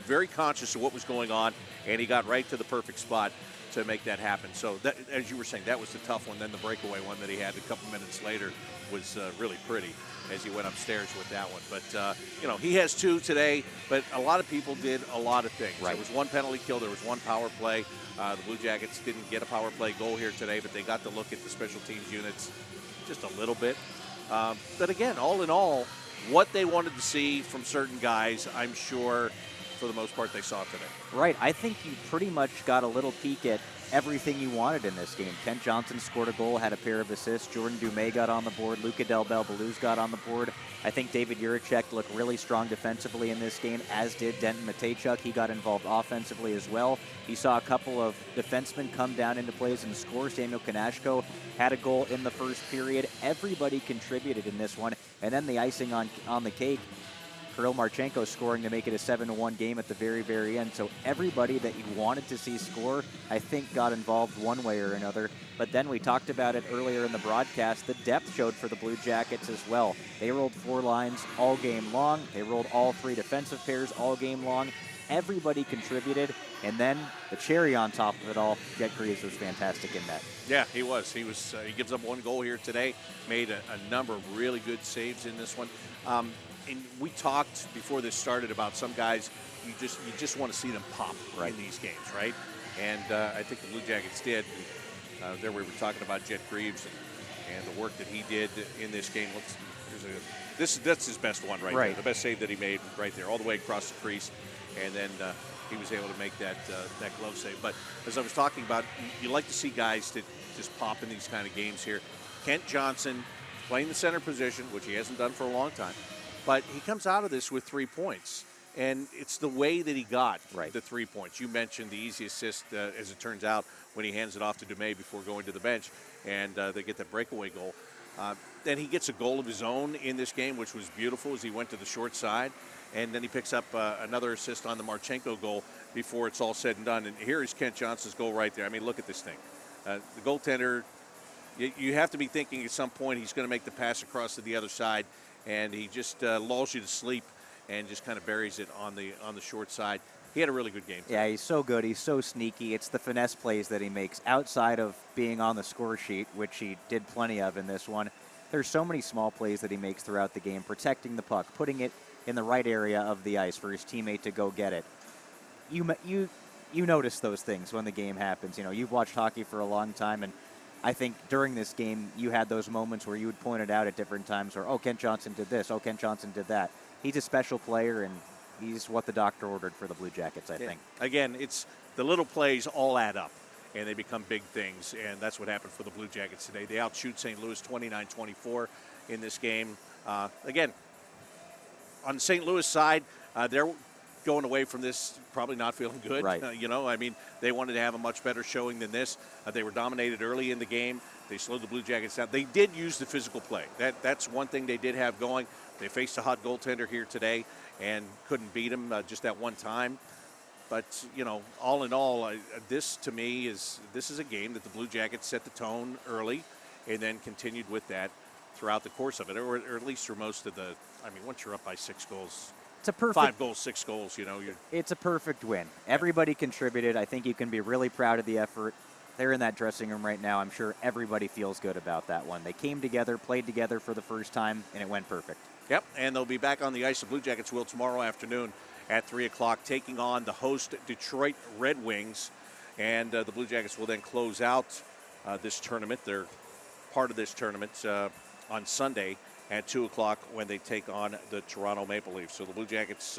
very conscious of what was going on, and he got right to the perfect spot to make that happen. So, that, as you were saying, that was the tough one. Then the breakaway one that he had a couple minutes later was really pretty as he went upstairs with that one. But, he has 2 today, but a lot of people did a lot of things. There was 1 penalty kill. There was 1 power play. The Blue Jackets didn't get a power play goal here today, but they got to look at the special teams units just a little bit. But, again, all in all, what they wanted to see from certain guys, I'm sure, for the most part, they saw today. Right. I think you pretty much got a little peek at everything you wanted in this game. Kent Johnson scored a goal, had a pair of assists. Jordan Dumais got on the board. Luca Del Belbaluz got on the board. I think David Juracek looked really strong defensively in this game, as did Denton Matejchuk. He got involved offensively as well. He saw a couple of defensemen come down into plays and score. Samuel Kanashko had a goal in the first period. Everybody contributed in this one. And then the icing on the cake, Kirill Marchenko scoring to make it a 7-1 game at the very, very end. So everybody that you wanted to see score, I think, got involved one way or another. But then we talked about it earlier in the broadcast. The depth showed for the Blue Jackets as well. They rolled 4 lines all game long. They rolled all 3 defensive pairs all game long. Everybody contributed. And then the cherry on top of it all, Jet Greaves was fantastic in that. Yeah, he was. He gives up 1 goal here today. Made a number of really good saves in this one. And we talked before this started about some guys you just want to see them pop in these games, right? And I think the Blue Jackets did. There we were talking about Jet Greaves and the work that he did in this game. That's his best one right there. The best save that he made right there, all the way across the crease, and then he was able to make that glove save. But as I was talking about, you like to see guys that just pop in these kind of games here. Kent Johnson playing the center position, which he hasn't done for a long time. But he comes out of this with 3 points, and it's the way that he got the 3 points. You mentioned the easy assist, as it turns out, when he hands it off to Dumais before going to the bench, and they get that breakaway goal. Then he gets a goal of his own in this game, which was beautiful as he went to the short side, and then he picks up another assist on the Marchenko goal before it's all said and done. And here is Kent Johnson's goal right there. I mean, look at this thing. The goaltender, you have to be thinking at some point he's going to make the pass across to the other side, and he just lulls you to sleep and just kind of buries it on the short side. He had a really good game today. Yeah, he's so good. He's so sneaky. It's the finesse plays that he makes outside of being on the score sheet, which he did plenty of in this one. There's so many small plays that he makes throughout the game, protecting the puck, putting it in the right area of the ice for his teammate to go get it. You notice those things when the game happens. You know, you've watched hockey for a long time, and I think during this game, you had those moments where you would point it out at different times where, oh, Kent Johnson did this, oh, Kent Johnson did that. He's a special player, and he's what the doctor ordered for the Blue Jackets, I think. Again, it's the little plays all add up, and they become big things, and that's what happened for the Blue Jackets today. They outshoot St. Louis 29-24 in this game. Again, on the St. Louis side, they're going away from this probably not feeling good. Right. I mean, they wanted to have a much better showing than this. They were dominated early in the game. They slowed the Blue Jackets down. They did use the physical play. That's one thing they did have going. They faced a hot goaltender here today and couldn't beat him just that one time. But, all in all, this to me is a game that the Blue Jackets set the tone early and then continued with that throughout the course of it, or at least through most of the, once you're up by 6 goals, it's a perfect 5 goals, 6 goals, it's a perfect win. Everybody contributed. I think you can be really proud of the effort. They're in that dressing room right now. I'm sure everybody feels good about that one. They came together, played together for the first time, and it went perfect. Yep, and they'll be back on the ice. The Blue Jackets will tomorrow afternoon at 3 o'clock, taking on the host Detroit Red Wings. And the Blue Jackets will then close out this tournament. They're part of this tournament on Sunday at 2 o'clock when they take on the Toronto Maple Leafs. So the Blue Jackets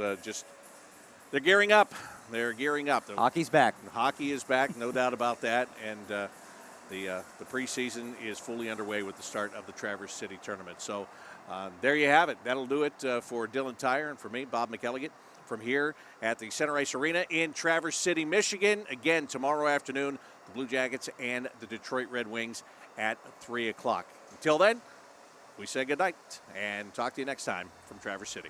they're gearing up. They're gearing up. Hockey's back. Hockey is back, no doubt about that. And the preseason is fully underway with the start of the Traverse City tournament. So there you have it. That'll do it for Dylan Tyre and for me, Bob McElligott, from here at the Center Ice Arena in Traverse City, Michigan. Again, tomorrow afternoon, the Blue Jackets and the Detroit Red Wings at 3 o'clock. Until then, we say goodnight and talk to you next time from Traverse City.